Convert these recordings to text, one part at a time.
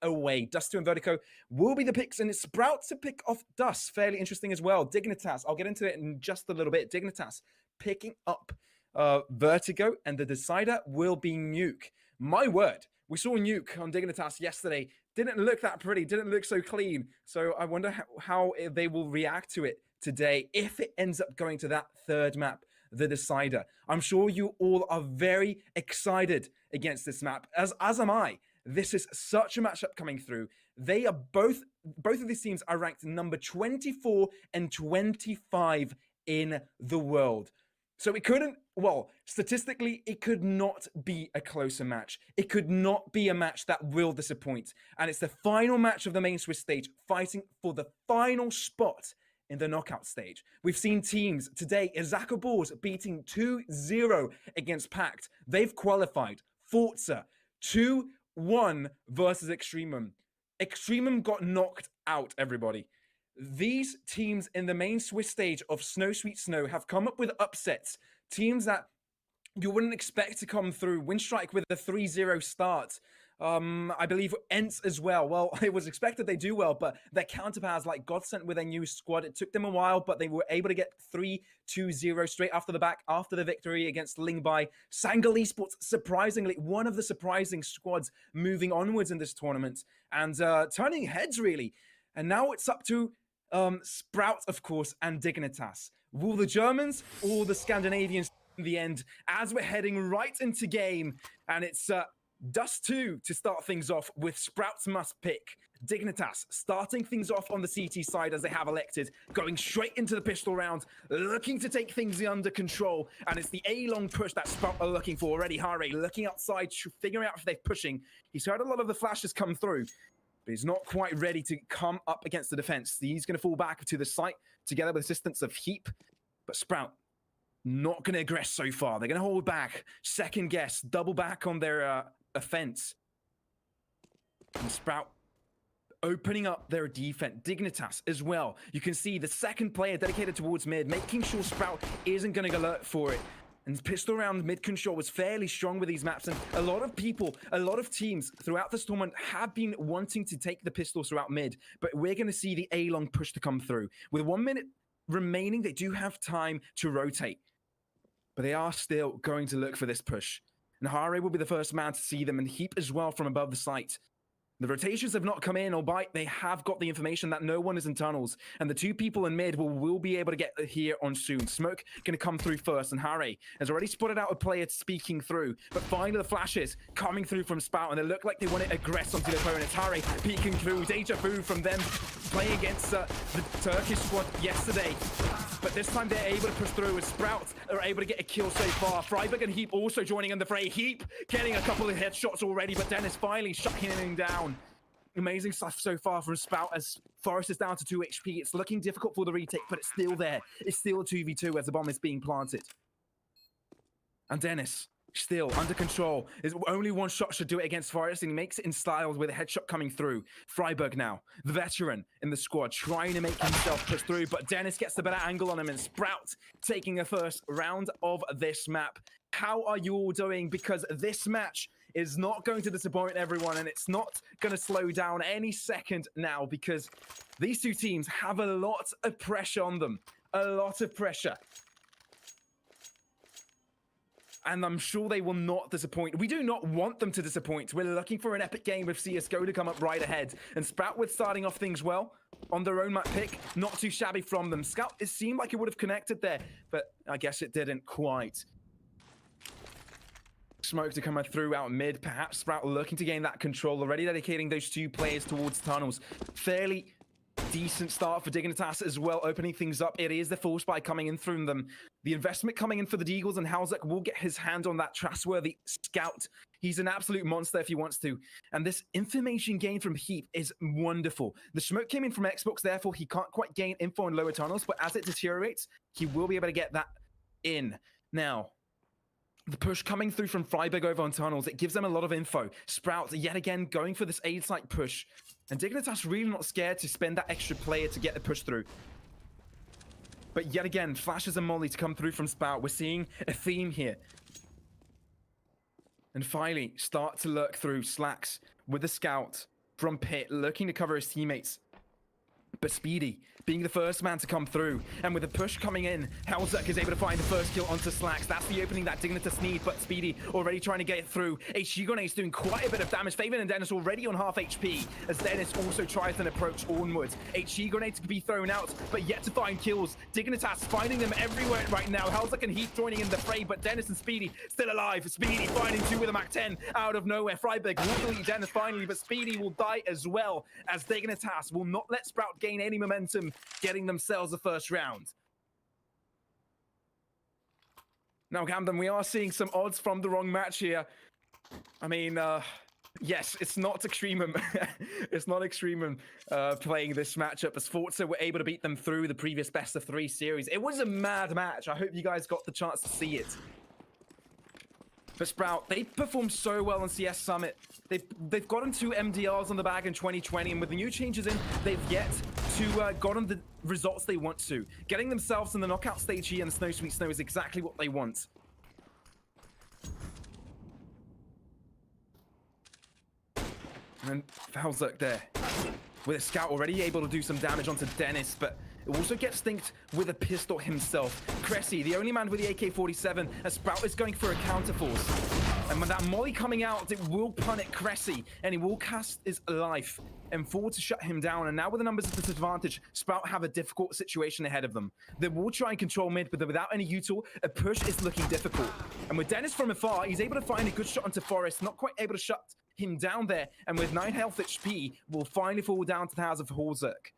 away. Dust 2 and Vertigo will be the picks, and it's Sprout to pick off Dust. Fairly interesting as well. Dignitas, I'll get into it in just a little bit. Dignitas picking up Vertigo, and the decider will be Nuke. My word, we saw Nuke on Dignitas yesterday. Didn't look that pretty, didn't look so clean. So I wonder how they will react to it today if it ends up going to that third map, the decider. I'm sure you all are very excited against this map, as am I. This is such a matchup coming through. They are both of these teams are ranked number 24 and 25 in the world. So it couldn't, well, statistically, it could not be a closer match. It could not be a match that will disappoint. And it's the final match of the main Swiss stage, fighting for the final spot in the knockout stage. We've seen teams today, Izaka Balls beating 2-0 against Pact. They've qualified. Forza 2-1 versus Extremum. Extremum got knocked out, everybody. These teams in the main Swiss stage of Snow Sweet Snow have come up with upsets. Teams that you wouldn't expect to come through. Windstrike with a 3-0 start. I believe Ents as well. Well, it was expected they do well, but their counterparts like Godsent with their new squad, it took them a while, but they were able to get 3-2-0 straight after the victory against Lingbai. Sangal Esports, surprisingly, one of the surprising squads moving onwards in this tournament and turning heads, really. And now it's up to Sprout, of course, and Dignitas. Will the Germans or the Scandinavians in the end, as we're heading right into game? And it's Dust 2 to start things off with Sprout's must pick. Dignitas starting things off on the CT side as they have elected, going straight into the pistol round, looking to take things under control. And it's the A-long push that Sprout are looking for already. Hare looking outside, figuring out if they're pushing. He's heard a lot of the flashes come through, but he's not quite ready to come up against the defense. He's going to fall back to the site together with assistance of Heap. But Sprout not going to aggress so far. They're going to hold back, second guess, double back on their offense. And Sprout opening up their defense. Dignitas as well. You can see the second player dedicated towards mid, making sure Sprout isn't going to alert for it. And pistol round mid control was fairly strong with these maps. And a lot of people, a lot of teams throughout this tournament have been wanting to take the pistols throughout mid. But we're going to see the A-long push to come through. With 1 minute remaining, they do have time to rotate. But they are still going to look for this push. And Hare will be the first man to see them, and Heap as well from above the site. The rotations have not come in, albeit they have got the information that no one is in tunnels. And the two people in mid will be able to get here on soon. Smoke going to come through first, and Hare has already spotted out a player speaking through. But finally the flashes coming through from Spout, and they look like they want to aggress onto the opponents. Hare peeking through. Deja vu from them playing against the Turkish squad yesterday. But this time they're able to push through, as Sprout are able to get a kill so far. Freiburg and Heap also joining in the fray. Heap getting a couple of headshots already, but Dennis finally shutting him down. Amazing stuff so far from Spout as Forest is down to 2 HP. It's looking difficult for the retake, but it's still there. It's still a 2v2 as the bomb is being planted. And Dennis still under control. There's only one shot should do it against Forest, and he makes it in style with a headshot coming through. Freiburg now, the veteran in the squad, trying to make himself push through, but Dennis gets the better angle on him, and Sprout taking the first round of this map. How are you all doing? Because this match is not going to disappoint everyone, and it's not going to slow down any second now, because these two teams have a lot of pressure on them. A lot of pressure. And I'm sure they will not disappoint. We do not want them to disappoint. We're looking for an epic game with CSGO to come up right ahead. And Sprout with starting off things well on their own map pick. Not too shabby from them. Scout, it seemed like it would have connected there, but I guess it didn't quite. Smoke to come through out mid. Perhaps Sprout looking to gain that control. Already dedicating those two players towards tunnels. Fairly decent start for Dignitas as well, opening things up. It is the full spy coming in through them. The investment coming in for the Deagles, and Halzek will get his hand on that trustworthy scout. He's an absolute monster if he wants to. And this information gain from Heap is wonderful. The smoke came in from Xbox, therefore he can't quite gain info in lower tunnels, but as it deteriorates, he will be able to get that in. Now, the push coming through from Freiburg over on tunnels, it gives them a lot of info. Sprout, yet again, going for this A-site push. And Dignitas really not scared to spend that extra player to get the push through. But yet again, flashes and molly to come through from Sprout. We're seeing a theme here. And finally, start to lurk through Slacks with the scout. from Pit, looking to cover his teammates. But Speedy being the first man to come through, and with a push coming in, Hellzerk is able to find the first kill onto Slacks. That's the opening that Dignitas need, but Speedy already trying to get it through. HG Grenades doing quite a bit of damage. Faven and Dennis already on half HP, as Dennis also tries an approach onwards. HG Grenades could be thrown out, but yet to find kills. Dignitas finding them everywhere right now. Hellzerk and Heat joining in the fray, but Dennis and Speedy still alive. Speedy finding two with a Mach 10 out of nowhere. Freiberg will delete Dennis finally, but Speedy will die as well, as Dignitas will not let Sprout gain any momentum, getting themselves the first round. Now, Camden, we are seeing some odds from the wrong match here. I mean, yes, it's not Extremum. It's not Extremum playing this matchup, as Forza were able to beat them through the previous best of 3 series. It was a mad match. I hope you guys got the chance to see it. But Sprout, they performed so well on CS Summit. They've gotten 2 MDRs on the bag in 2020, and with the new changes in, they've yet to gotten the results they want to. Getting themselves in the knockout stage here in the Snow Sweet Snow is exactly what they want. And Hellzerk there, with a scout already able to do some damage onto Dennis, but it also gets stinked with a pistol himself. Cressy, the only man with the AK-47, as Sprout is going for a counterforce. And with that molly coming out, it will punish Cressy, and he will cast his life and forward to shut him down. And now with the numbers at disadvantage, Sprout have a difficult situation ahead of them. They will try and control mid, but without any util, a push is looking difficult. And with Dennis from afar, he's able to find a good shot onto Forest, not quite able to shut him down there. And with 9 health HP, will finally fall down to the hands of Hellzerk.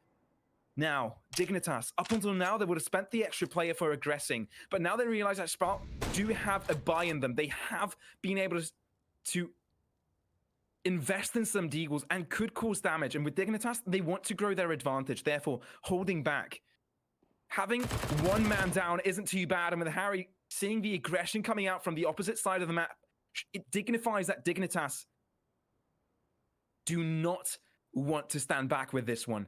Now, Dignitas, up until now, they would have spent the extra player for aggressing, but now they realize that Sprout do have a buy in them. They have been able to invest in some deagles and could cause damage. And with Dignitas, they want to grow their advantage, therefore holding back. Having one man down isn't too bad, and with Harry seeing the aggression coming out from the opposite side of the map, it dignifies that Dignitas do not want to stand back with this one.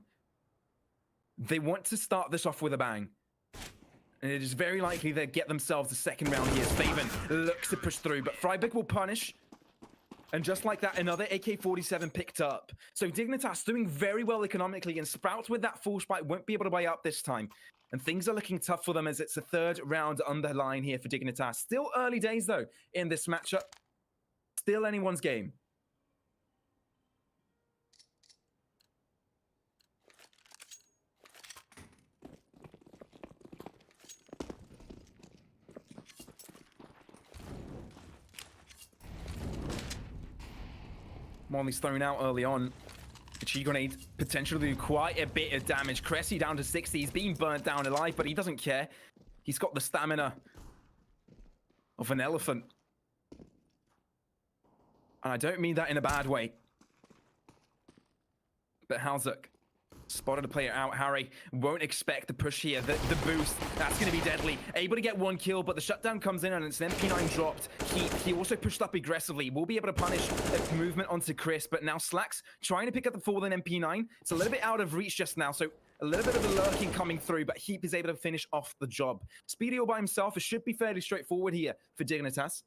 They want to start this off with a bang. And it is very likely they'll get themselves the second round here. Faven looks to push through, but Freiberg will punish. And just like that, another AK-47 picked up. So Dignitas doing very well economically, and Sprout with that full spike won't be able to buy out this time. And things are looking tough for them, as it's a third round on the line here for Dignitas. Still early days, though, in this matchup. Still anyone's game. Molly's thrown out early on. The Chi Grenade potentially do quite a bit of damage. Cressy down to 60. He's being burnt down alive, but he doesn't care. He's got the stamina of an elephant. And I don't mean that in a bad way. But Hellzerk spotted a player out. Harry won't expect the push here. The boost, that's going to be deadly. Able to get 1 kill, but the shutdown comes in and it's an MP9 dropped. He also pushed up aggressively. Will be able to punish a movement onto Chris, but now Slacks trying to pick up the fallen MP9. It's a little bit out of reach just now, so a little bit of the lurking coming through, but Heap is able to finish off the job. Speedy all by himself, it should be fairly straightforward here for Dignitas.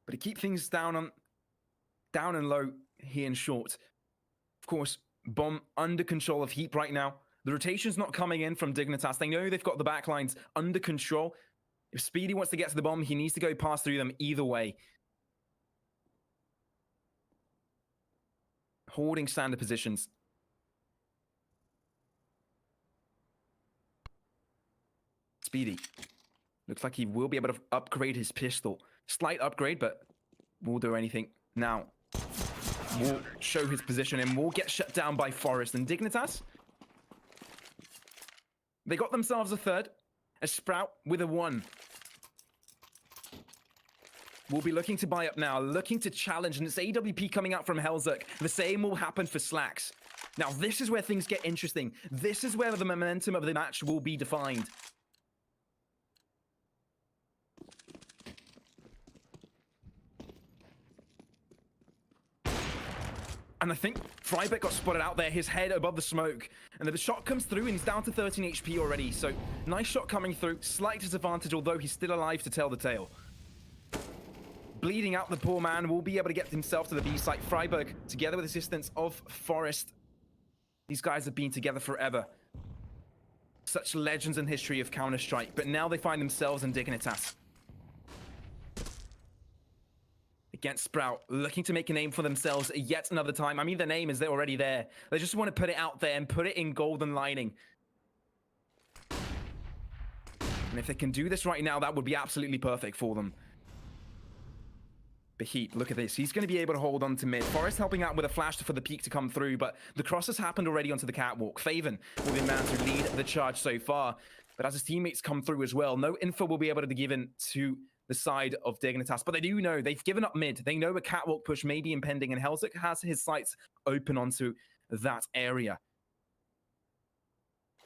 But to keep things down and low here in short. Of course, Bomb under control of Heap right now. The rotation's not coming in from Dignitas. They know they've got the backlines under control. If Speedy wants to get to the bomb, he needs to go past through them either way. Holding standard positions. Speedy. Looks like he will be able to upgrade his pistol. Slight upgrade, but won't do anything. Now, will show his position and will get shut down by Forest. And Dignitas, they got themselves a third. A Sprout with a 1. We'll be looking to buy up now, looking to challenge, and it's AWP coming out from Hellzerk. The same will happen for Slacks. Now, this is where things get interesting. This is where the momentum of the match will be defined. And I think Freiberg got spotted out there, his head above the smoke. And the shot comes through and he's down to 13 HP already. So nice shot coming through. Slight disadvantage, although he's still alive to tell the tale. Bleeding out, the poor man will be able to get himself to the B site. Freiberg, together with assistance of Forest. These guys have been together forever. Such legends in history of Counter-Strike. But now they find themselves in Dignitas. Against Sprout, looking to make a name for themselves yet another time. I mean, the name is already there. They just want to put it out there and put it in golden lining. And if they can do this right now, that would be absolutely perfect for them. But Heat, look at this. He's going to be able to hold on to mid. Forest helping out with a flash for the peak to come through, but the cross has happened already onto the catwalk. Faven will be the man to lead the charge so far. But as his teammates come through as well, no info will be able to be given to the side of Dignitas, but they do know they've given up mid. They know a catwalk push may be impending, and Helzik has his sights open onto that area.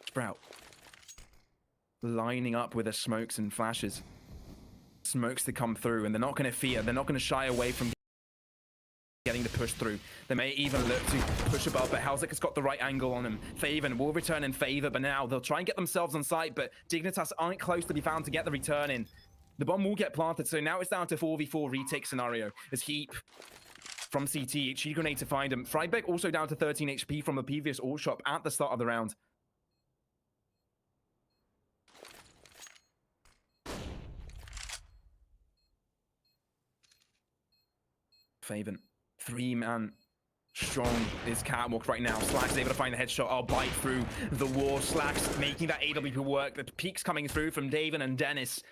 Sprout lining up with the smokes and flashes. Smokes to come through, and they're not going to fear. They're not going to shy away from getting the push through. They may even look to push above, but Helzik has got the right angle on him. Faven will return in favor, but now they'll try and get themselves on site, but Dignitas aren't close to be found to get the return in. The bomb will get planted, so now it's down to 4v4 retake scenario. As Heap from CT, Chi grenade to find him. Freiberg also down to 13 HP from the previous ult shop at the start of the round. Faven, 3-man strong is catwalk right now. Slack's able to find the headshot. I'll bite through the wall. Slack's making that AWP work. The peaks coming through from David and Dennis.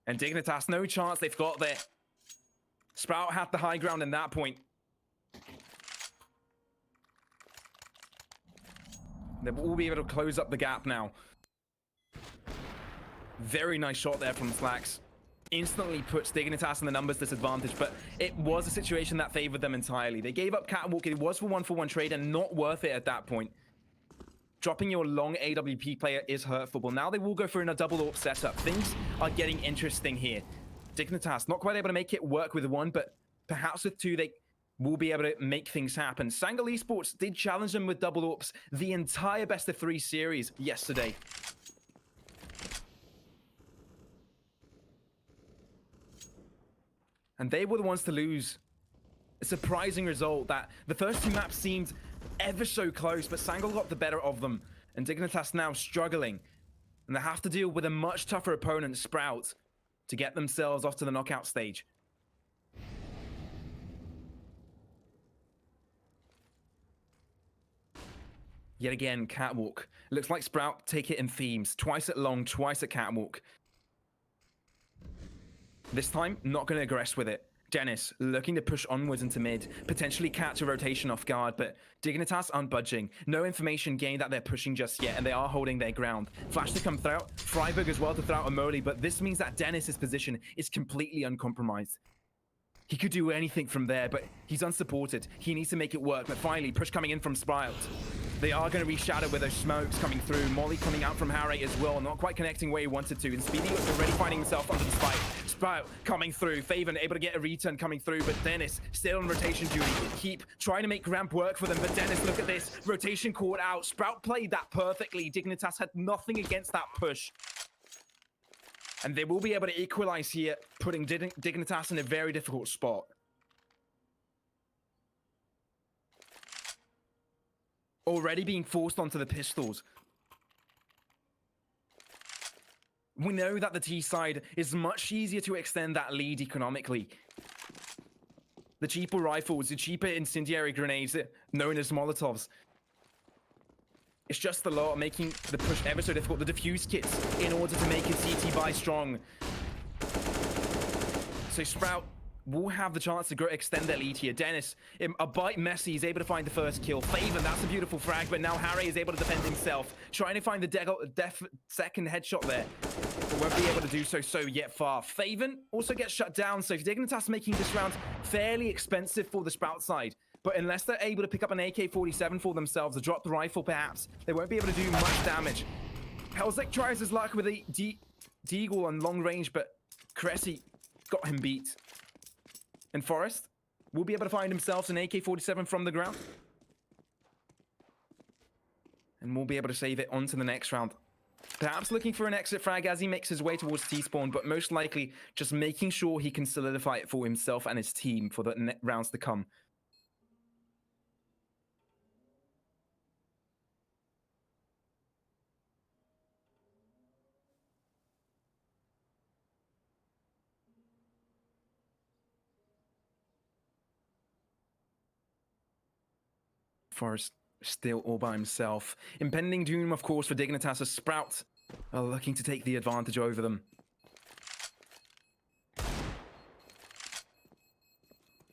And Dignitas, no chance they've got there. Sprout had the high ground in that point. They will be able to close up the gap now. Very nice shot there from Slacks. Instantly puts Dignitas in the numbers disadvantage, but it was a situation that favored them entirely. They gave up catwalk. It was for 1-for-1 trade and not worth it at that point. Dropping your long AWP player is hurtful. Well, now they will go for a double AWP setup. Things are getting interesting here. Dignitas not quite able to make it work with one, but perhaps with two, they will be able to make things happen. Sangal Esports did challenge them with double AWPs the entire best of 3 series yesterday. And they were the ones to lose. A surprising result that the first 2 maps seemed ever so close, but Sangal got the better of them, and Dignitas now struggling, and they have to deal with a much tougher opponent, Sprout, to get themselves off to the knockout stage. Yet again, catwalk. Looks like Sprout take it in themes. Twice at long, twice at catwalk. This time, not going to aggress with it. Dennis looking to push onwards into mid, potentially catch a rotation off guard, but Dignitas aren't budging. No information gained that they're pushing just yet, and they are holding their ground. Flash to come through, Freiberg as well to throw out a Molly, but this means that Dennis's position is completely uncompromised. He could do anything from there, but he's unsupported. He needs to make it work, but finally, push coming in from Sprout. They are going to reshadow with those smokes coming through. Molly coming out from Harry as well, not quite connecting where he wanted to. And Speedy was already finding himself under the spike. Sprout coming through. Faven able to get a return coming through, but Dennis still on rotation duty. Keep trying to make ramp work for them, but Dennis, look at this. Rotation caught out. Sprout played that perfectly. Dignitas had nothing against that push. And they will be able to equalize here, putting Dignitas in a very difficult spot. Already being forced onto the pistols. We know that the T side is much easier to extend that lead economically. The cheaper rifles, the cheaper incendiary grenades, known as Molotovs. It's just the law making the push ever so difficult. The defuse kits in order to make it CT buy strong. So Sprout will have the chance to extend their lead here. Dennis, a bite messy, is able to find the first kill. Faven, that's a beautiful frag, but now Harry is able to defend himself. Trying to find the second headshot there, but won't be able to do so yet far. Faven also gets shut down, so Dignitas making this round fairly expensive for the Sprout side. But unless they're able to pick up an AK-47 for themselves, or drop the rifle perhaps, they won't be able to do much damage. Helzik tries his luck with a Deagle on long range, but Cressy got him beat. And Forest, will be able to find himself an AK-47 from the ground. And will be able to save it onto the next round. Perhaps looking for an exit frag as he makes his way towards T-spawn, but most likely just making sure he can solidify it for himself and his team for the rounds to come. Forrest still all by himself. Impending doom, of course, for Dignitas as Sprout are looking to take the advantage over them.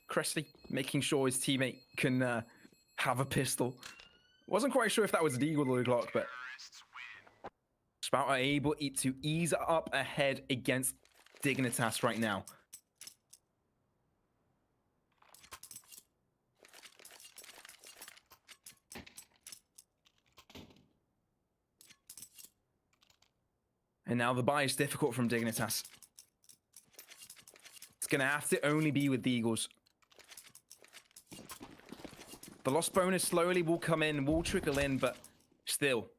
Cressy making sure his teammate can have a pistol. Wasn't quite sure if that was legal or Glock, but Sprout are able to ease up ahead against Dignitas right now. And now the buy is difficult from Dignitas. It's going to have to only be with the Eagles. The lost bonus slowly will come in, will trickle in, but still.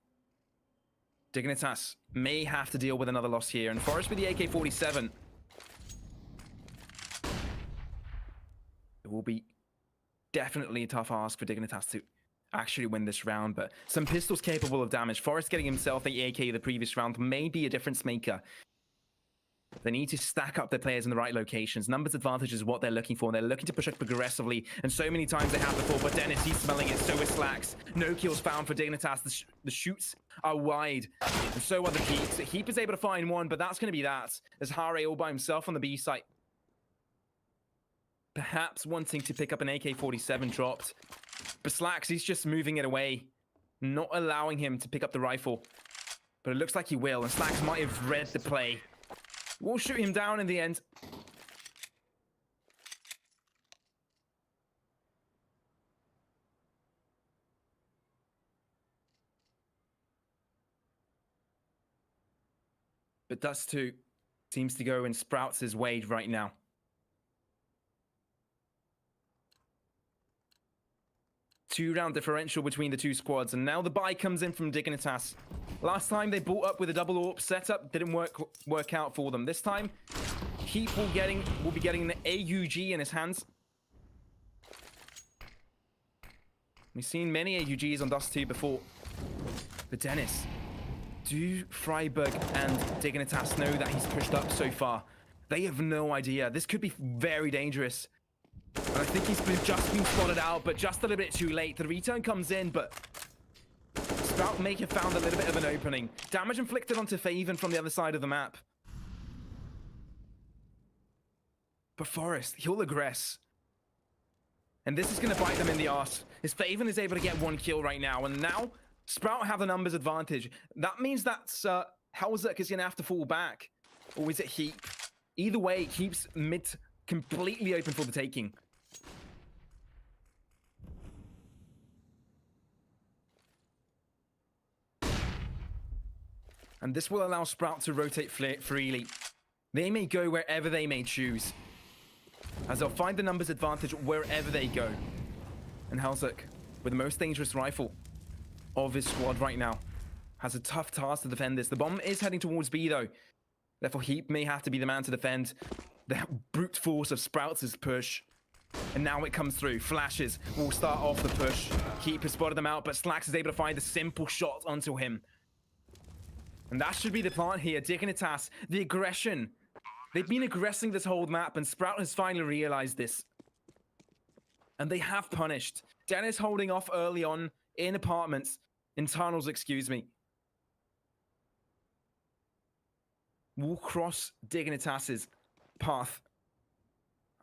Dignitas may have to deal with another loss here. And Forrest with the AK-47. It will be definitely a tough ask for Dignitas to actually win this round, but some pistols capable of damage. Forrest getting himself the AK the previous round may be a difference maker. They need to stack up their players in the right locations. Numbers advantage is what they're looking for. They're looking to push up aggressively, and so many times they have before, but Dennis, he's smelling it, so is Slacks. No kills found for Dignitas. The shoots are wide, and so are the Heaps. Heap is able to find one, but that's going to be that, as Hare all by himself on the B site. Perhaps wanting to pick up an AK-47 dropped. But Slacks, he's just moving it away, not allowing him to pick up the rifle. But it looks like he will, and Slacks might have read the play. We'll shoot him down in the end. But Dust 2 seems to go in Sprouts' way right now. Two-round differential between the two squads, and now the buy comes in from Dignitas. Last time they brought up with a double AWP setup, didn't work out for them. This time, Heap will be getting an AUG in his hands. We've seen many AUGs on Dust 2 before. But Dennis, do Freiburg and Dignitas know that he's pushed up so far? They have no idea. This could be very dangerous. And I think he's just been spotted out, but just a little bit too late. The return comes in, but Sprout may have found a little bit of an opening. Damage inflicted onto Faven from the other side of the map. But Forrest, he'll aggress. And this is going to bite them in the arse. As Faven is able to get one kill right now, and now Sprout have the numbers advantage. That means that Hellzerk is going to have to fall back. Or is it Heap? Either way, Heap's mid completely open for the taking. And this will allow Sprout to rotate freely. They may go wherever they may choose, as they'll find the numbers advantage wherever they go. And Hellzerk, with the most dangerous rifle of his squad right now, has a tough task to defend this. The bomb is heading towards B though. Therefore, Heap may have to be the man to defend the brute force of Sprouts' push. And now it comes through. Flashes will start off the push. Heap has spotted them out, but Slacks is able to find a simple shot onto him. And that should be the plan here. Dignitas, the aggression. They've been aggressing this whole map, and Sprout has finally realized this. And they have punished. Dennis holding off early on in apartments, in tunnels, excuse me. Will cross Dignitas's path.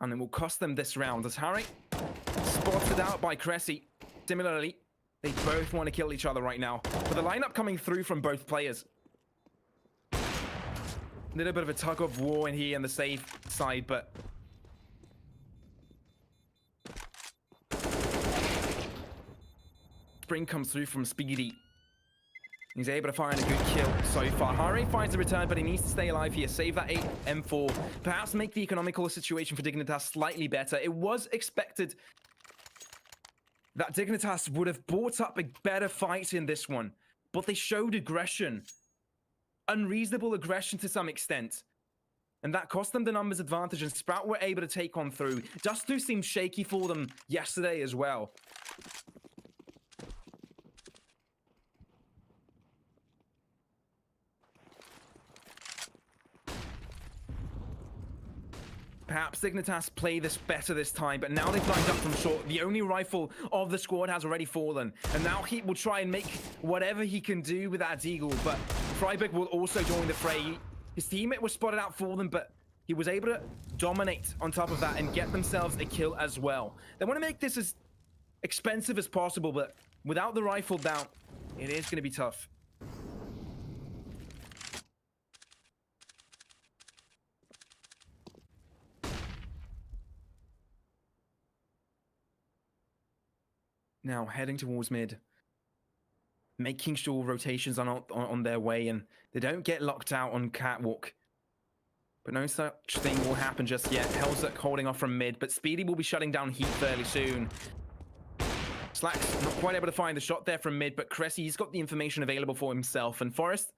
And it will cost them this round as Harry spotted out by Cressy. Similarly, they both want to kill each other right now. But the lineup coming through from both players. A little bit of a tug of war in here on the safe side, but Spring comes through from Speedy. He's able to find a good kill so far. Hare finds the return, but he needs to stay alive here. Save that 8 M4. Perhaps make the economical situation for Dignitas slightly better. It was expected that Dignitas would have brought up a better fight in this one, but they showed aggression. Unreasonable aggression to some extent. And that cost them the numbers advantage, and Sprout were able to take on through. Dust2 seemed shaky for them yesterday as well. Perhaps Dignitas play this better this time, but now they've lined up from short. The only rifle of the squad has already fallen. And now he will try and make whatever he can do with that Deagle, but Freiburg will also join the fray. His teammate was spotted out for them, but he was able to dominate on top of that and get themselves a kill as well. They want to make this as expensive as possible, but without the rifle down, it is going to be tough. Now heading towards mid, making sure rotations are not on their way and they don't get locked out on catwalk. But no such thing will happen just yet. Hellzerk holding off from mid, but Speedy will be shutting down Heat fairly soon. Slack's not quite able to find the shot there from mid, but Cressy, he's got the information available for himself. And Forrest,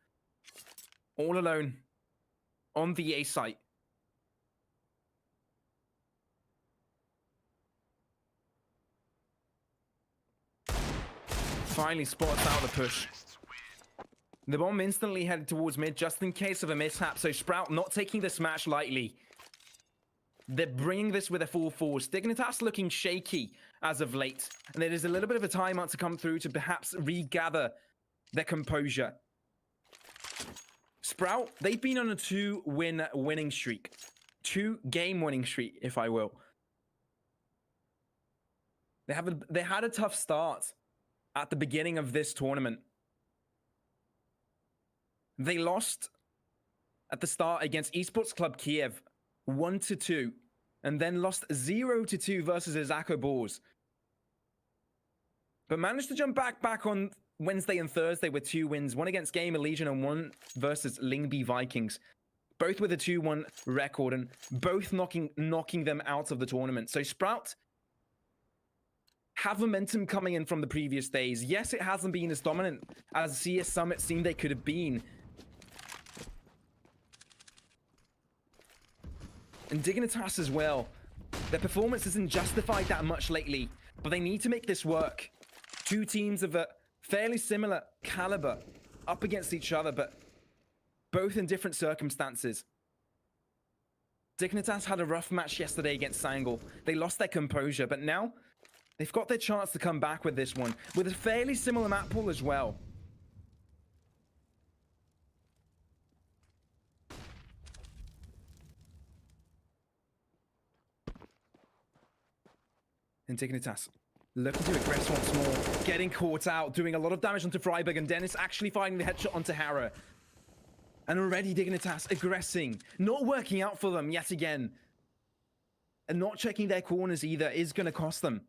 all alone on the A site. Finally spots out the push. The bomb instantly headed towards mid just in case of a mishap, so Sprout not taking this match lightly. They're bringing this with a full force. Dignitas looking shaky as of late, and there is a little bit of a timeout to come through to perhaps regather their composure. Sprout, they've been on a 2-win winning streak. 2-game winning streak, if I will. They had a tough start at the beginning of this tournament. They lost at the start against Esports Club Kiev 1-2, and then lost 0-2 versus Izako Boars. But managed to jump back on Wednesday and Thursday with 2 wins, one against Gamer Legion and one versus Lingby Vikings. Both with a 2-1 record and both knocking them out of the tournament. So Sprout have momentum coming in from the previous days. Yes, it hasn't been as dominant as CS Summit seemed they could have been. And Dignitas as well. Their performance isn't justified that much lately, but they need to make this work. 2 teams of a fairly similar caliber up against each other, but both in different circumstances. Dignitas had a rough match yesterday against Sangle. They lost their composure, but now they've got their chance to come back with this one, with a fairly similar map pool as well. And Dignitas looking to aggress once more, getting caught out, doing a lot of damage onto Freiburg, and Dennis actually finding the headshot onto Hara. And already Dignitas aggressing, not working out for them yet again. And not checking their corners either is going to cost them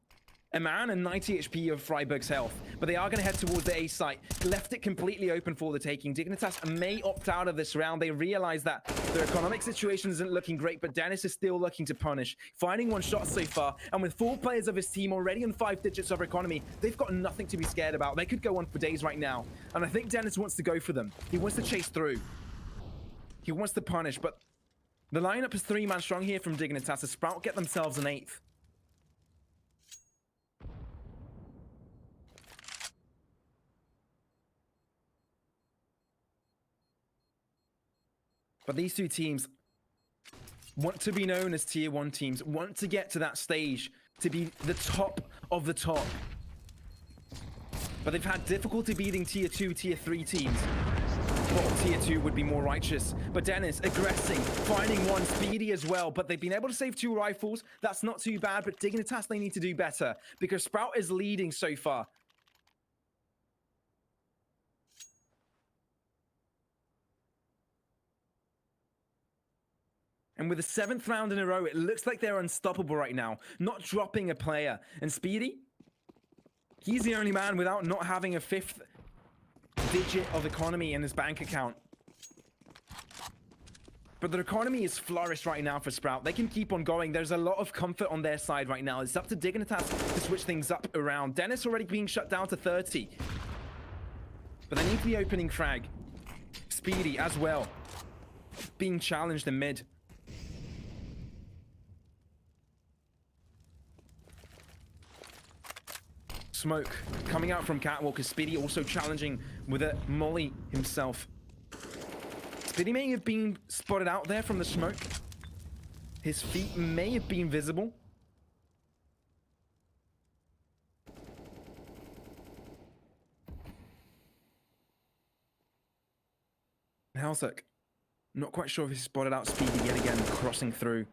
a man and 90 HP of Freiburg's health, but they are going to head towards the A site. Left it completely open for the taking. Dignitas may opt out of this round. They realize that their economic situation isn't looking great, but Dennis is still looking to punish, finding 1 shot so far, and with 4 players of his team already on 5 digits of economy, they've got nothing to be scared about. They could go on for days right now, and I think Dennis wants to go for them. He wants to chase through. He wants to punish, but the lineup is 3-man strong here from Dignitas as Sprout get themselves an 8th. But these 2 teams want to be known as tier 1 teams, want to get to that stage, to be the top of the top. But they've had difficulty beating tier 2, tier 3 teams. Well, tier 2 would be more righteous. But Dennis aggressing, finding 1 Speedy as well. But they've been able to save 2 rifles. That's not too bad, but Dignitas, they need to do better because Sprout is leading so far. And with the 7th round in a row, it looks like they're unstoppable right now, not dropping a player. And Speedy, he's the only man without not having a 5th digit of economy in his bank account. But the economy is flourished right now for Sprout. They can keep on going. There's a lot of comfort on their side right now. It's up to Dignitas to switch things up around. Dennis already being shut down to 30. But they need the opening frag. Speedy as well. Being challenged in mid. Smoke coming out from Catwalk as Speedy also challenging with a molly himself. Speedy may have been spotted out there from the smoke. His feet may have been visible. Hellsec, not quite sure if he spotted out Speedy yet again, crossing through.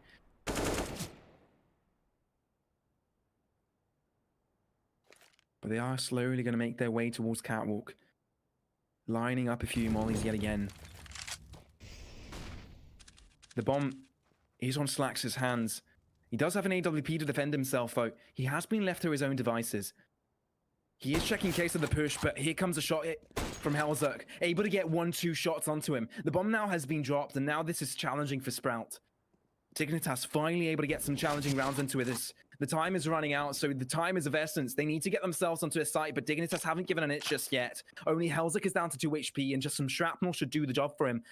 But they are slowly going to make their way towards Catwalk. Lining up a few mollies yet again. The bomb is on Slax's hands. He does have an AWP to defend himself, though. He has been left to his own devices. He is checking case of the push, but here comes a shot from Hellzerk. Able to get 1-2 shots onto him. The bomb now has been dropped, and now this is challenging for Sprout. Dignitas finally able to get some challenging rounds into this. The time is running out, so the time is of essence. They need to get themselves onto a site, but Dignitas haven't given an itch just yet. Only Hellzerk is down to 2 HP, and just some shrapnel should do the job for him.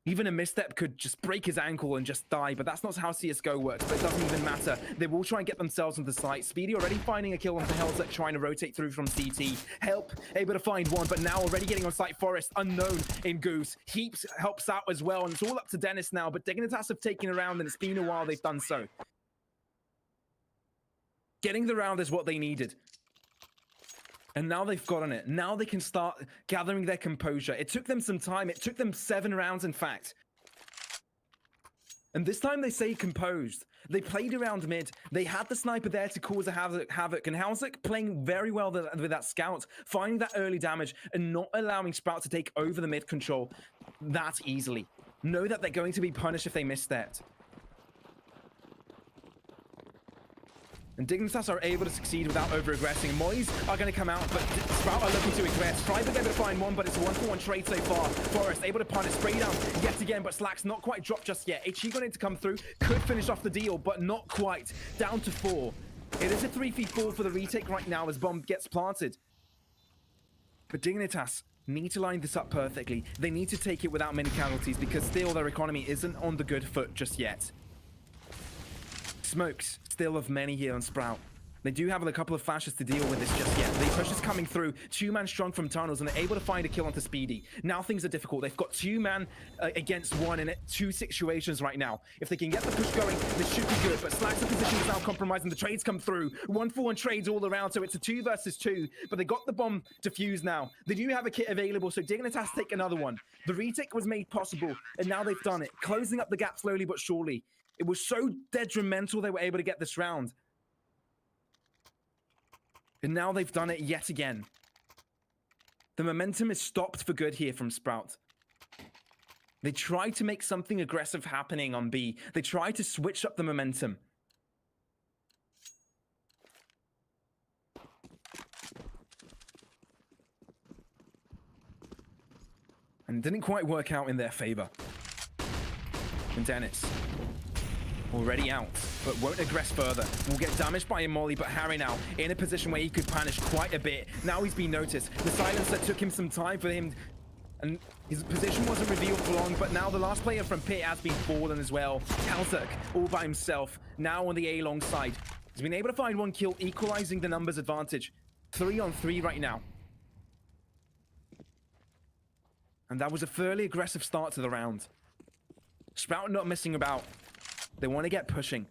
Even a misstep could just break his ankle and just die, but that's not how CSGO works, but it doesn't even matter. They will try and get themselves onto the site. Speedy already finding a kill onto Hellzerk, trying to rotate through from CT. Help, able to find one, but now already getting on site. Forest, unknown in Goose. Heaps helps out as well, and it's all up to Dennis now, but Dignitas have taken a round, and it's been a while they've done so. Getting the round is what they needed. And now they've gotten it. Now they can start gathering their composure. It took them some time. It took them 7 rounds, in fact. And this time they stayed composed. They played around mid. They had the sniper there to cause a havoc. And Hellzerk playing very well with that scout, finding that early damage and not allowing Sprout to take over the mid control that easily. Know that they're going to be punished if they miss that. And Dignitas are able to succeed without over-aggressing. Moyes are going to come out, but Sprout are looking to aggress. Freiburg able to find one, but it's a 1-for-1 trade so far. Forest able to punish, spray down yet again, but Slack's not quite dropped just yet. HE going to come through, could finish off the deal, but not quite. Down to 4. It is a 3v4 for the retake right now as bomb gets planted. But Dignitas need to line this up perfectly. They need to take it without many casualties because still their economy isn't on the good foot just yet. Smokes still of many here on Sprout. They do have a couple of flashes to deal with this just yet. The push is coming through. 2-man strong from tunnels, and they're able to find a kill onto Speedy. Now things are difficult. They've got 2-man against 1 in 2 situations right now. If they can get the push going, this should be good. But Slack's position is now compromised, and the trades come through. 1-for-1 trades all around, so it's a 2 versus 2. But they got the bomb defused now. They do have a kit available, so Dignitas take another one. The retake was made possible, and now they've done it. Closing up the gap slowly but surely. It was so detrimental they were able to get this round. And now they've done it yet again. The momentum is stopped for good here from Sprout. They tried to make something aggressive happening on B. They tried to switch up the momentum. And it didn't quite work out in their favor. And Dennis, already out, but won't aggress further. Will get damaged by a molly, but Harry now in a position where he could punish quite a bit. Now he's been noticed. The silencer took him some time for him, and his position wasn't revealed for long, but now the last player from Pit has been fallen as well. Hellzerk all by himself, now on the A-long side. He's been able to find 1 kill, equalizing the numbers advantage. 3 on 3 right now. And that was a fairly aggressive start to the round. Sprout not missing about. They want to get pushing.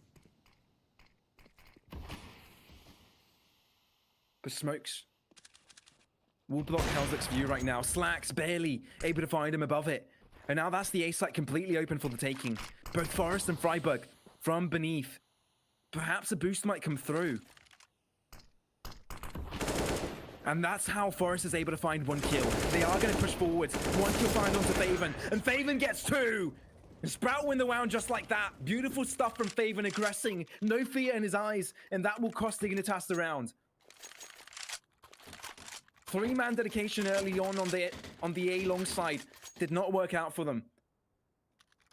But Smokes will block Hellzerk's view right now. Slacks barely able to find him above it. And now that's the A site completely open for the taking. Both Forest and Freiburg from beneath. Perhaps a boost might come through. And that's how Forest is able to find 1 kill. They are going to push forward. 1 kill find onto Faven. And Faven gets 2! And Sprout win the round just like that. Beautiful stuff from Faven, aggressing. No fear in his eyes. And that will cost Dignitas the round. Three-man dedication early on the A-long side did not work out for them.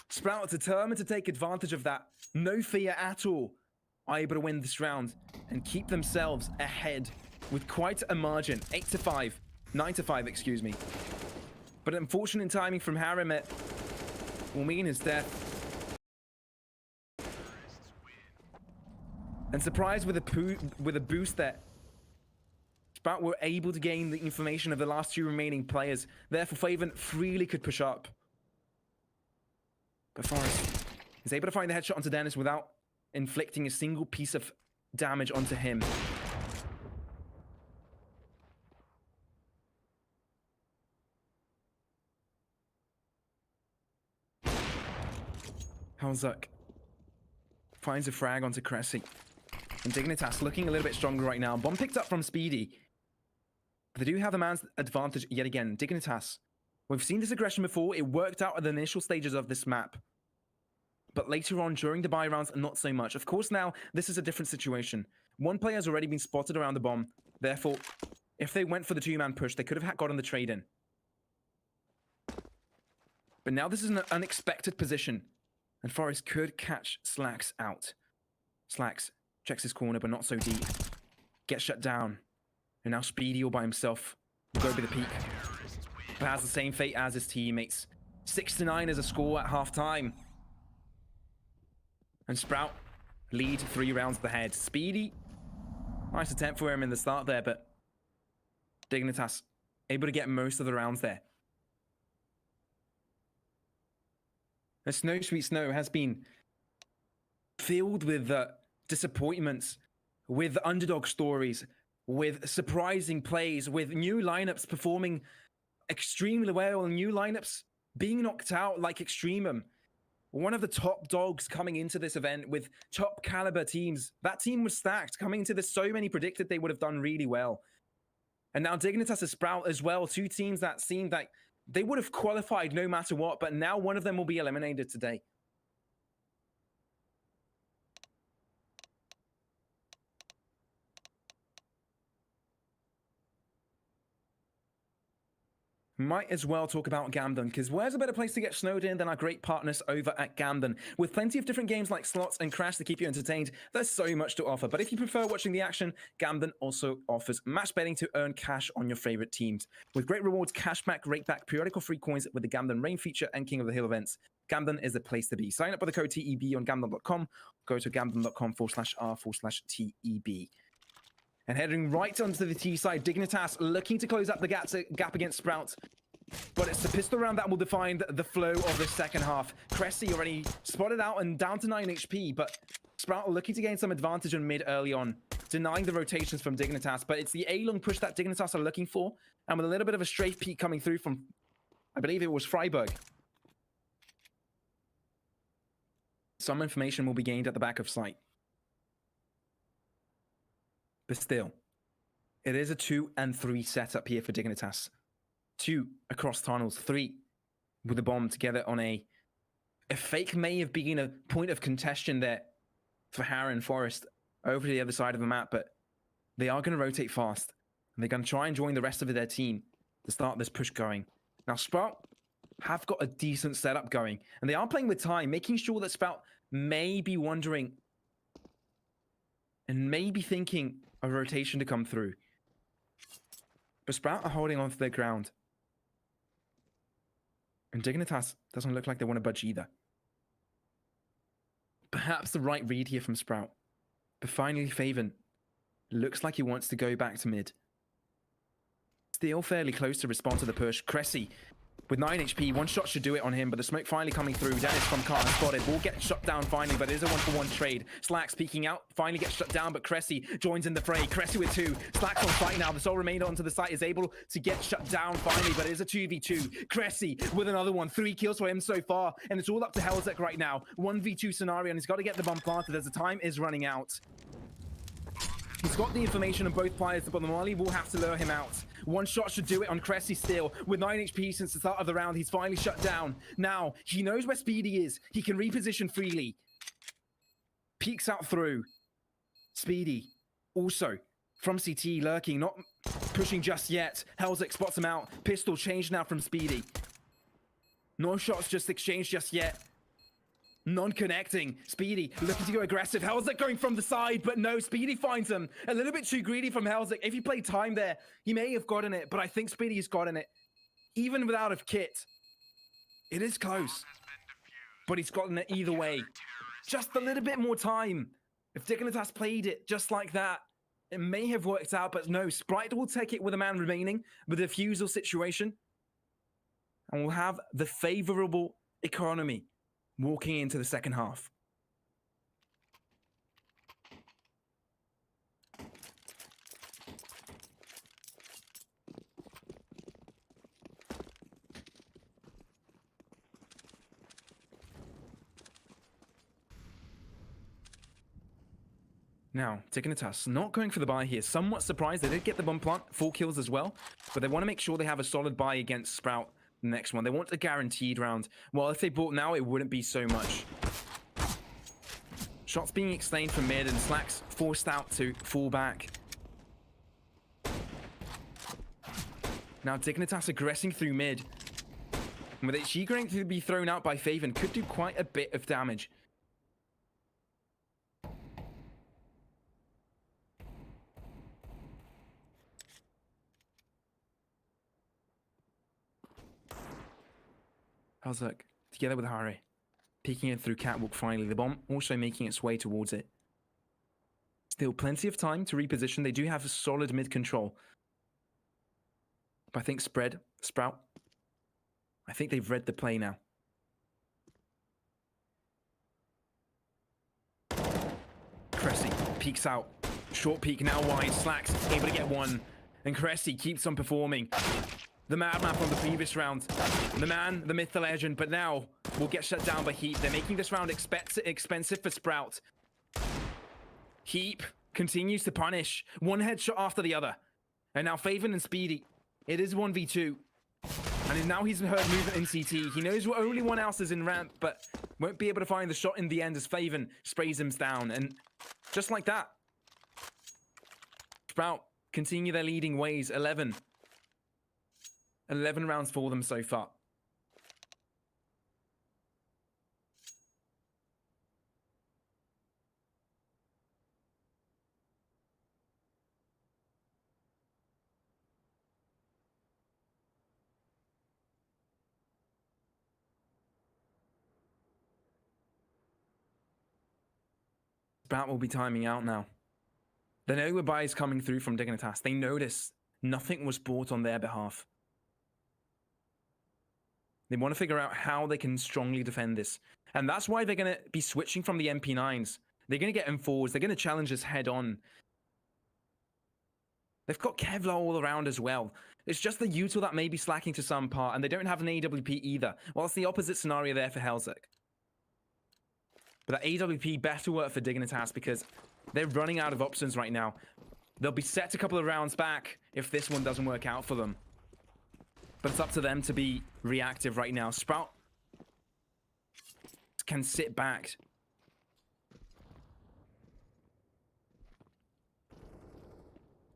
Sprout determined to take advantage of that. No fear at all. Are able to win this round and keep themselves ahead with quite a margin. 8-5. 9-5, excuse me. But unfortunate timing from Haramet will mean his death. And surprised with a boost there, Sprout were able to gain the information of the last two remaining players. Therefore, Faven freely could push up. But Forrest is able to find the headshot onto Dennis without inflicting a single piece of damage onto him. Halzuk finds a frag onto Cressy. And Dignitas looking a little bit stronger right now. Bomb picked up from Speedy. But they do have the man's advantage yet again. Dignitas. We've seen this aggression before. It worked out at the initial stages of this map. But later on, during the buy rounds, not so much. Of course, now, this is a different situation. One player has already been spotted around the bomb. Therefore, if they went for the two-man push, they could have gotten the trade in. But now this is an unexpected position. And Forrest could catch Slacks out. Slacks checks his corner, but not so deep. Gets shut down. And now Speedy all by himself will go with the peak. But has the same fate as his teammates. 6-9 as a score at half-time. And Sprout lead 3 rounds at the head. Speedy, nice attempt for him in the start there, but Dignitas able to get most of the rounds there. The Snow Sweet Snow has been filled with disappointments, with underdog stories, with surprising plays, with new lineups performing extremely well, and new lineups being knocked out like Extremum. One of the top dogs coming into this event with top caliber teams. That team was stacked. Coming into this, so many predicted they would have done really well. And now Dignitas and Sprout as well. Two teams that seemed like they would have qualified no matter what, but now one of them will be eliminated today. Might as well talk about Gamden, because where's a better place to get snowed in than our great partners over at Gamden? With plenty of different games like Slots and Crash to keep you entertained, there's so much to offer. But if you prefer watching the action, Gamden also offers match betting to earn cash on your favorite teams. With great rewards, cashback, rakeback, periodical free coins with the Gamden Rain feature and King of the Hill events. Gamden is the place to be. Sign up with the code TEB on Gamden.com. Go to gamden.com/r/TEB. And heading right onto the T side, Dignitas looking to close up the gap against Sprout. But it's the pistol round that will define the flow of the second half. Cressy already spotted out and down to 9 HP, but Sprout looking to gain some advantage on mid early on, denying the rotations from Dignitas. But it's the A-long push that Dignitas are looking for, and with a little bit of a strafe peek coming through from, I believe it was Freiburg. Some information will be gained at the back of sight. But still, it is a 2 and 3 setup here for Dignitas. 2 across tunnels, 3 with the bomb together on a fake may have been a point of contention there for Harry and Forrest over to the other side of the map, but they are going to rotate fast. And they're going to try and join the rest of their team to start this push going. Now, Sprout have got a decent setup going, and they are playing with time, making sure that Sprout may be wondering and maybe thinking a rotation to come through. But Sprout are holding on to their ground. And Dignitas doesn't look like they want to budge either. Perhaps the right read here from Sprout. But finally, Faven looks like he wants to go back to mid. Still fairly close to respond to the push. Cressy with 9 HP, one shot should do it on him, but the smoke finally coming through. Dennis from Carter spotted. Ball gets shut down finally, but it is a 1-for-1 trade. Slacks peeking out, finally gets shut down, but Cressy joins in the fray. Cressy with 2. Slacks on site now. The sole remainder onto the site is able to get shut down finally, but it is a 2v2. Cressy with another one. 3 kills for him so far, and it's all up to Halzuk right now. 1v2 scenario, and he's got to get the bomb planted as the time is running out. He's got the information on both players, but the Molly will have to lure him out. One shot should do it on Cressy still. With 9 HP since the start of the round, he's finally shut down. Now, he knows where Speedy is. He can reposition freely. Peeks out through. Speedy also from CT, lurking, not pushing just yet. Helzik spots him out. Pistol changed now from Speedy. No shots just exchanged just yet. Non-connecting. Speedy looking to go aggressive. Helzik going from the side, but no, Speedy finds him. A little bit too greedy from Helzik. If he played time there, he may have gotten it, but I think Speedy's gotten it. Even without a kit. It is close. But he's gotten it either way. Just a little bit more time. If Dignitas played it just like that, it may have worked out, but no, Sprite will take it with a man remaining, with a fusel situation. And we'll have the favorable economy walking into the second half. Now, Dignitas not going for the buy here. Somewhat surprised. They did get the bomb plant, 4 kills as well. But they want to make sure they have a solid buy against Sprout the next one. They want a guaranteed round. Well, if they bought now, it wouldn't be so much. Shots being explained from mid and Slacks forced out to fall back. Now, Dignitas aggressing through mid. And with it, going to be thrown out by Faven, could do quite a bit of damage. Helzik, together with Harry, peeking in through Catwalk finally. The bomb also making its way towards it. Still plenty of time to reposition. They do have a solid mid control. But I think Sprout, I think they've read the play now. Cressy peeks out. Short peek, now wide. Slacks able to get one. And Cressy keeps on performing. The madman from the previous round. The man, the myth, the legend, but now will get shut down by Heap. They're making this round expensive for Sprout. Heap continues to punish. One headshot after the other. And now Faven and Speedy. It is 1v2. And now he's heard movement in CT. He knows only one else is in ramp, but won't be able to find the shot in the end as Faven sprays him down. And just like that, Sprout continue their leading ways. 11 rounds for them so far. Sprout will be timing out now. They know a buy is coming through from Dignitas. They notice nothing was bought on their behalf. They want to figure out how they can strongly defend this. And that's why they're going to be switching from the MP9s. They're going to get M4s. They're going to challenge us head on. They've got Kevlar all around as well. It's just the util that may be slacking to some part, and they don't have an AWP either. Well, it's the opposite scenario there for Helzik. But that AWP better work for Dignitas because they're running out of options right now. They'll be set a couple of rounds back if this one doesn't work out for them. But it's up to them to be reactive right now. Sprout can sit back.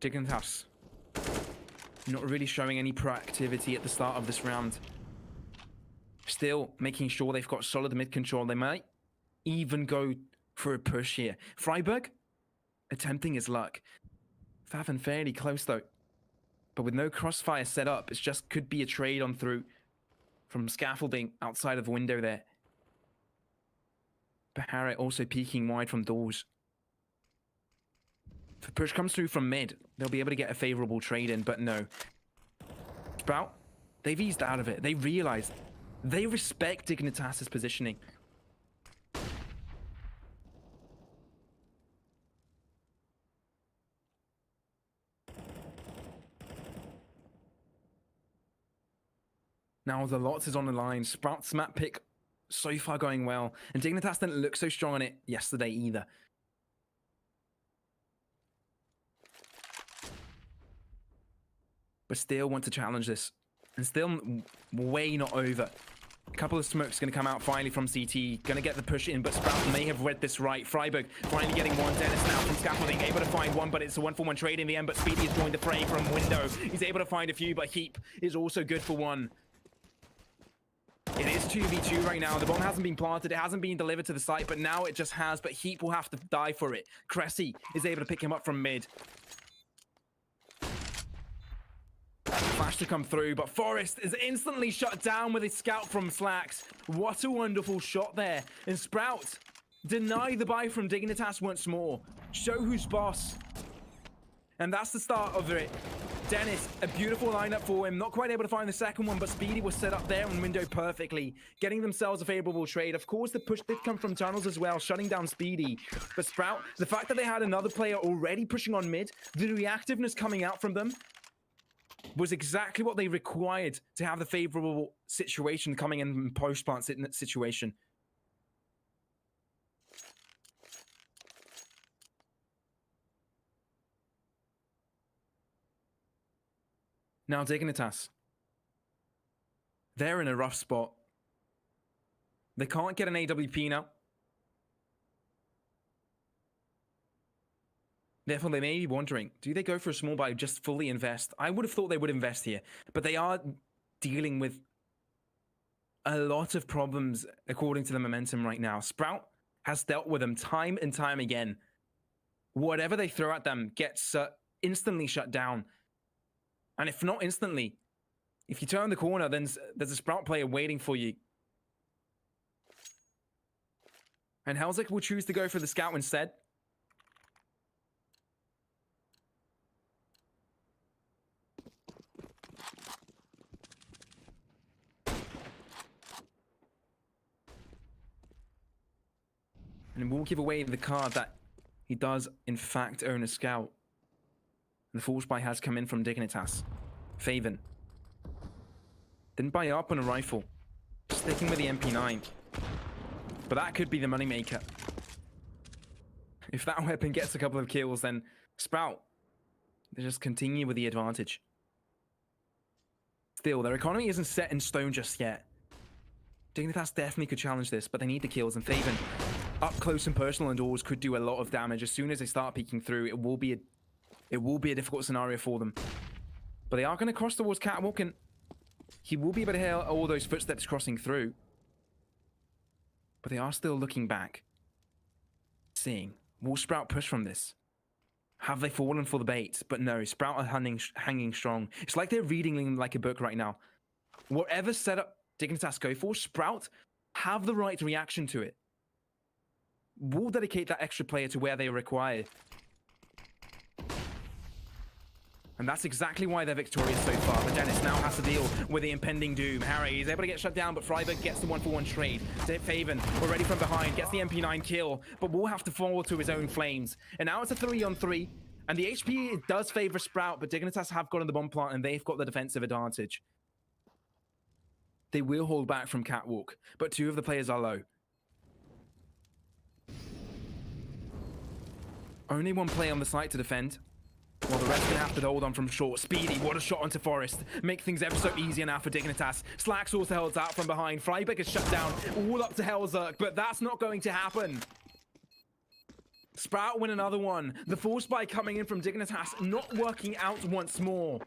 Dignitas not really showing any proactivity at the start of this round. Still making sure they've got solid mid control. They might even go for a push here. Freiburg attempting his luck. Faven fairly close though. But with no crossfire set up, it just could be a trade on through from scaffolding outside of the window there. Bahara also peeking wide from doors. If the push comes through from mid, they'll be able to get a favorable trade in, but no. Sprout, they've eased out of it. They realize they respect Dignitas' positioning. Now the lots is on the line. Sprout's map pick so far going well. And Dignitas didn't look so strong on it yesterday either. But still want to challenge this. And still way not over. A couple of smokes going to come out finally from CT. Going to get the push in, but Sprout may have read this right. Freiburg finally getting one. Dennis now from scaffolding, able to find one, but it's a 1-for-1 trade in the end. But Speedy has joined the fray from window. He's able to find a few, but Heap is also good for one. It is 2v2 right now. The bomb hasn't been planted. It hasn't been delivered to the site, but now it just has. But Heap will have to die for it. Cressy is able to pick him up from mid. Flash to come through, but Forest is instantly shut down with his scout from Slacks. What a wonderful shot there. And Sprout deny the buy from Dignitas once more. Show who's boss. And that's the start of it. Dennis, a beautiful lineup for him. Not quite able to find the second one, but Speedy was set up there on window perfectly, getting themselves a favorable trade. Of course, the push did come from tunnels as well, shutting down Speedy. But Sprout, the fact that they had another player already pushing on mid, the reactiveness coming out from them, was exactly what they required to have the favorable situation coming in post-plant situation. Now Dignitas. They're in a rough spot. They can't get an AWP now. Therefore, they may be wondering, do they go for a small buy, just fully invest? I would have thought they would invest here, but they are dealing with a lot of problems according to the momentum right now. Sprout has dealt with them time and time again. Whatever they throw at them gets instantly shut down. And if not instantly, if you turn the corner, then there's a Sprout player waiting for you. And Helzik will choose to go for the scout instead. And we'll give away the card that he does, in fact, own a scout. And the force buy has come in from Dignitas. Faven. Didn't buy up on a rifle. Sticking with the MP9. But that could be the moneymaker. If that weapon gets a couple of kills, then Sprout, they just continue with the advantage. Still, their economy isn't set in stone just yet. Dignitas definitely could challenge this, but they need the kills, and Faven, up close and personal indoors, could do a lot of damage. As soon as they start peeking through, it will be a difficult scenario for them. But they are going to cross towards Catwalk, and he will be able to hear all those footsteps crossing through. But they are still looking back. Seeing, will Sprout push from this? Have they fallen for the bait? But no, Sprout are hanging strong. It's like they're reading like a book right now. Whatever setup Dignitas go for, Sprout have the right reaction to it. We'll dedicate that extra player to where they require. And that's exactly why they're victorious so far. But Dennis now has to deal with the impending doom. Harry is able to get shut down, but Freiburg gets the 1-for-1 trade. Faven, already from behind, gets the MP9 kill, but will have to fall to his own flames. And now it's a 3-on-3, and the HP does favor Sprout, but Dignitas have got on the bomb plant, and they've got the defensive advantage. They will hold back from Catwalk, but two of the players are low. Only one player on the site to defend, while the rest are going to have to hold on from short. Speedy, what a shot onto Forest. Make things ever so easier now for Dignitas. Slacks also holds out from behind. Freiburg is shut down, all up to Helzik, but that's not going to happen. Sprout win another one. The force buy coming in from Dignitas, not working out once more.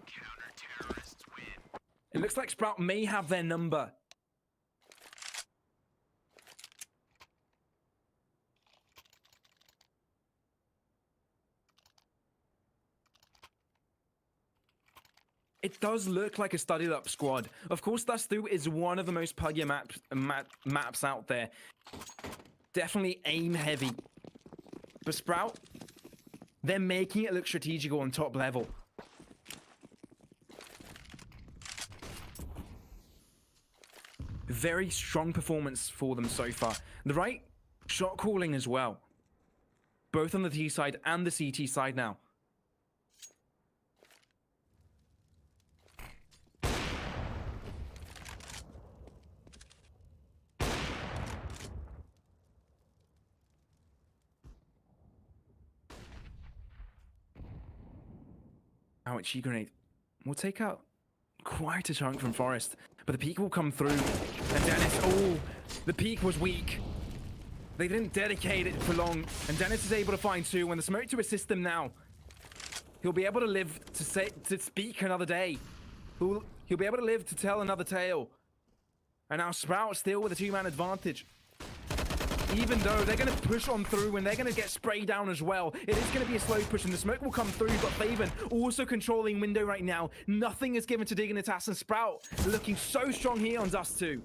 It looks like Sprout may have their number. It does look like a studied up squad. Of course, Dastu is one of the most puggier maps out there. Definitely aim heavy. But Sprout, they're making it look strategical on top level. Very strong performance for them so far. The right shot calling as well. Both on the T side and the CT side now. Ouchie grenade. We'll take out quite a chunk from Forest, but the peak will come through. And Dennis, oh, the peak was weak. They didn't dedicate it for long, and Dennis is able to find two. When the smoke to assist them now, he'll be able to live to speak another day. He'll be able to live to tell another tale. And now Sprout still with a two-man advantage. Even though they're going to push on through and they're going to get sprayed down as well. It is going to be a slow push and the smoke will come through, but Faven also controlling window right now. Nothing is given to Dignitas, and Sprout looking so strong here on Dust 2.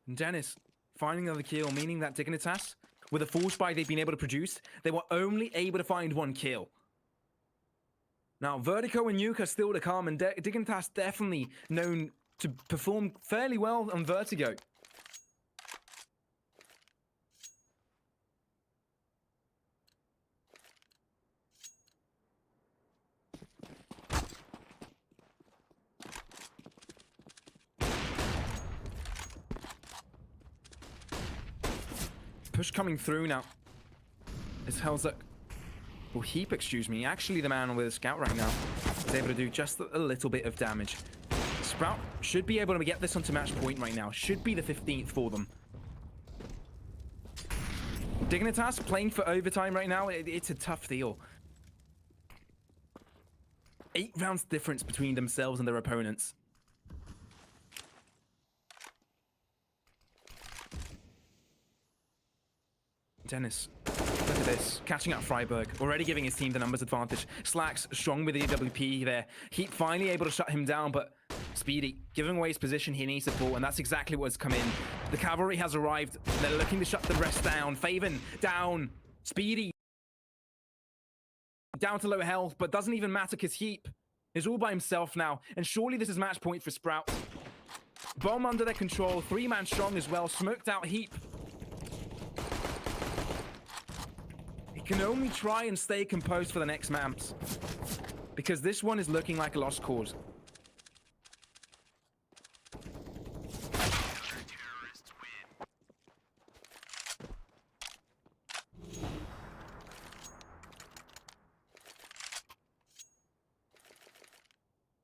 And Dennis finding another kill, meaning that Dignitas, with a full spike they've been able to produce, they were only able to find one kill. Now, Vertigo and Nuke are still to come, and Dignitas definitely known to perform fairly well on Vertigo. Push coming through now. Is Helzek, well, Heap, excuse me, actually the man with a scout right now, is able to do just a little bit of damage. Sprout should be able to get this onto match point right now. Should be the 15th for them. Dignitas playing for overtime right now. It's a tough deal. 8 rounds difference between themselves and their opponents. Dennis, look at this. Catching up Freiburg, already giving his team the numbers advantage. Slacks strong with the AWP there. Heat finally able to shut him down, but Speedy giving away his position, he needs support, and that's exactly what's come in. The cavalry has arrived. They're looking to shut the rest down. Faven down. Speedy down to low health, but doesn't even matter because Heap is all by himself now. And surely this is match point for Sprout. Bomb under their control. 3-man strong as well. Smoked out Heap. Can only try and stay composed for the next maps, because this one is looking like a lost cause.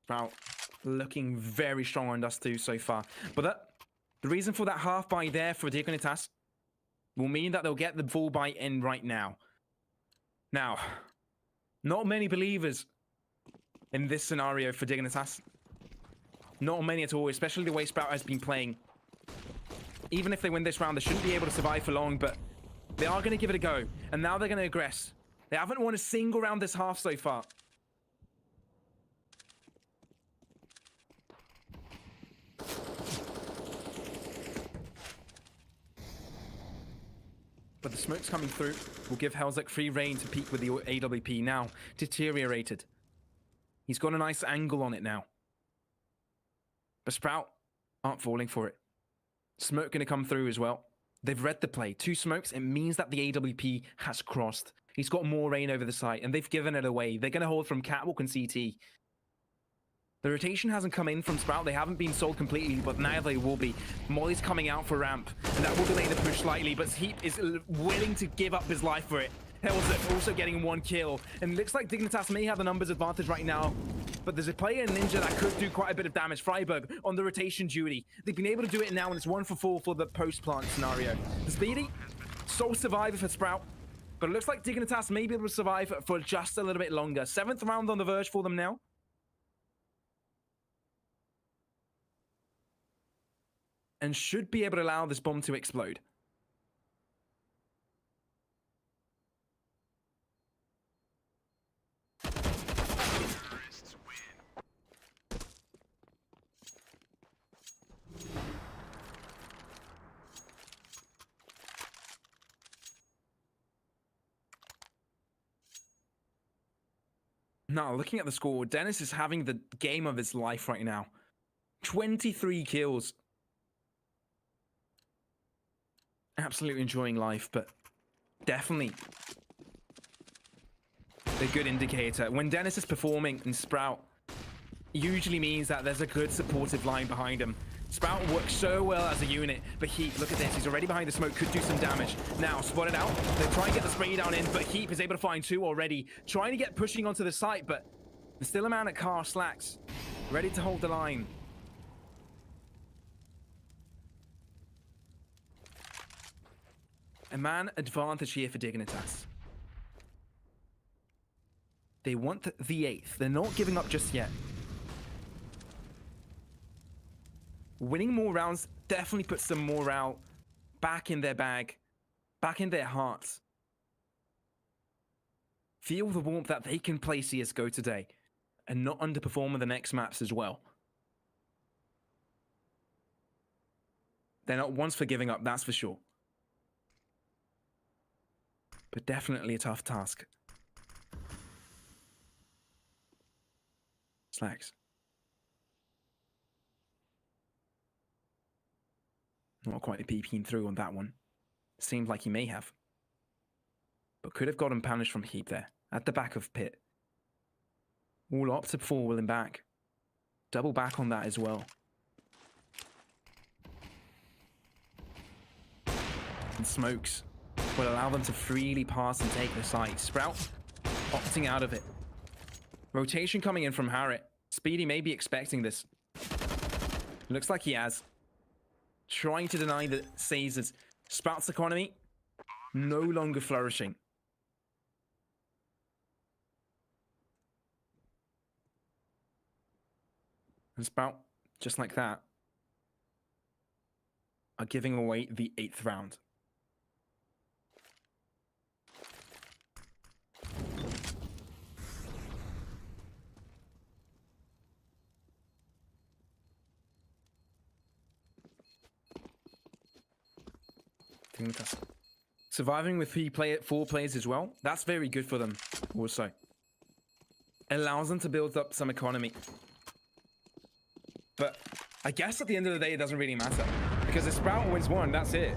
Wow, looking very strong on Dust 2 so far, but the reason for that half buy there for Dignitas will mean that they'll get the full buy in right now. Now, not many believers in this scenario for Dignitas. Not many at all, especially the way Sprout has been playing. Even if they win this round, they shouldn't be able to survive for long, but they are going to give it a go. And now they're going to aggress. They haven't won a single round this half so far. But the smoke's coming through will give Helzek free reign to peek with the AWP. Now, deteriorated. He's got a nice angle on it now. But Sprout aren't falling for it. Smoke going to come through as well. They've read the play. 2 smokes, it means that the AWP has crossed. He's got more reign over the site, and they've given it away. They're going to hold from Catwalk and CT. The rotation hasn't come in from Sprout. They haven't been sold completely, but now they will be. Molly's coming out for ramp, and that will delay the push slightly, but Heap is willing to give up his life for it. Helzek also getting 1 kill, and looks like Dignitas may have the numbers advantage right now, but there's a player in Ninja that could do quite a bit of damage. Freiburg on the rotation duty. They've been able to do it now, and it's 1 for 4 for the post-plant scenario. The Speedy, sole survivor for Sprout, but it looks like Dignitas may be able to survive for just a little bit longer. 7th round on the verge for them now. And should be able to allow this bomb to explode. Now, looking at the score, Dennis is having the game of his life right now. 23 kills. Absolutely enjoying life, but definitely a good indicator. When Dennis is performing in Sprout, usually means that there's a good supportive line behind him. Sprout works so well as a unit, but Heap, look at this, he's already behind the smoke, could do some damage. Now, spotted out, they're trying to get the spray down in, but Heap is able to find 2 already, trying to get pushing onto the site, but there's still a man at car, Slacks, ready to hold the line. A man advantage here for Dignitas. They want the 8th, they're not giving up just yet. Winning more rounds definitely puts some morale back in their bag, back in their hearts. Feel the warmth that they can play CSGO today and not underperform in the next maps as well. They're not once for giving up, that's for sure. But definitely a tough task. Slacks. Not quite peeking through on that one. Seems like he may have. But could have gotten punished from Heap there. At the back of pit. All opt to fall him back. Double back on that as well. And smokes will allow them to freely pass and take the site. Sprout opting out of it. Rotation coming in from Harriet. Speedy may be expecting this. Looks like he has. Trying to deny the Caesars. Sprout's economy no longer flourishing. And Sprout, just like that, are giving away the 8th round. Surviving with 4 players as well, that's very good for them also. Allows them to build up some economy. But I guess at the end of the day, it doesn't really matter. Because if Sprout wins 1, that's it.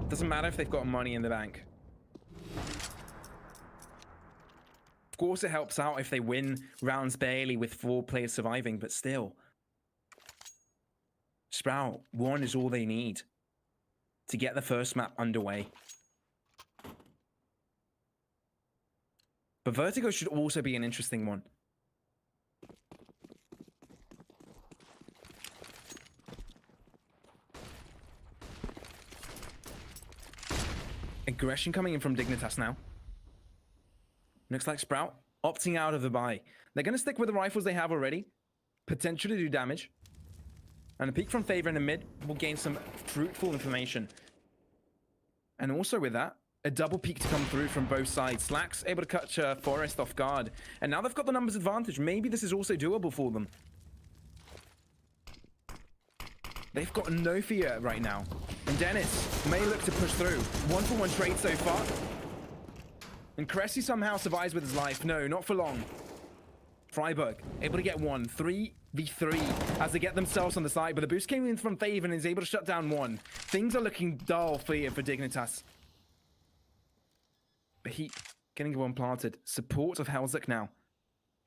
Doesn't matter if they've got money in the bank. Of course, it helps out if they win rounds barely with 4 players surviving, but still. Sprout, 1 is all they need to get the first map underway. But Vertigo should also be an interesting one. Aggression coming in from Dignitas now. Looks like Sprout opting out of the buy. They're going to stick with the rifles they have already. Potentially do damage. And a peek from Favor in the mid will gain some fruitful information. And also with that, a double peek to come through from both sides. Slacks able to catch Forest off guard. And now they've got the numbers advantage. Maybe this is also doable for them. They've got no fear right now. And Dennis may look to push through. 1-for-1 trade so far. And Cressy somehow survives with his life. No, not for long. Freiburg able to get 1. 3v3 as they get themselves on the side. But the boost came in from Fave and is able to shut down 1. Things are looking dull for Dignitas. But he getting 1 planted. Support of Helzuk now.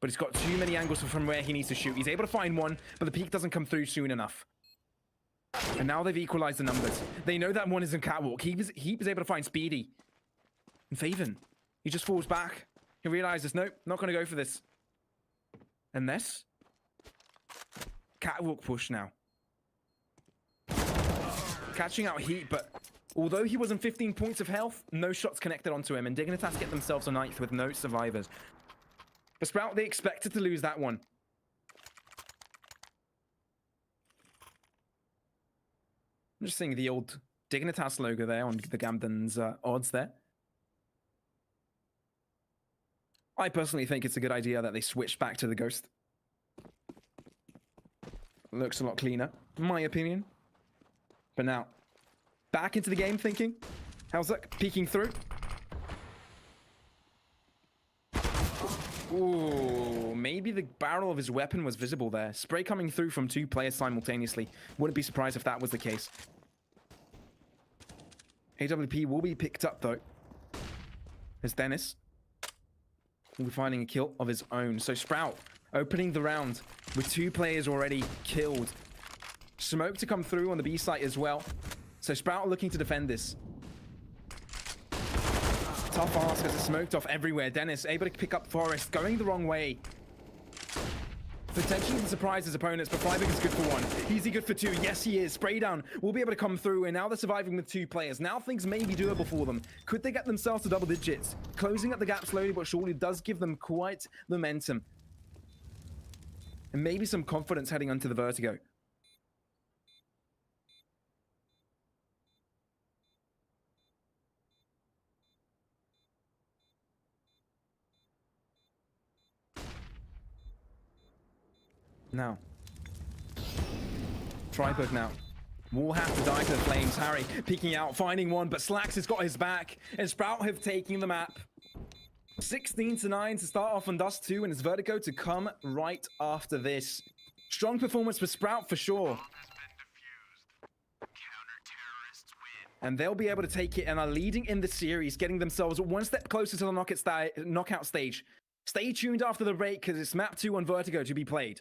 But he's got too many angles from where he needs to shoot. He's able to find 1, but the peak doesn't come through soon enough. And now they've equalized the numbers. They know that 1 is in catwalk. He was able to find Speedy. And Faven, he just falls back. He realizes, nope, not going to go for this. And this? Catwalk push now. Catching out Heat, but although he was on 15 points of health, no shots connected onto him. And Dignitas get themselves a 9th with no survivors. But Sprout, they expected to lose that one. I'm just seeing the old Dignitas logo there on the Gamden's odds there. I personally think it's a good idea that they switch back to the Ghost. Looks a lot cleaner, in my opinion. But now, back into the game thinking. Helzuk peeking through. Ooh, maybe the barrel of his weapon was visible there. Spray coming through from 2 players simultaneously. Wouldn't be surprised if that was the case. AWP will be picked up though. As Dennis will be finding a kill of his own. So Sprout opening the round with 2 players already killed. Smoke to come through on the B site as well. So Sprout looking to defend this. Tough ask as it's smoked off everywhere. Dennis able to pick up Forest, going the wrong way. Potentially to surprise his opponents, but Flyberg is good for one. Easy good for two. Yes, he is. Spray down will be able to come through, and now they're surviving with 2 players. Now things may be doable for them. Could they get themselves to double digits? Closing up the gap slowly but surely does give them quite momentum. And maybe some confidence heading onto the Vertigo. Now. Triberg now. Will have to die to the flames. Harry peeking out, finding one, but Slacks has got his back, and Sprout have taken the map. 16-9 to start off on Dust 2, and it's Vertigo to come right after this. Strong performance for Sprout for sure. And they'll be able to take it and are leading in the series, getting themselves one step closer to the knockout stage. Stay tuned after the break, because it's map 2 on Vertigo to be played.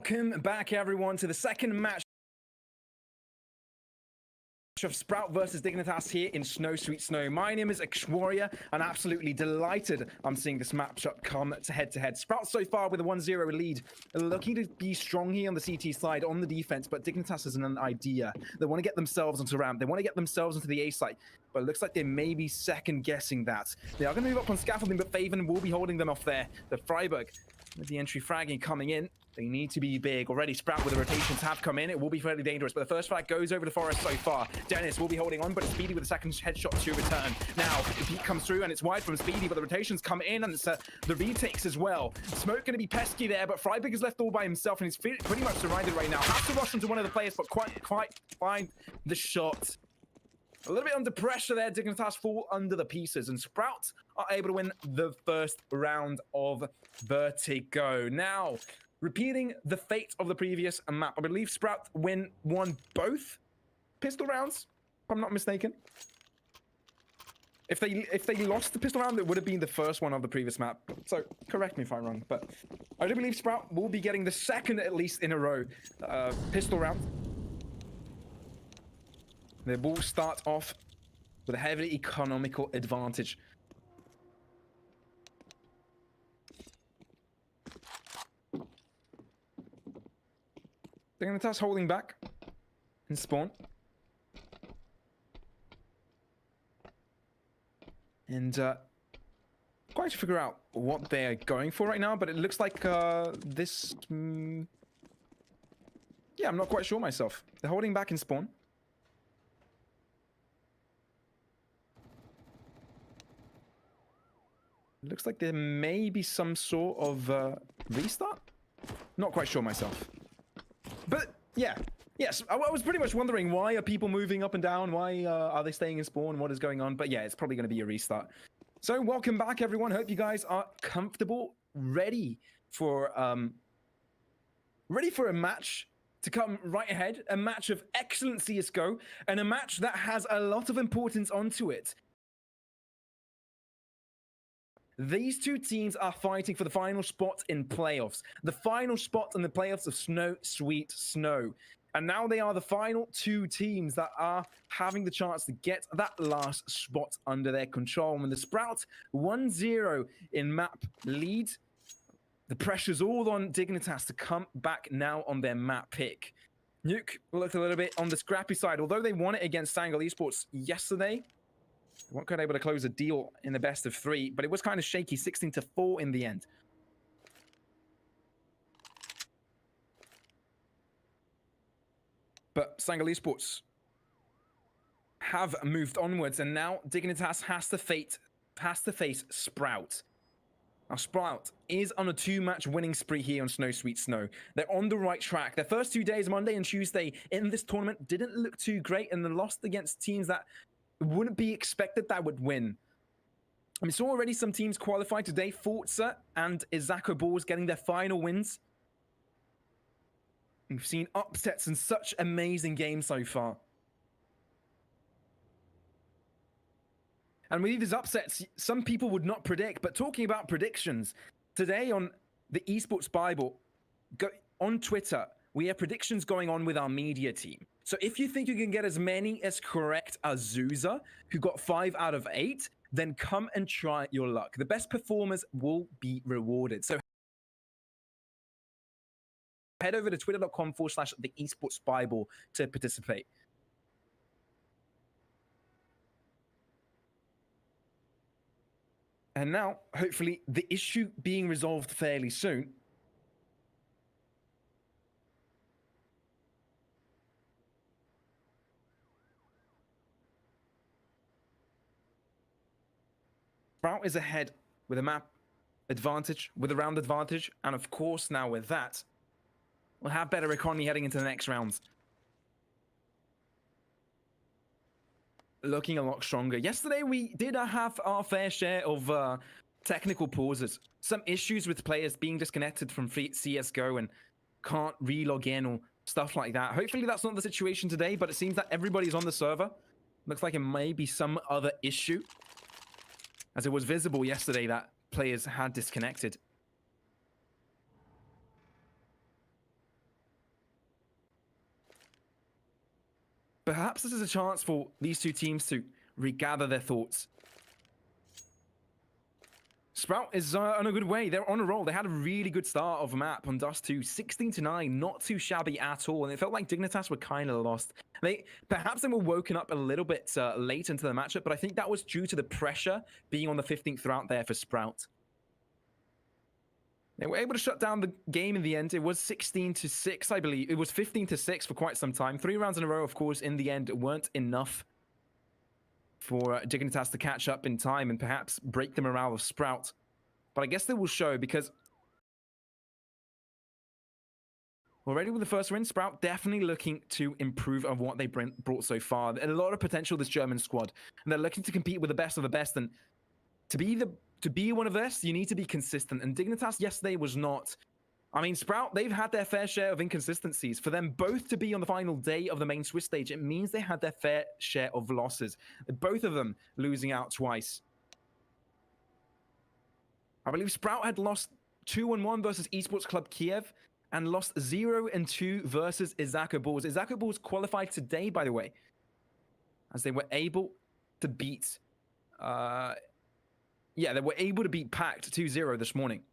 Welcome back, everyone, to the second match of Sprout versus Dignitas here in Snow Sweet Snow. My name is Warrior, and absolutely delighted I'm seeing this matchup come to head-to-head. Sprout so far with a 1-0 lead, looking to be strong here on the CT side on the defense, but Dignitas has an idea. They want to get themselves onto ramp. They want to get themselves into the A site, but it looks like they may be second-guessing that. They are going to move up on scaffolding, but Faven will be holding them off there. The Freiburg with the entry fragging coming in. They need to be big. Already Sprout with the rotations have come in. It will be fairly dangerous, but the first frag goes over the forest so far. Dennis will be holding on, but it's Speedy with the second headshot to return. Now, the peak comes through, and it's wide from Speedy, but the rotations come in, and it's the retakes as well. Smoke going to be pesky there, but Freiburg is left all by himself, and he's pretty much surrounded right now. Has to rush into one of the players, but quite find the shot. A little bit under pressure there. Dignitas fall under the pieces, and Sprout are able to win the first round of Vertigo. Now, repeating the fate of the previous map, I believe Sprout won both pistol rounds, if I'm not mistaken. If they lost the pistol round, it would have been the first one of the previous map. So correct me if I'm wrong, but I do believe Sprout will be getting the second, at least in a row, pistol round. They will start off with a heavily economical advantage. Dignitas holding back in spawn. And quite to figure out what they're going for right now, but it looks like this... yeah, I'm not quite sure myself. They're holding back in spawn. Looks like there may be some sort of restart. Not quite sure myself. But yeah, yes, I was pretty much wondering, why are people moving up and down? Why are they staying in spawn? What is going on? But yeah, it's probably going to be a restart. So welcome back, everyone. Hope you guys are comfortable, ready for a match to come right ahead. A match of excellent CSGO, and a match that has a lot of importance onto it. These two teams are fighting for the final spot in playoffs. The final spot in the playoffs of Snow Sweet Snow. And now they are the final two teams that are having the chance to get that last spot under their control. And when the Sprout 1-0 in map lead, the pressure's all on Dignitas to come back now on their map pick. Nuke looked a little bit on the scrappy side. Although they won it against Sangle Esports yesterday, they weren't quite able to close a deal in the best of three, but it was kind of shaky, 16-4 in the end. But Sangle Esports have moved onwards, and now Dignitas has to face Sprout. Now, Sprout is on a 2-match winning spree here on Snow Sweet Snow. They're on the right track. Their first 2 days, Monday and Tuesday, in this tournament didn't look too great, and they lost against teams that wouldn't be expected that would win. We saw already some teams qualify today. Forza and Izako Balls getting their final wins. We've seen upsets in such amazing games so far. And with these upsets, some people would not predict, but talking about predictions, today on the Esports Bible, on Twitter, we have predictions going on with our media team. So if you think you can get as many as correct as Zuza, who got 5 out of 8, then come and try your luck. The best performers will be rewarded. So head over to twitter.com/theesportsbible to participate. And now, hopefully, the issue being resolved fairly soon. Sprout is ahead with a map advantage, with a round advantage, and of course now with that, we'll have better economy heading into the next rounds. Looking a lot stronger. Yesterday we did have our fair share of technical pauses. Some issues with players being disconnected from CSGO and can't re-log in or stuff like that. Hopefully that's not the situation today, but it seems that everybody's on the server. Looks like it may be some other issue, as it was visible yesterday that players had disconnected. Perhaps this is a chance for these two teams to regather their thoughts. Sprout is on a good way. They're on a roll. They had a really good start of a map on Dust 2, 16-9, not too shabby at all. And it felt like Dignitas were kind of lost. Perhaps they were woken up a little bit late into the matchup, but I think that was due to the pressure being on the 15th route there for Sprout. They were able to shut down the game in the end. It was 16-6, I believe. It was 15-6 for quite some time. 3 rounds in a row, of course, in the end weren't enough for Dignitas to catch up in time and perhaps break the morale of Sprout. But I guess they will show, because already with the first win, Sprout definitely looking to improve on what they brought so far. A lot of potential, this German squad. And they're looking to compete with the best of the best. And to be one of this, you need to be consistent. And Dignitas yesterday was not. I mean, Sprout, they've had their fair share of inconsistencies. For them both to be on the final day of the main Swiss stage, it means they had their fair share of losses. Both of them losing out twice. I believe Sprout had lost 2-1 versus Esports Club Kiev and lost 0-2 versus Izako Bulls. Izako Bulls qualified today, by the way, as they were able to beat... they were able to beat Pact 2-0 this morning.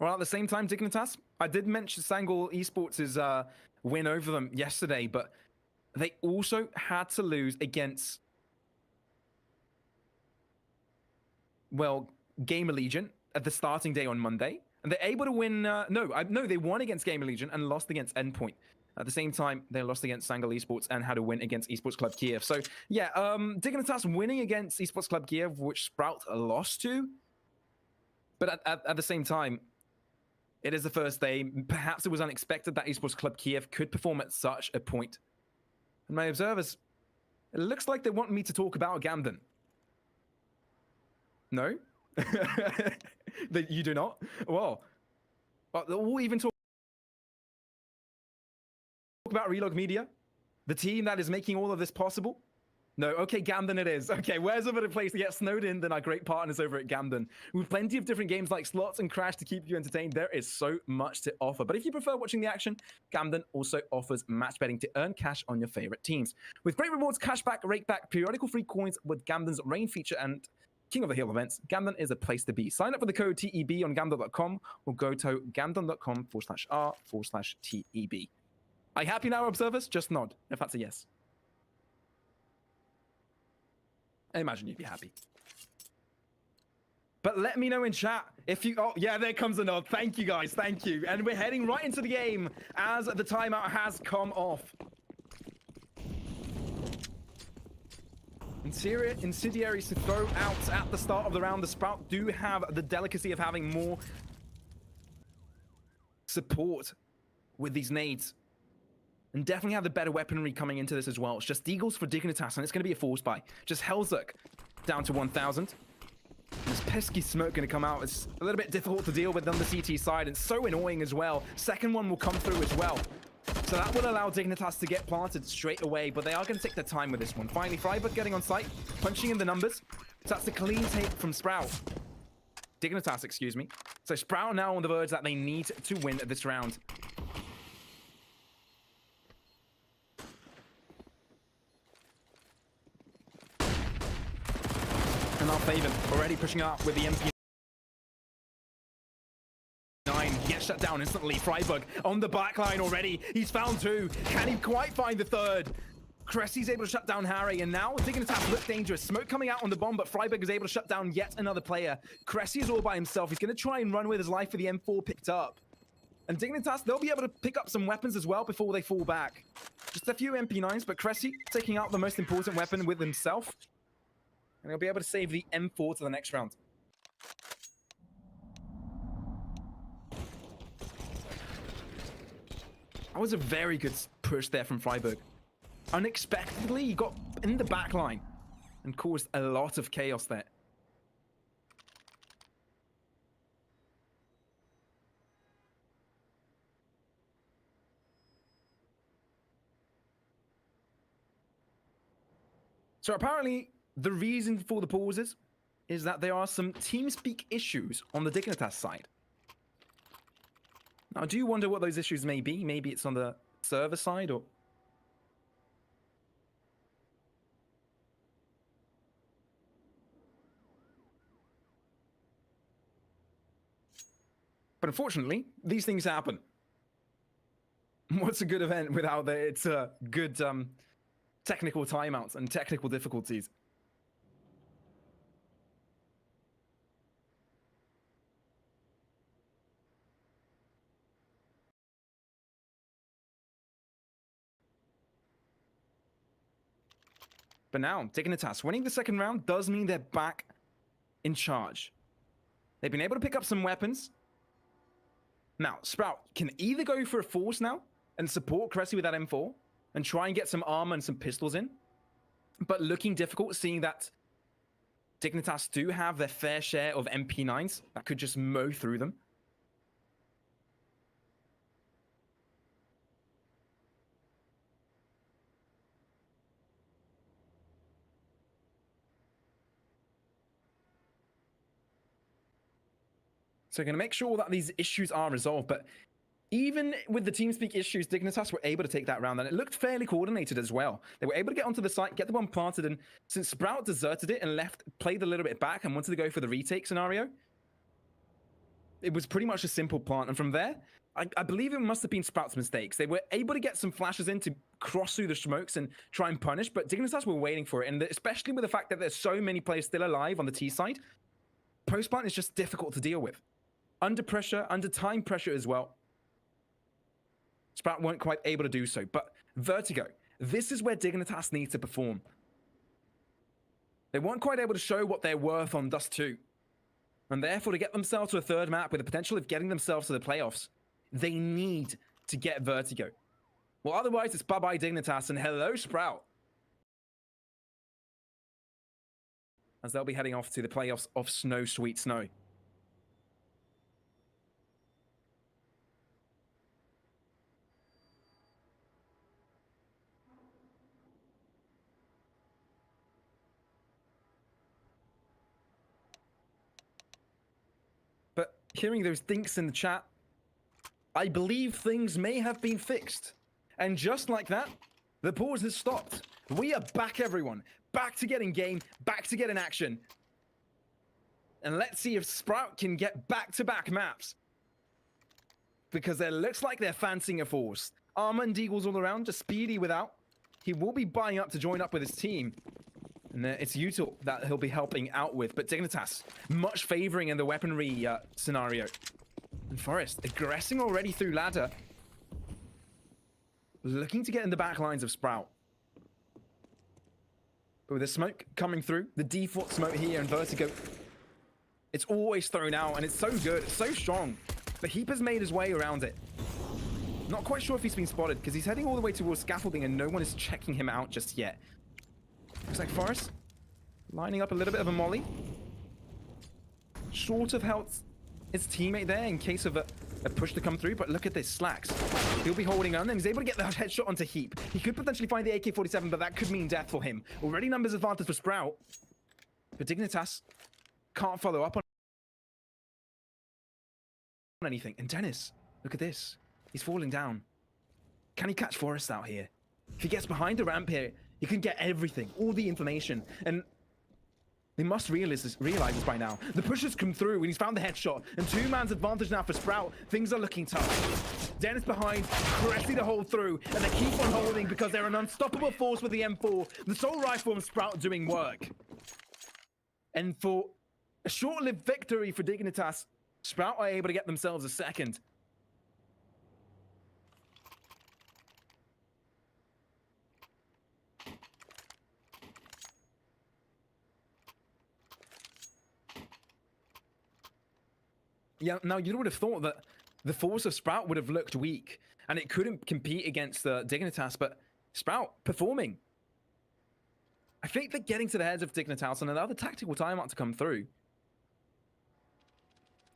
Well, at the same time, Dignitas, I did mention Sangol Esports' win over them yesterday, but they also had to lose against, well, Game Allegiant at the starting day on Monday. And they're able to win, no, they won against Game Allegiant and lost against Endpoint. At the same time, they lost against Sangol Esports and had a win against Esports Club Kiev. So, yeah, Dignitas winning against Esports Club Kiev, which Sprout lost to. But at the same time, it is the first day. Perhaps it was unexpected that Esports Club Kiev could perform at such a point. And my observers, it looks like they want me to talk about Gamden. No? That you do not? Well, we'll even talk about Relog Media, the team that is making all of this possible. No, okay, Gamden it is. Okay, where's a better place to get snowed in than our great partners over at Gamden? With plenty of different games like slots and Crash to keep you entertained, there is so much to offer. But if you prefer watching the action, Gamden also offers match betting to earn cash on your favorite teams. With great rewards, cashback, rakeback, periodical free coins with Gamden's rain feature and King of the Hill events, Gamden is a place to be. Sign up with the code TEB on gamden.com or go to gamden.com/r/TEB. Are you happy now, observers? Just nod if that's a yes. I imagine you'd be happy. But let me know in chat if you... Oh, yeah, there comes a nod. Thank you, guys. Thank you. And we're heading right into the game as the timeout has come off. Incendiaries to throw out at the start of the round. The Sprout do have the delicacy of having more support with these nades. And definitely have the better weaponry coming into this as well. It's just Deagles for Dignitas, and it's going to be a force buy. Just Hellzerk down to 1,000. This pesky smoke going to come out. It's a little bit difficult to deal with on the CT side, and so annoying as well. Second one will come through as well. So that will allow Dignitas to get planted straight away, but they are going to take their time with this one. Finally, Freiburg getting on site, punching in the numbers. So that's the clean take from Sprout. Dignitas, excuse me. So Sprout now on the verge that they need to win this round. And our Faven already pushing up with the MP9. Gets shut down instantly. Freiburg on the backline already. He's found 2. Can he quite find the 3rd? Cressy's able to shut down Harry, and now Dignitas look dangerous. Smoke coming out on the bomb, but Freiburg is able to shut down yet another player. Cressy is all by himself. He's going to try and run with his life for the M4 picked up. And Dignitas, they'll be able to pick up some weapons as well before they fall back. Just a few MP9s, but Cressy taking out the most important weapon with himself. And he'll be able to save the M4 to the next round. That was a very good push there from Freiburg. Unexpectedly, he got in the back line and caused a lot of chaos there. So apparently, the reason for the pauses is that there are some TeamSpeak issues on the Dignitas side. Now, do you wonder what those issues may be? Maybe it's on the server side, or... But unfortunately, these things happen. What's a good event without its good technical timeouts and technical difficulties? But now, Dignitas winning the second round does mean they're back in charge. They've been able to pick up some weapons. Now, Sprout can either go for a force now and support Cressy with that M4 and try and get some armor and some pistols in, but looking difficult, seeing that Dignitas do have their fair share of MP9s that could just mow through them. So going to make sure that these issues are resolved, but even with the TeamSpeak issues, Dignitas were able to take that round, and it looked fairly coordinated as well. They were able to get onto the site, get the bomb planted, and since Sprout deserted it and played a little bit back and wanted to go for the retake scenario, it was pretty much a simple plant. And from there, I believe it must have been Sprout's mistakes. They were able to get some flashes in to cross through the smokes and try and punish, but Dignitas were waiting for it, and especially with the fact that there's so many players still alive on the T side, post-plant is just difficult to deal with. Under pressure, under time pressure as well. Sprout weren't quite able to do so, but Vertigo, this is where Dignitas need to perform. They weren't quite able to show what they're worth on Dust 2, and therefore to get themselves to a third map with the potential of getting themselves to the playoffs, they need to get Vertigo. Well, otherwise it's bye-bye Dignitas and hello Sprout, as they'll be heading off to the playoffs of Snow Sweet Snow. But hearing those thinks in the chat, I believe things may have been fixed. And just like that, the pause has stopped. We are back, everyone. Back to getting game, back to getting action. And let's see if Sprout can get back-to-back maps. Because it looks like they're fancying a force. Armor and Deagles all around, just Speedy without. He will be buying up to join up with his team. And it's Util that he'll be helping out with. But Dignitas, much favoring in the weaponry scenario. And Forest, aggressing already through ladder. Looking to get in the back lines of Sprout. But with the smoke coming through, the default smoke here in Vertigo, it's always thrown out, and it's so good, it's so strong. The Heap has made his way around it. Not quite sure if he's been spotted, because he's heading all the way towards scaffolding, and no one is checking him out just yet. Looks like Forest lining up a little bit of a molly. Short of health his teammate there in case of a push to come through, but look at this, Slacks. He'll be holding on, and he's able to get the headshot onto Heap. He could potentially find the AK-47, but that could mean death for him. Already numbers advantage for Sprout, but Dignitas can't follow up on anything. And Dennis, look at this. He's falling down. Can he catch Forrest out here? If he gets behind the ramp here, he can get everything, all the information, and they must realize this by now. The push has come through, and he's found the headshot, and two-man's advantage now for Sprout. Things are looking tough. Dennis behind, Cressy to hold through, and they keep on holding because they're an unstoppable force with the M4. The Soul Rifle and Sprout doing work. And for a short-lived victory for Dignitas, Sprout are able to get themselves a second. Yeah, now you would have thought that the force of Sprout would have looked weak and it couldn't compete against Dignitas, but Sprout performing. I think they're getting to the heads of Dignitas and another tactical timeout to come through.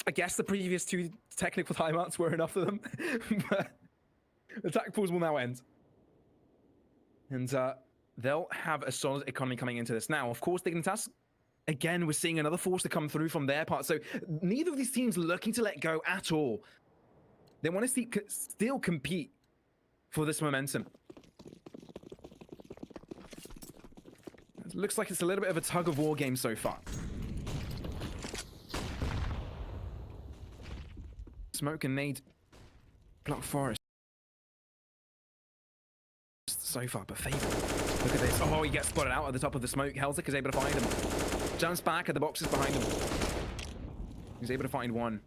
I guess the previous two technical timeouts were enough for them, but the attack pause will now end. And they'll have a solid economy coming into this. Now, of course, Dignitas, again, we're seeing another force to come through from their part. So neither of these teams looking to let go at all. They want to still compete for this momentum. It looks like it's a little bit of a tug-of-war game so far. Smoke and nade block Forest so far, but Fable. Look at this. Oh, he gets spotted out at the top of the smoke. Helzik is able to find him. Jumps back at the boxes behind him. He's able to find one.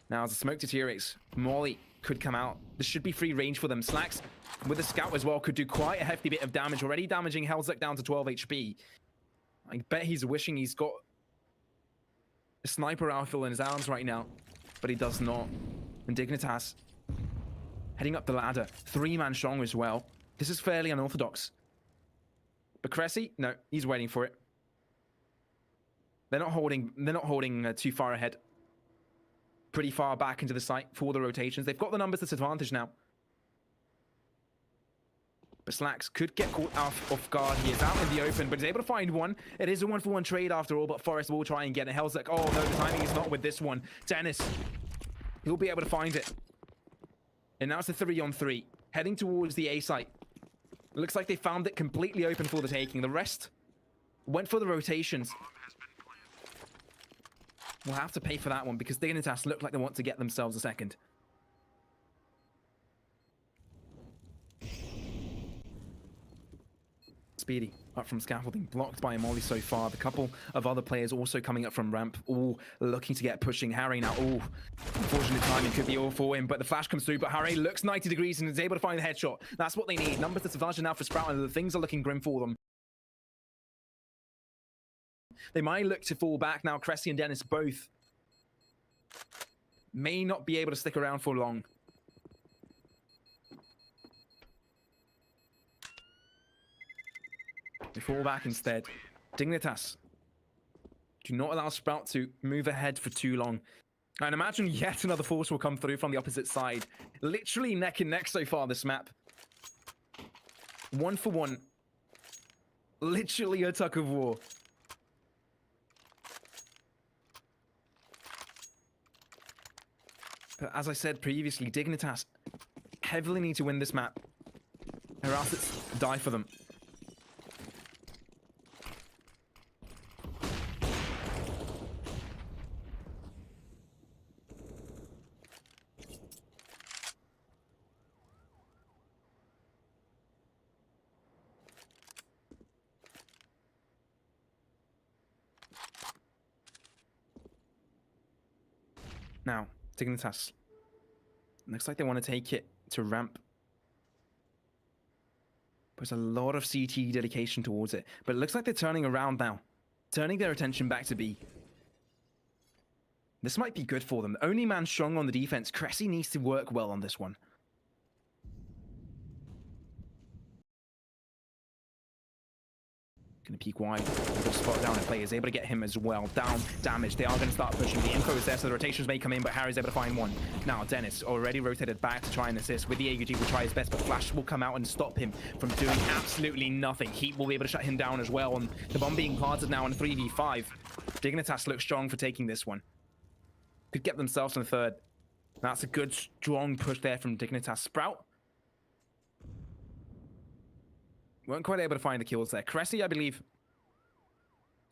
Now, as the smoke deteriorates, Molly could come out. This should be free range for them. Slacks, with the scout as well, could do quite a hefty bit of damage. Already damaging Helzik down to 12 HP. I bet he's wishing he's got a sniper rifle in his arms right now, but he does not. And Dignitas heading up the ladder. 3-man strong as well. This is fairly unorthodox. But Cressy, no, he's waiting for it. They're not holding too far ahead. Pretty far back into the site for the rotations. They've got the numbers that's advantage now. But Slacks could get caught off guard. He is out in the open, but he's able to find one. It is a 1-for-1 trade after all, but Forest will try and get it. Helzik, oh no, the timing is not with this one. Dennis, he'll be able to find it. And now it's a 3-on-3, heading towards the A site. It looks like they found it completely open for the taking. The rest went for the rotations. We'll have to pay for that one because Dignitas look like they want to get themselves a second. Speedy up from scaffolding, blocked by Molly so far. The couple of other players also coming up from ramp, all looking to get pushing. Harry now, oh, unfortunate timing could be all for him, but the flash comes through, but Harry looks 90 degrees and is able to find the headshot. That's what they need. Numbers disadvantage now for Sprout, and the things are looking grim for them. They might look to fall back now. Cressy and Dennis both may not be able to stick around for long. They fall back instead. Dignitas do not allow Sprout to move ahead for too long. And imagine yet another force will come through from the opposite side. Literally neck and neck so far this map. 1-for-1. Literally a tug of war. But as I said previously, Dignitas heavily need to win this map, or else it's die for them. Now, Dignitas. Looks like they want to take it to ramp. There's a lot of CT dedication towards it. But it looks like they're turning around now. Turning their attention back to B. This might be good for them. Only man strong on the defense. Cressy needs to work well on this one. Gonna peek wide. Got spot down and play is able to get him as well. Down, damage. They are going to start pushing. The info is there, so the rotations may come in, but Harry's able to find one. Now, Dennis already rotated back to try and assist. With the AUG, will try his best, but Flash will come out and stop him from doing absolutely nothing. Heat will be able to shut him down as well, and the bomb being planted now in 3v5. Dignitas looks strong for taking this one. Could get themselves in the third. That's a good, strong push there from Dignitas. Sprout weren't quite able to find the kills there. Cressy, I believe,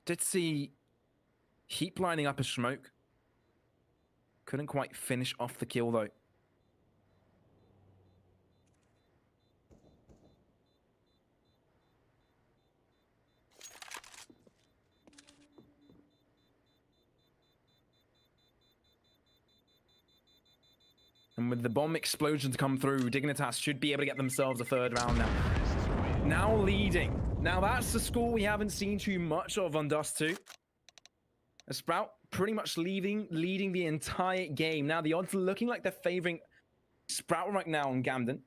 did see Heap lining up a smoke. Couldn't quite finish off the kill, though. And with the bomb explosion to come through, Dignitas should be able to get themselves a third round now. Now leading. Now that's the score we haven't seen too much of on Dust 2. A Sprout pretty much leading the entire game. Now the odds are looking like they're favoring Sprout right now on Gamden.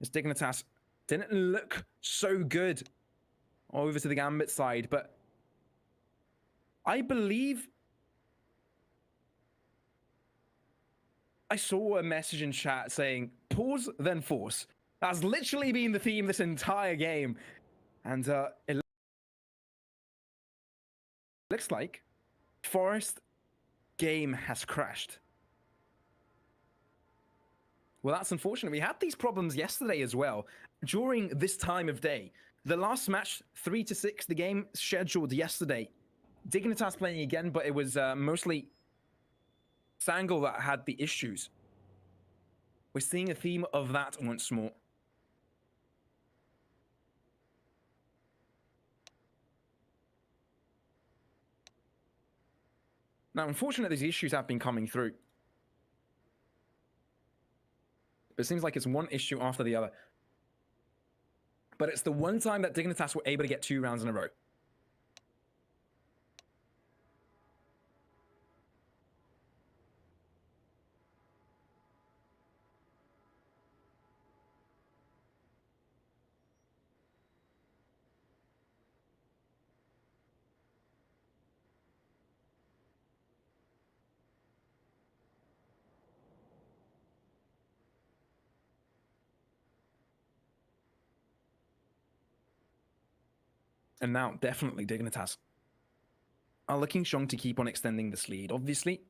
As Dignitas didn't look so good over to the Gambit side, but I believe I saw a message in chat saying, pause, then force. That's literally been the theme this entire game. And it looks like Forest game has crashed. Well, that's unfortunate. We had these problems yesterday as well, during this time of day. The last match, 3-6, the game scheduled yesterday. Dignitas playing again, but it was mostly Sangle that had the issues. We're seeing a theme of that once more. Now, unfortunately, these issues have been coming through. But it seems like it's one issue after the other. But it's the one time that Dignitas were able to get 2 rounds in a row. And now, definitely, Dignitas are looking strong to keep on extending this lead. Obviously,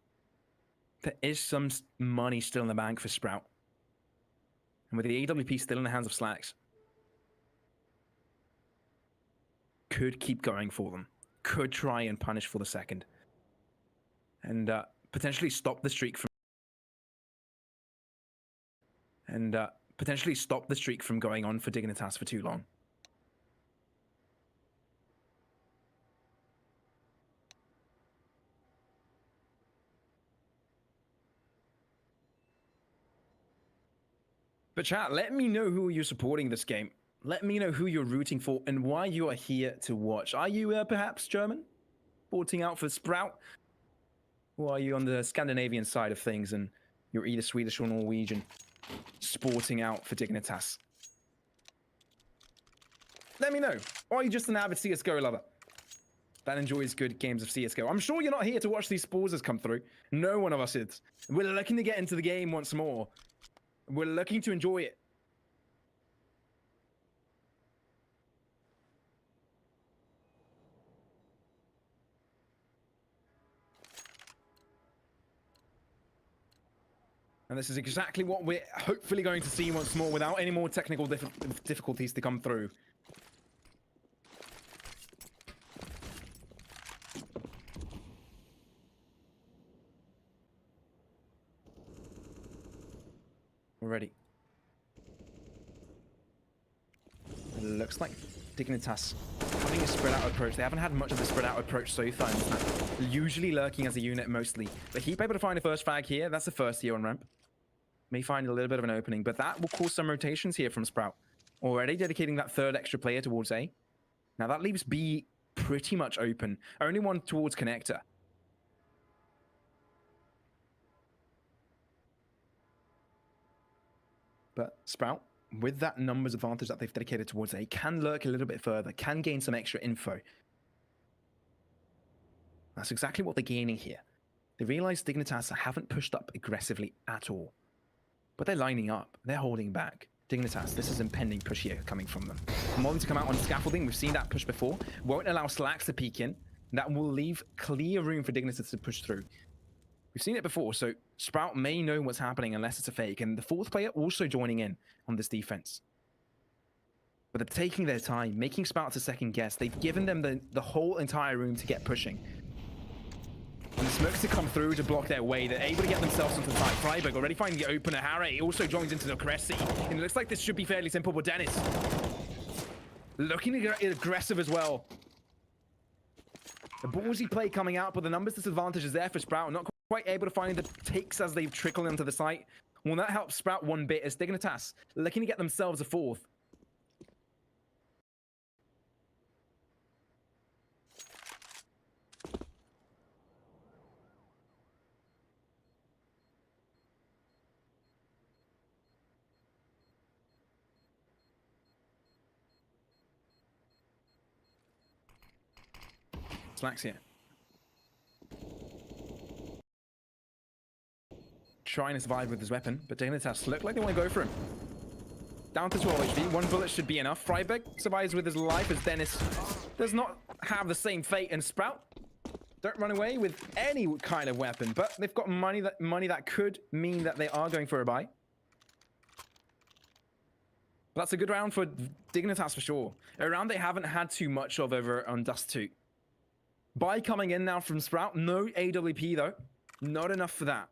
there is some money still in the bank for Sprout. And with the AWP still in the hands of Slacks, could keep going for them. Could try and punish for the second. And potentially stop the streak from... potentially stop the streak from going on for Dignitas for too long. But chat, let me know who you're supporting this game. Let me know who you're rooting for and why you are here to watch. Are you perhaps German? Sporting out for Sprout? Or are you on the Scandinavian side of things and you're either Swedish or Norwegian? Sporting out for Dignitas. Let me know. Or are you just an avid CSGO lover that enjoys good games of CSGO? I'm sure you're not here to watch these spawns come through. No one of us is. We're looking to get into the game once more. We're looking to enjoy it. And this is exactly what we're hopefully going to see once more without any more technical difficulties to come through. Already. It looks like Dignitas having a spread out approach. They haven't had much of a spread out approach so far. Usually lurking as a unit mostly. But he's able to find a first frag here. That's the first here on ramp. May find a little bit of an opening, but that will cause some rotations here from Sprout. Already dedicating that third extra player towards A. Now that leaves B pretty much open. Only one towards connector. But Sprout, with that numbers advantage that they've dedicated towards A, can lurk a little bit further, can gain some extra info. That's exactly what they're gaining here. They realize Dignitas haven't pushed up aggressively at all. But they're lining up. They're holding back. Dignitas, this is impending push here coming from them. Molten to come out on scaffolding. We've seen that push before. Won't allow Slacks to peek in. That will leave clear room for Dignitas to push through. We've seen it before, so Sprout may know what's happening unless it's a fake. And the fourth player also joining in on this defense. But they're taking their time, making Sprout a second guess. They've given them the whole entire room to get pushing. And the smokes to come through to block their way. They're able to get themselves onto the side. Freiburg already finding the opener. Harry also joins into the Cressy. And it looks like this should be fairly simple, but Dennis looking to get aggressive as well. The ballsy play coming out, but the numbers disadvantage is there for Sprout. Not quite able to find the takes as they've trickled into the site. Well, that helps Sprout one bit as Dignitas looking to get themselves a fourth. Slacks here. Trying to survive with his weapon, but Dignitas look like they want to go for him. Down to 12 HP. One bullet should be enough. Freiburg survives with his life as Dennis does not have the same fate. And Sprout don't run away with any kind of weapon, but they've got money that could mean that they are going for a buy. That's a good round for Dignitas for sure. A round they haven't had too much of over on Dust 2. Buy coming in now from Sprout. No AWP though. Not enough for that.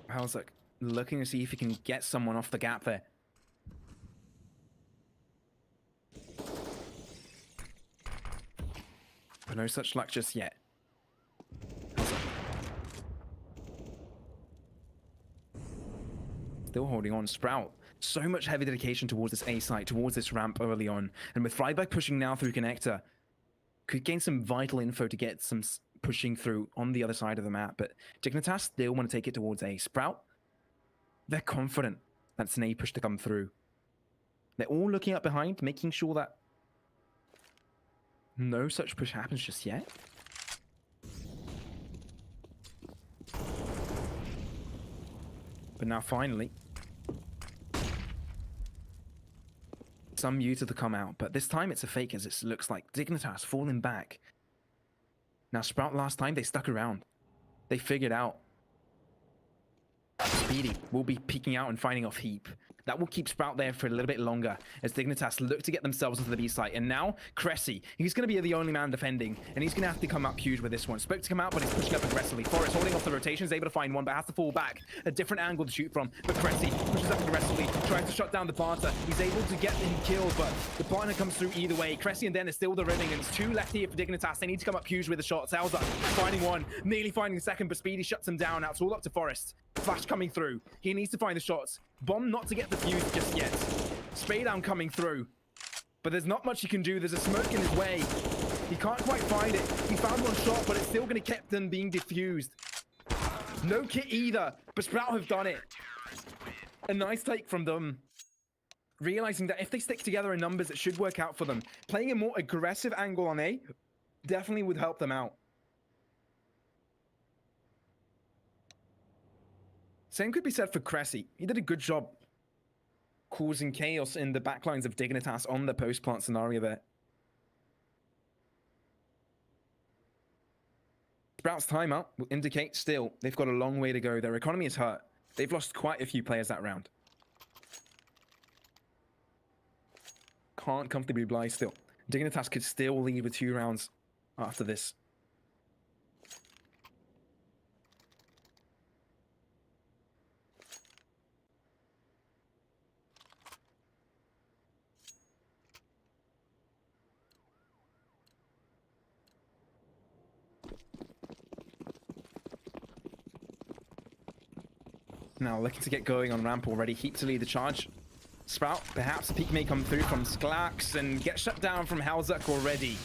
How's like looking to see if he can get someone off the gap there. But no such luck just yet. Still holding on. Sprout. So much heavy dedication towards this A site, towards this ramp early on. And with Freiberg pushing now through connector, could gain some vital info to get some pushing through on the other side of the map. But Dignitas still want to take it towards A. Sprout, they're confident that's an A push to come through. They're all looking up behind, making sure that no such push happens just yet. But now finally, some muted to come out, but this time it's a fake as it looks like Dignitas falling back. Now Sprout last time, they stuck around. They figured out Speedy will be peeking out and finding off Heap. That will keep Sprout there for a little bit longer as Dignitas look to get themselves into the B site. And now, Cressy, he's going to be the only man defending, and he's going to have to come up huge with this one. Spoke to come out, but he's pushing up aggressively. Forrest holding off the rotation, is able to find one, but has to fall back. A different angle to shoot from, but Cressy pushes up aggressively, tries to shut down the Barter. He's able to get him killed, but the partner comes through either way. Cressy and Den is still the ribbing, and it's two left here for Dignitas. They need to come up huge with the shots. Elza finding one, nearly finding the second, but Speedy shuts him down. Now it's all up to Forrest. Flash coming through. He needs to find the shots. Bomb not to get the fuse just yet. Spray down coming through. But there's not much he can do. There's a smoke in his way. He can't quite find it. He found one shot, but it's still going to keep them being diffused. No kit either. But Sprout have done it. A nice take from them. Realizing that if they stick together in numbers, it should work out for them. Playing a more aggressive angle on A definitely would help them out. Same could be said for Cressy. He did a good job causing chaos in the backlines of Dignitas on the post-plant scenario there. Sprout's timeout will indicate still they've got a long way to go. Their economy is hurt. They've lost quite a few players that round. Can't comfortably lie still. Dignitas could still lead with 2 rounds after this. Now looking to get going on ramp already. Heap to lead the charge. Sprout, perhaps a peek may come through from Sklax and get shut down from Halzak already.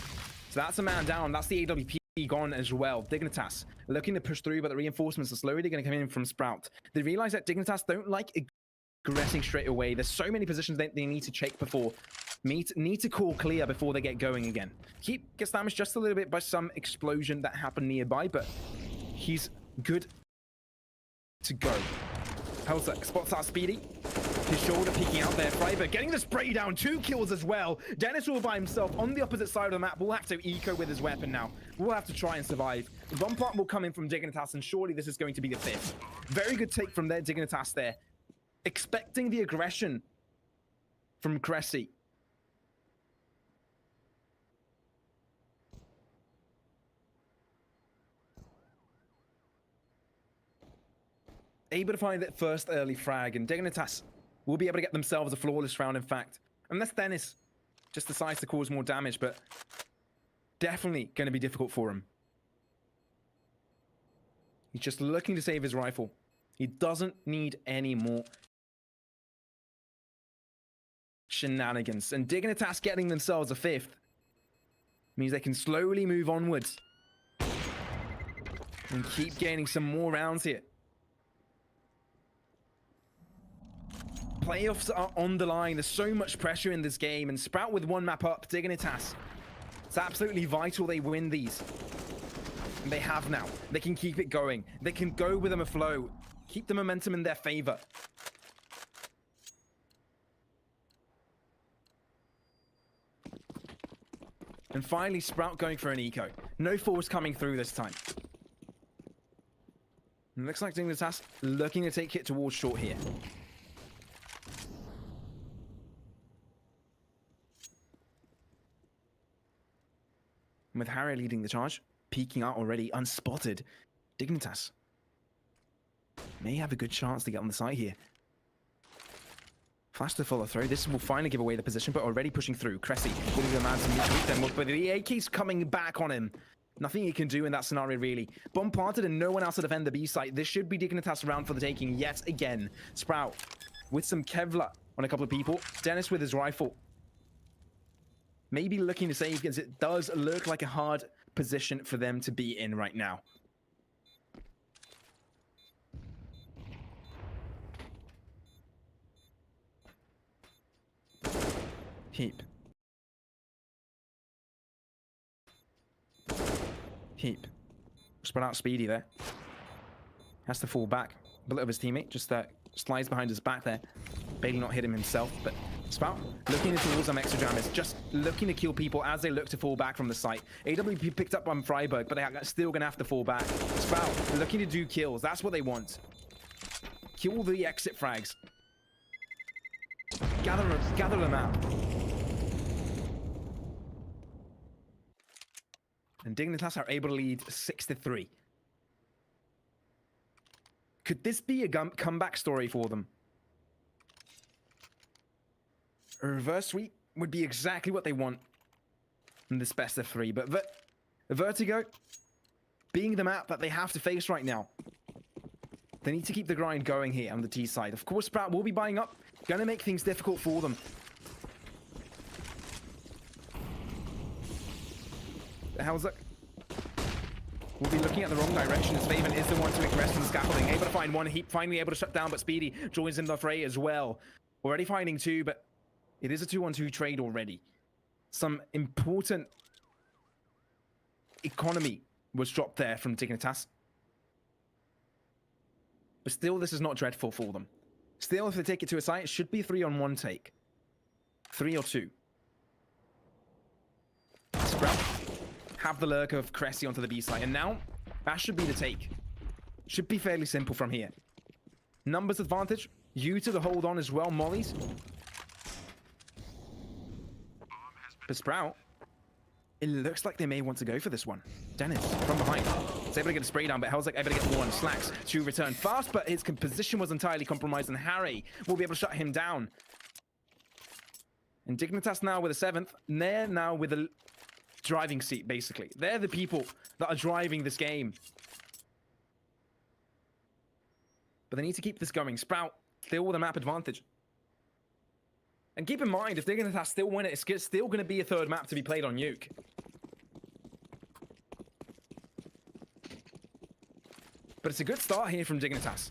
So that's a man down. That's the AWP gone as well. Dignitas looking to push through, but the reinforcements are slowly going to come in from Sprout. They realize that Dignitas don't like aggressing straight away. There's so many positions that they need to check before. Need to call clear before they get going again. Heap gets damaged just a little bit by some explosion that happened nearby, but he's good to go. Halzak spots out Speedy. His shoulder peeking out there. Freiberg getting the spray down. 2 kills as well. Dennis all by himself on the opposite side of the map. Will have to eco with his weapon now. We'll have to try and survive. One part will come in from Dignitas, and surely this is going to be the 5th. Very good take from their Dignitas there. Expecting the aggression from Cressy. Able to find that first early frag, and Dignitas will be able to get themselves a flawless round, in fact. Unless Dennis just decides to cause more damage, but definitely going to be difficult for him. He's just looking to save his rifle. He doesn't need any more shenanigans. And Dignitas getting themselves a 5th means they can slowly move onwards and keep gaining some more rounds here. Playoffs are on the line. There's so much pressure in this game, and Sprout with 1 map up. Dignitas It's absolutely vital they win these. And they have now. They can keep it going. They can go with them a flow. Keep the momentum in their favor. And finally, Sprout going for an eco. No force coming through this time. And looks like Dignitas looking to take it towards short here. And with Harry leading the charge, peeking out already, unspotted, Dignitas may have a good chance to get on the side here. Flash to follow through. This will finally give away the position, but already pushing through. Cressy will be the man to meet them, but the AK's coming back on him. Nothing he can do in that scenario, really. Bomb planted and no one else to defend the B site. This should be Dignitas round for the taking yet again. Sprout with some Kevlar on a couple of people. Dennis with his rifle. Maybe looking to save, because it does look like a hard position for them to be in right now. Heap. Spread out Speedy there. Has to fall back. Bullet of his teammate just slides behind his back there. Bailey not hit him himself, but Sprout looking towards some extra jammers, just looking to kill people as they look to fall back from the site. AWP picked up on Freiburg, but they're still going to have to fall back. Sprout looking to do kills. That's what they want. Kill the exit frags. Gather them out. And Dignitas are able to lead 6-3. Could this be a comeback story for them? A reverse sweep would be exactly what they want in this best of 3. But Vertigo, being the map that they have to face right now, they need to keep the grind going here on the T side. Of course, Sprout will be buying up. Gonna make things difficult for them. The Hell's We'll be looking at the wrong direction as Faven is the one to aggress in scaffolding. Able to find one, Heap finally able to shut down, but Speedy joins in the fray as well. Already finding 2, but it is a 2-on-2 trade already. Some important economy was dropped there from Dignitas. But still, this is not dreadful for them. Still, if they take it to a site, it should be 3-on-1 take. 3 or 2. Sprout have the lurk of Cressy onto the B site, and now that should be the take. Should be fairly simple from here. Numbers advantage. You to the hold on as well, Mollies. But Sprout, it looks like they may want to go for this one. Dennis from behind. He's able to get a spray down, but Hell's able to get 1. Slacks to return fast, but his position was entirely compromised, and Harry will be able to shut him down. And Dignitas now with a 7th, and they're now with a driving seat, basically. They're the people that are driving this game. But they need to keep this going. Sprout, still with a map advantage. And keep in mind, if Dignitas still win it, it's still going to be a 3rd map to be played on Nuke. But it's a good start here from Dignitas.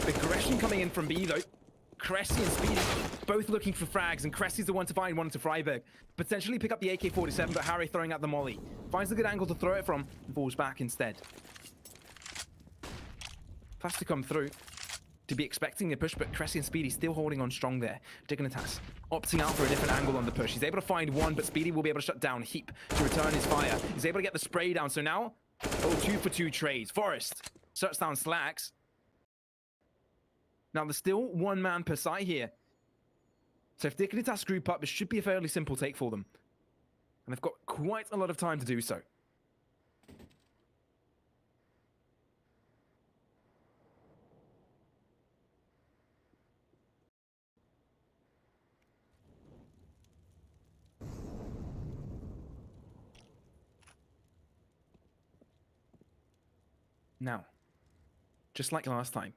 The aggression coming in from B, though. Cressy and Speedy both looking for frags, and Cressy's the one to find one to Freiburg. Potentially pick up the AK-47, but Harry throwing out the molly. Finds a good angle to throw it from, and falls back instead. Fast to come through. To be expecting a push, but Cressy and Speedy still holding on strong there. Dignitas opting out for a different angle on the push. He's able to find 1, but Speedy will be able to shut down Heap to return his fire. He's able to get the spray down, so now, 2 for 2 trades. Forest shuts down Slacks. Now, there's still 1 man per site here. So if Dignitas group up, it should be a fairly simple take for them. And they've got quite a lot of time to do so. Now, just like last time,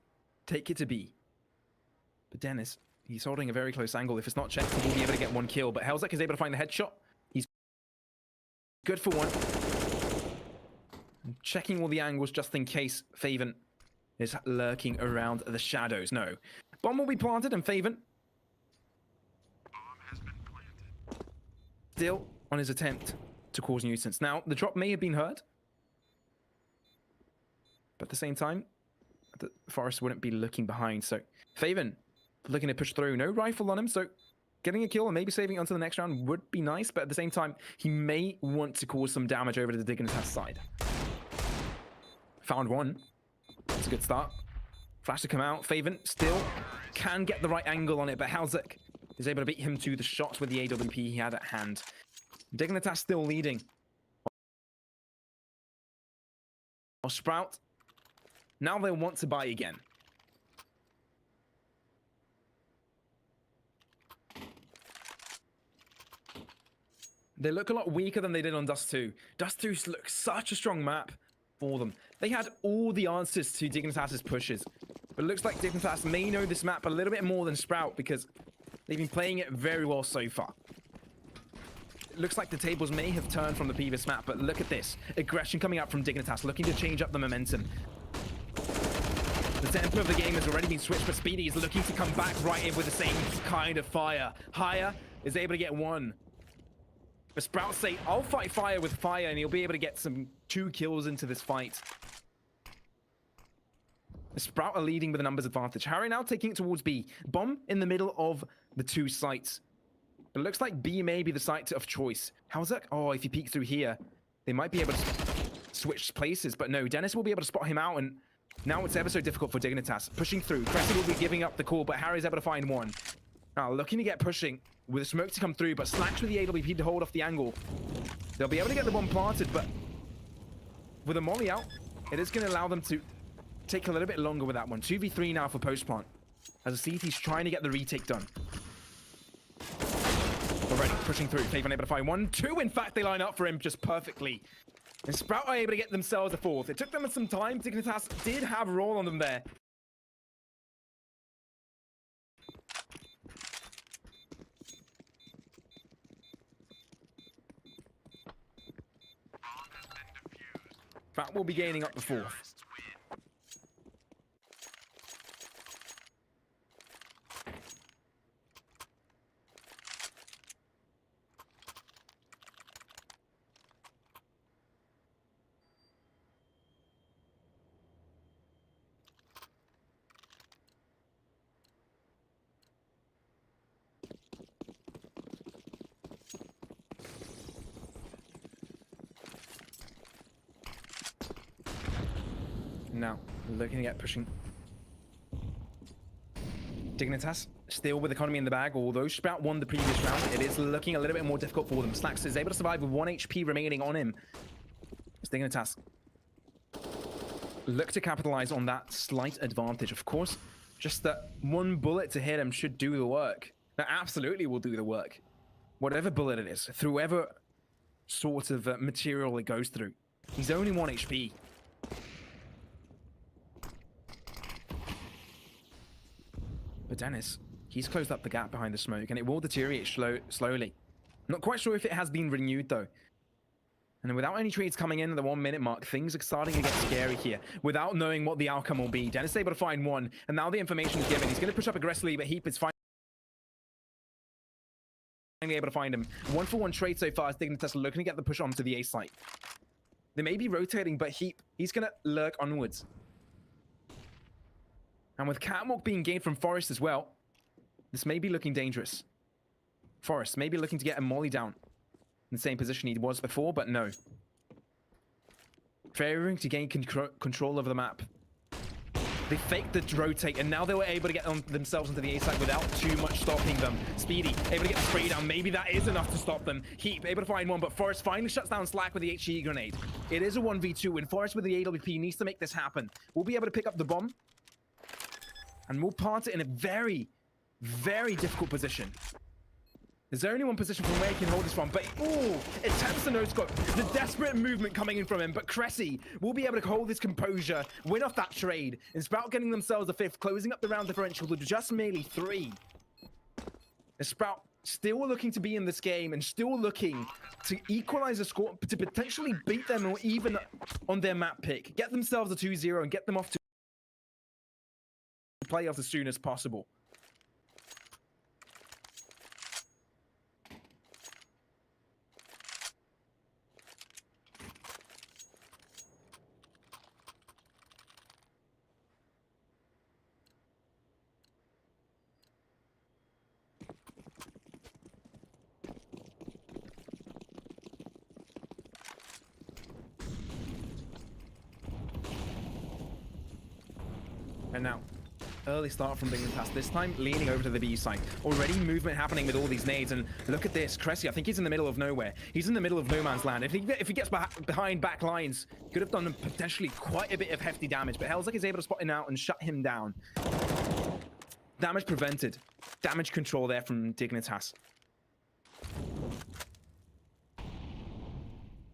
take it to B. But Dennis, he's holding a very close angle. If it's not checked, he will be able to get 1 kill. But Hell's is able to find the headshot. He's good for 1. I'm checking all the angles just in case Faven is lurking around the shadows. No. Bomb will be planted, and Faven still on his attempt to cause nuisance. Now, the drop may have been heard, but at the same time, the Forest wouldn't be looking behind. So, Faven looking to push through. No rifle on him, so getting a kill and maybe saving it onto the next round would be nice, but at the same time, he may want to cause some damage over to the Dignitas side. Found one. That's a good start. Flash to come out. Faven still can get the right angle on it, but Halzek is able to beat him to the shots with the AWP he had at hand. Dignitas still leading. Sprout. Now they want to buy again. They look a lot weaker than they did on Dust 2. Dust 2 looks such a strong map for them. They had all the answers to Dignitas' pushes. But it looks like Dignitas may know this map a little bit more than Sprout because they've been playing it very well so far. It looks like the tables may have turned from the previous map, but look at this. Aggression coming out from Dignitas, looking to change up the momentum. The tempo of the game has already been switched, but Speedy is looking to come back right in with the same kind of fire. Haya is able to get one. But Sprout say, I'll fight fire with fire, and he'll be able to get some 2 kills into this fight. The Sprout are leading with a numbers advantage. Harry now taking it towards B. Bomb in the middle of the 2 sites. But it looks like B may be the site of choice. How's that? Oh, if you peek through here, they might be able to switch places. But no, Dennis will be able to spot him out, and now it's ever so difficult for Dignitas. Pushing through. Cressy will be giving up the call, but Harry's able to find one. Now, looking to get pushing with a smoke to come through, but Slacks with the AWP to hold off the angle. They'll be able to get the bomb planted, but with a molly out, it is going to allow them to take a little bit longer with that one. 2v3 now for post-plant, as the CT's trying to get the retake done. Already pushing through. Faven able to find 1, 2. In fact, they line up for him just perfectly. And Sprout are able to get themselves a 4th. It took them some time. Dignitas did have a roll on them there. Sprout will be gaining up the 4th. Now, looking at pushing. Dignitas still with economy in the bag, although Sprout won the previous round. It is looking a little bit more difficult for them. Slacks is able to survive with 1 HP remaining on him. As Dignitas look to capitalize on that slight advantage. Of course, just that 1 bullet to hit him should do the work. That absolutely will do the work. Whatever bullet it is, through whatever sort of material it goes through. He's only 1 HP. But Dennis, he's closed up the gap behind the smoke, and it will deteriorate slowly. Not quite sure if it has been renewed, though. And without any trades coming in at the 1-minute mark, things are starting to get scary here. Without knowing what the outcome will be, Dennis is able to find 1, and now the information is given. He's going to push up aggressively, but Heap is finally able to find him. 1-for-1 trade so far as Dignitas looking to get the push onto the A site. They may be rotating, but Heap, he's going to lurk onwards. And with Catwalk being gained from Forest as well, this may be looking dangerous. Forest may be looking to get a molly down in the same position he was before, but no. Fairing to gain control over the map. They faked the rotate, and now they were able to get themselves into the A site without too much stopping them. Speedy, able to get the spray down. Maybe that is enough to stop them. Heap, able to find 1, but Forest finally shuts down Slack with the HE grenade. It is a 1v2, and Forest with the AWP needs to make this happen. We'll be able to pick up the bomb, and we'll plant it in a very, very difficult position. There's only one position from where he can hold this from, but ooh, it taps the no-scope. The desperate movement coming in from him, but Cressy will be able to hold his composure, win off that trade, and Sprout getting themselves a 5th, closing up the round differential to just merely 3. The Sprout still looking to be in this game and still looking to equalize the score, to potentially beat them or even on their map pick, get themselves a 2-0 and get them off to playoffs as soon as possible. And now, early start from Dignitas, this time leaning over to the B side. Already movement happening with all these nades, and look at this. Cressy, I think he's in the middle of nowhere. He's in the middle of no man's land. If he gets behind back lines, could have done potentially quite a bit of hefty damage, but Hellsec is able to spot him out and shut him down. Damage prevented. Damage control there from Dignitas.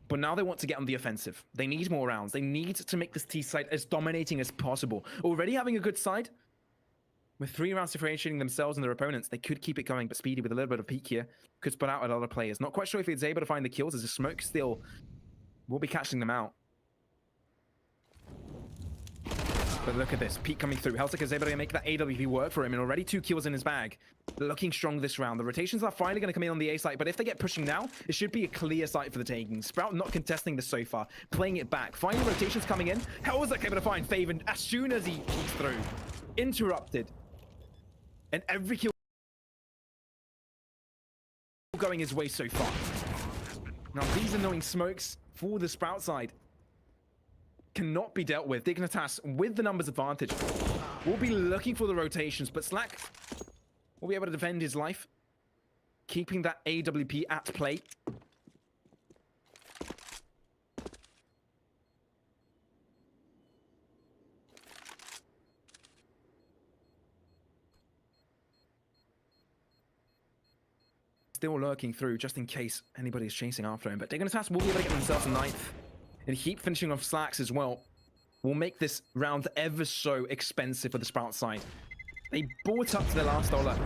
But now they want to get on the offensive. They need more rounds. They need to make this T side as dominating as possible. Already having a good side. With 3 rounds differentiating themselves and their opponents, they could keep it going, but Speedy with a little bit of peek here could spot out at other players. Not quite sure if he's able to find the kills as the smoke still will be catching them out. But look at this, Pete coming through. Hellsec is able to make that AWP work for him, and already 2 kills in his bag. Looking strong this round. The rotations are finally going to come in on the A site, but if they get pushing now, it should be a clear site for the taking. Sprout not contesting this so far, playing it back. Finally, rotations coming in. Hellsec able to find Faven as soon as he peeks through. Interrupted. And every kill going his way so far. Now, these annoying smokes for the Sprout side cannot be dealt with. Dignitas, with the numbers advantage, will be looking for the rotations, but Slack will be able to defend his life, keeping that AWP at play. Still lurking through, just in case anybody is chasing after him, but Dignitas will be able to get themselves a 9th. And keep finishing off Slacks as well will make this round ever so expensive for the Sprout side. They bought up to their last dollar.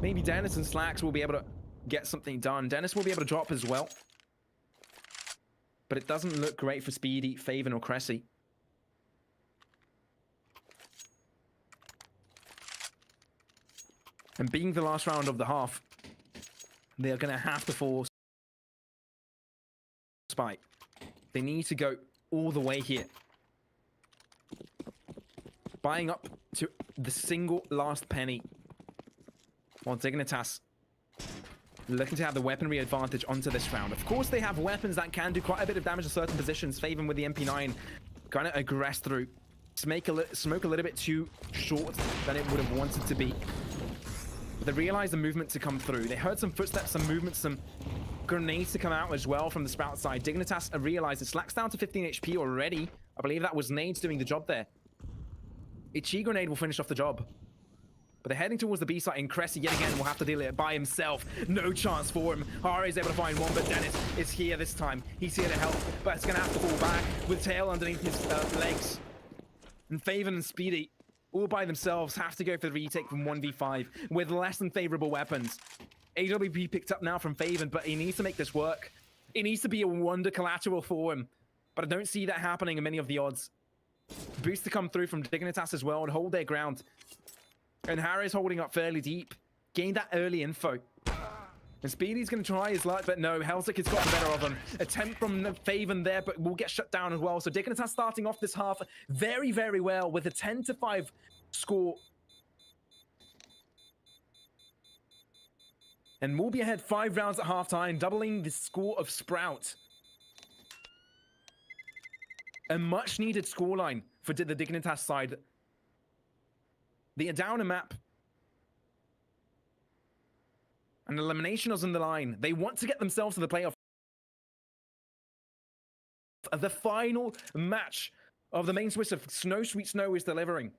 Maybe Dennis and Slacks will be able to get something done. Dennis will be able to drop as well. But it doesn't look great for Speedy, Faven, or Cressy. And being the last round of the half, they're going to have to force Spike. They need to go all the way here. Buying up to the single last penny. While Dignitas looking to have the weaponry advantage onto this round. Of course, they have weapons that can do quite a bit of damage to certain positions. Faven with the MP9 kind of aggress through. Smoke a little bit too short than it would have wanted to be. But they realized the movement to come through. They heard some footsteps, some movement, some grenades to come out as well from the Sprout side. Dignitas realized it. Slacks down to 15 HP already. I believe that was Nades doing the job there. A Chi grenade will finish off the job. But they're heading towards the B site, and Cressy yet again will have to deal it by himself. No chance for him. Hari is able to find one, but Dennis is here this time. He's here to help, but it's going to have to fall back with Tail underneath his legs. And Faven and Speedy, all by themselves, have to go for the retake from 1v5 with less than favorable weapons. AWP picked up now from Faven, but he needs to make this work. It needs to be a wonder collateral for him, but I don't see that happening in many of the odds. Boost to come through from Dignitas as well and hold their ground. And Harry's holding up fairly deep. Gained that early info. And Speedy's going to try his luck, but no, Hellsec has got the better of him. Attempt from Faven there, but will get shut down as well. So Dignitas starting off this half very, very well with a 10-5 score. And we'll be ahead 5 rounds at halftime, doubling the score of Sprout. A much-needed scoreline for the Dignitas side. The down a map. And elimination is on the line. They want to get themselves to the playoff. The final match of the main switch of Snow Sweet Snow is delivering.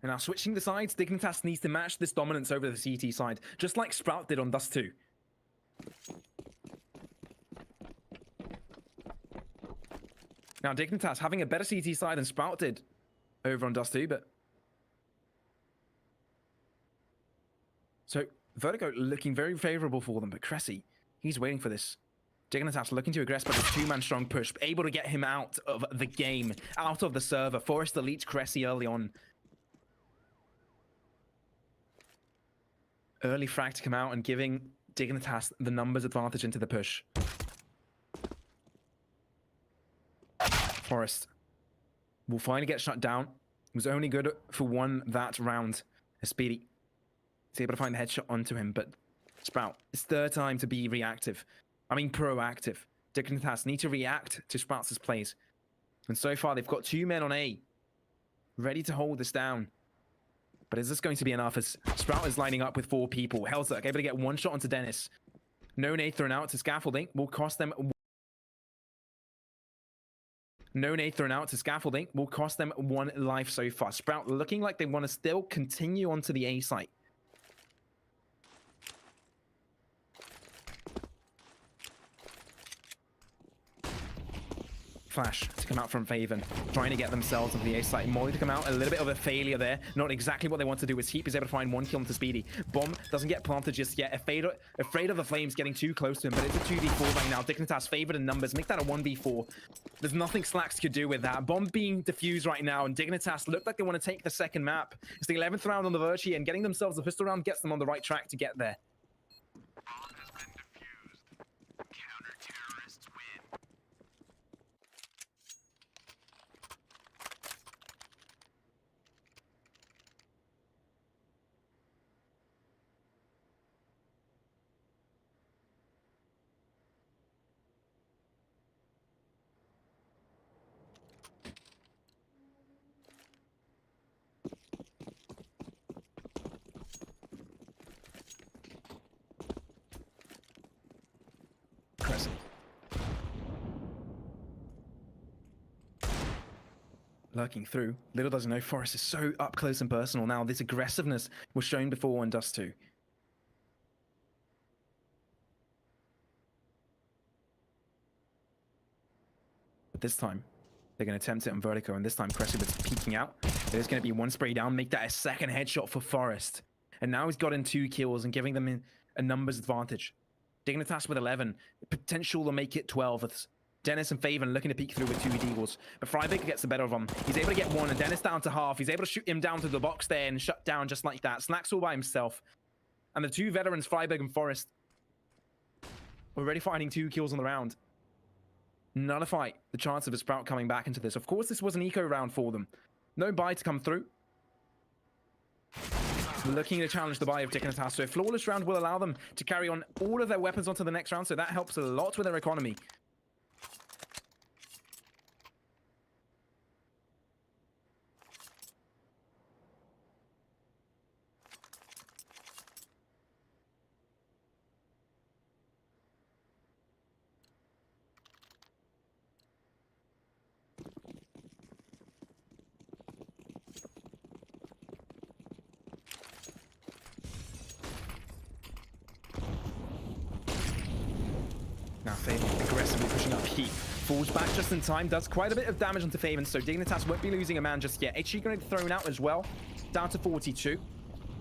And now switching the sides, Dignitas needs to match this dominance over the CT side, just like Sprout did on Dust 2. Now Dignitas having a better CT side than Sprout did over on Dust 2, but... So Vertigo looking very favorable for them, but Cressy, he's waiting for this. Dignitas looking to aggress, but a 2-man strong push, able to get him out of the game, out of the server. Forrest deletes Cressy early on. Early frag to come out and giving Dignitas the numbers advantage into the push. Forrest will finally get shut down. It was only good for that round. Speedy is able to find the headshot onto him, but Sprout, it's their time to be reactive. I mean proactive. Dignitas need to react to Sprouts' plays. And so far, they've got 2 men on A, ready to hold this down. But is this going to be enough as Sprout is lining up with 4 people? Hellzerk able to get 1 shot onto Dennis. No nade thrown out to scaffolding will cost them... No nade thrown out to scaffolding will cost them 1 life so far. Sprout looking like they want to still continue onto the A site. Flash to come out from Faven, trying to get themselves onto the A site. Molly to come out, a little bit of a failure there. Not exactly what they want to do, as Heap is able to find 1 kill into Speedy. Bomb doesn't get planted just yet. Afraid of the flames getting too close to him, but it's a 2v4 right now. Dignitas favored in numbers, make that a 1v4. There's nothing Slacks could do with that. Bomb being defused right now, and Dignitas look like they want to take the second map. It's the 11th round on the verge here, and getting themselves a pistol round gets them on the right track to get there. Lurking through. Little does he know, Forest is so up close and personal now. This aggressiveness was shown before on Dust 2. But this time, they're going to attempt it on Vertigo, and this time Cressy was peeking out. There's going to be 1 spray down, make that a second headshot for Forest. And now he's gotten 2 kills and giving them a numbers advantage. Dignitas with 11, potential to make it 12. Dennis and Faven looking to peek through with 2 Deagles, but Freiberg gets the better of him. He's able to get 1, and Dennis down to half. He's able to shoot him down to the box there and shut down just like that. Slacks all by himself. And the 2 veterans, Freiberg and Forest, already finding 2 kills on the round. Nullify the chance of a Sprout coming back into this. Of course, this was an eco round for them. No buy to come through. Looking to challenge the buy of Dignitas, so a flawless round will allow them to carry on all of their weapons onto the next round, so that helps a lot with their economy. Now Faven aggressively pushing up Heat. Falls back just in time, does quite a bit of damage onto Faven, so Dignitas won't be losing a man just yet. HG grenade thrown out as well, down to 42.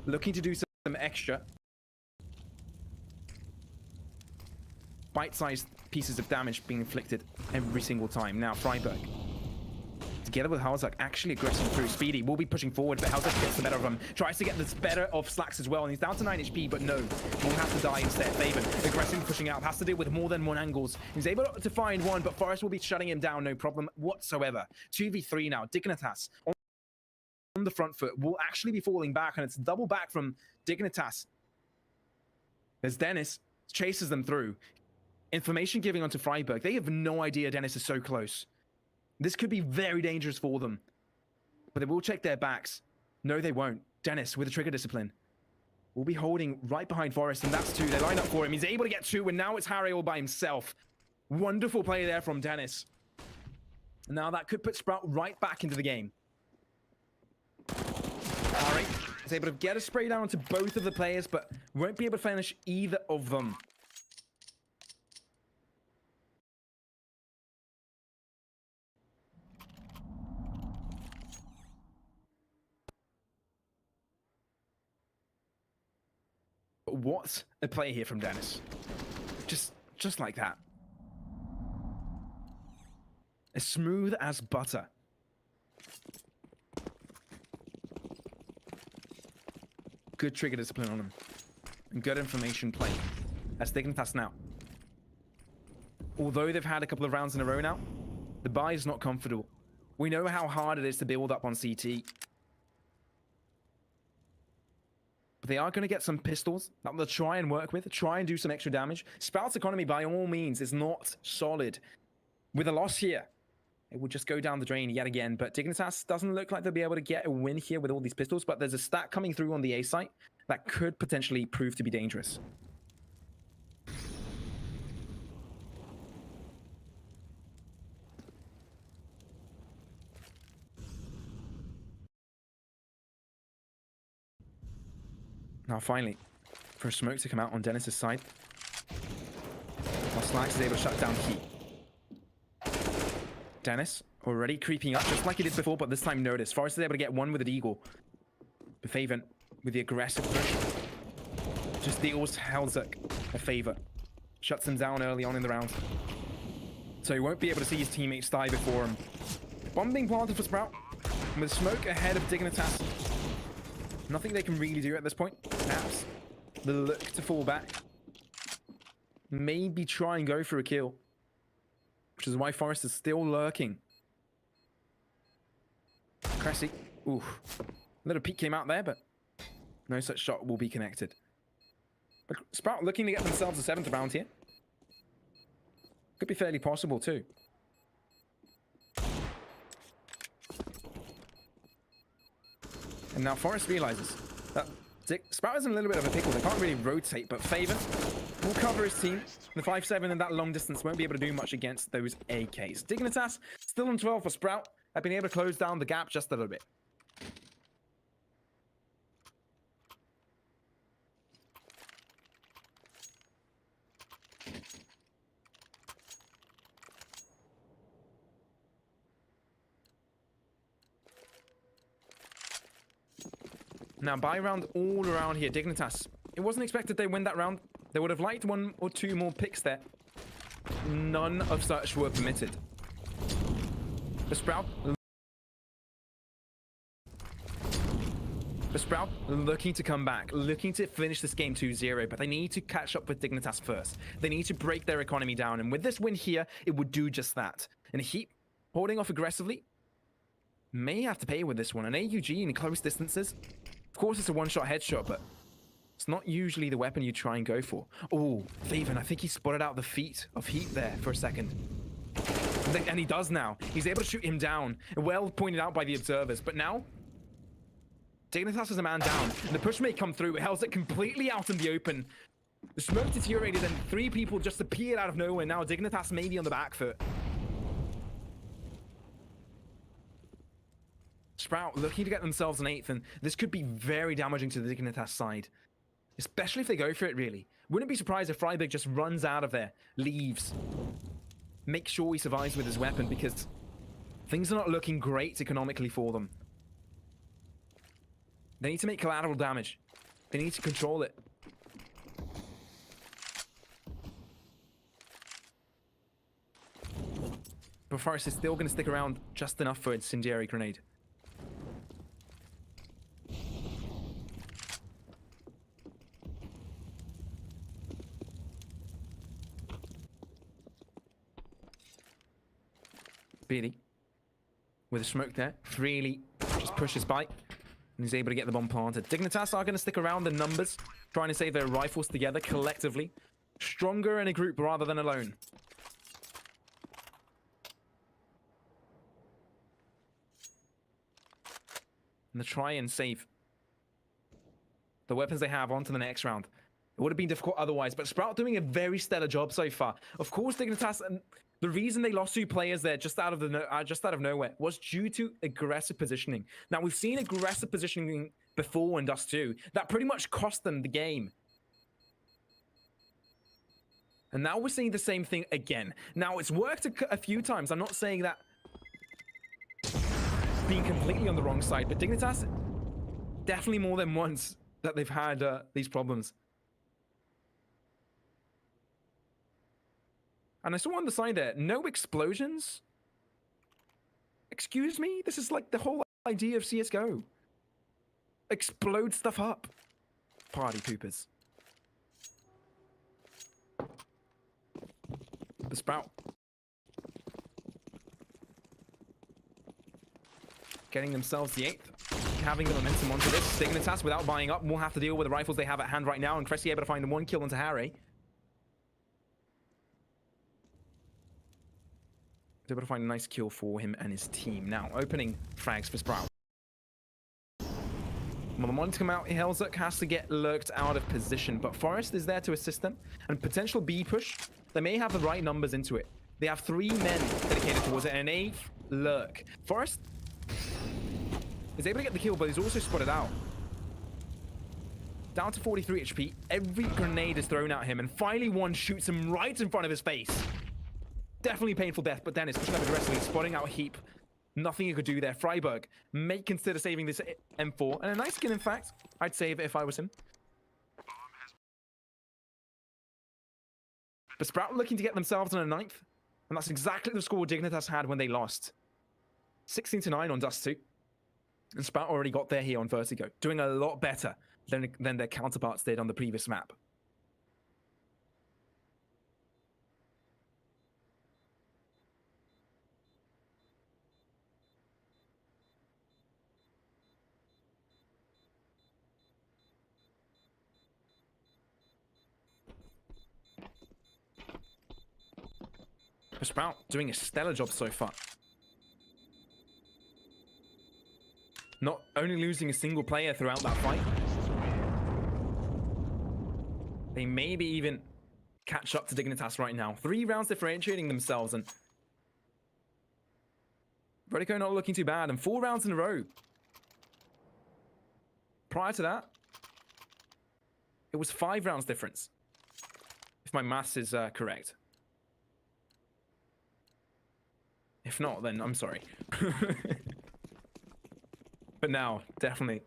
Looking to do some extra. Bite-sized pieces of damage being inflicted every single time. Now Freiberg, together with Hellzerk, actually aggressing through. Speedy will be pushing forward, but Hellzerk gets the better of him. Tries to get this better of Slacks as well, and he's down to 9 HP, but no. Will have to die instead. Faven, aggressively pushing out, has to deal with more than 1 angles. He's able to find 1, but Forest will be shutting him down, no problem whatsoever. 2v3 now. Dignitas on the front foot will actually be falling back, and it's double back from Dignitas as Dennis chases them through. Information giving onto Freiberg. They have no idea Dennis is so close. This could be very dangerous for them. But they will check their backs. No, they won't. Dennis, with the trigger discipline, will be holding right behind Forest, and that's 2. They line up for him. He's able to get 2, and now it's Harry all by himself. Wonderful play there from Dennis. Now that could put Sprout right back into the game. Harry is able to get a spray down onto both of the players, but won't be able to finish either of them. What a play here from Dennis. Just like that. As smooth as butter. Good trigger discipline on him. And good information play. That's Dignitas now. Although they've had a couple of rounds in a row now, the buy is not comfortable. We know how hard it is to build up on CT. But they are going to get some pistols that they'll try and work with, try and do some extra damage. Sprout's economy, by all means, is not solid. With a loss here, it will just go down the drain yet again. But Dignitas doesn't look like they'll be able to get a win here with all these pistols. But there's a stack coming through on the A site that could potentially prove to be dangerous. Now, finally, for a smoke to come out on Dennis's side. While Slacks is able to shut down Heat. Dennis already creeping up, just like he did before, but this time notice. Forrest is able to get one with an Eagle. But Faven, with the aggressive push, just deals Helzuk a favor. Shuts him down early on in the round. So he won't be able to see his teammates die before him. Bomb being planted for Sprout. And with smoke ahead of Dignitas, nothing they can really do at this point. Perhaps they'll look to fall back. Maybe try and go for a kill. Which is why Forrest is still lurking. Cressy. Ooh. A little peek came out there, but no such shot will be connected. But Sprout looking to get themselves a 7th round here. Could be fairly possible too. And now Forrest realizes that Sprout is in a little bit of a pickle. They can't really rotate, but Faven will cover his team. The 5-7 in that long distance won't be able to do much against those AKs. Dignitas still on 12 for Sprout. Have been able to close down the gap just a little bit. Now, buy round all around here. Dignitas. It wasn't expected they win that round. They would have liked 1 or 2 more picks there. None of such were permitted. The Sprout looking to come back, looking to finish this game 2-0, but they need to catch up with Dignitas first. They need to break their economy down, and with this win here, it would do just that. And Heat, holding off aggressively, may have to pay with this one. An AUG in close distances, of course it's a one-shot headshot, but it's not usually the weapon you try and go for. Oh, Faven, I think he spotted out the feet of Heat there for a second. And he does now. He's able to shoot him down. Well pointed out by the observers. But now, Dignitas is a man down. And the push may come through. It hells it completely out in the open. The smoke deteriorated and 3 people just appeared out of nowhere. Now Dignitas may be on the back foot. Sprout looking to get themselves an 8th, and this could be very damaging to the Dignitas side. Especially if they go for it, really. Wouldn't be surprised if Freiburg just runs out of there, leaves. Make sure he survives with his weapon, because things are not looking great economically for them. They need to make collateral damage. They need to control it. But Forrest is still going to stick around just enough for incendiary grenade. Beatty, with a smoke there, freely just pushes by, and he's able to get the bomb planted. Dignitas are going to stick around the numbers, trying to save their rifles together collectively. Stronger in a group rather than alone. And they try and save the weapons they have onto the next round. It would have been difficult otherwise, but Sprout doing a very stellar job so far. Of course, Dignitas, and the reason they lost 2 players there just out of nowhere was due to aggressive positioning. Now, we've seen aggressive positioning before in Dust 2. That pretty much cost them the game. And now we're seeing the same thing again. Now, it's worked a few times. I'm not saying that being completely on the wrong side, but Dignitas, definitely more than once that they've had these problems. And I saw on the side there, no explosions? Excuse me? This is like the whole idea of CSGO. Explode stuff up. Party poopers. The Sprout. Getting themselves the 8th. having the momentum onto this. Dignitas, without buying up, will have to deal with the rifles they have at hand right now, and Cressy able to find one kill onto Harry. Able to find a nice kill for him and his team. Now, opening frags for Sprout. Well, the one to come out, Helzuk has to get lurked out of position, but Forest is there to assist them. And potential B push, they may have the right numbers into it. They have 3 men dedicated towards it and an 8th lurk. Forest is able to get the kill, but he's also spotted out. Down to 43 HP. Every grenade is thrown at him, and finally one shoots him right in front of his face. Definitely painful death, but Dennis pushing up aggressively, spotting out Heap. Nothing you could do there. Freiburg may consider saving this M4, and a nice skin, in fact. I'd save it if I was him. But Sprout looking to get themselves on a 9th, and that's exactly the score Dignitas had when they lost. 16-9 on Dust 2. And Sprout already got there here on Vertigo, doing a lot better than their counterparts did on the previous map. Sprout doing a stellar job so far. Not only losing a single player throughout that fight, they maybe even catch up to Dignitas right now. 3 rounds differentiating themselves, and Vertigo not looking too bad, and 4 rounds in a row. Prior to that, it was 5 rounds difference, if my maths is correct. If not, then I'm sorry. But now, definitely.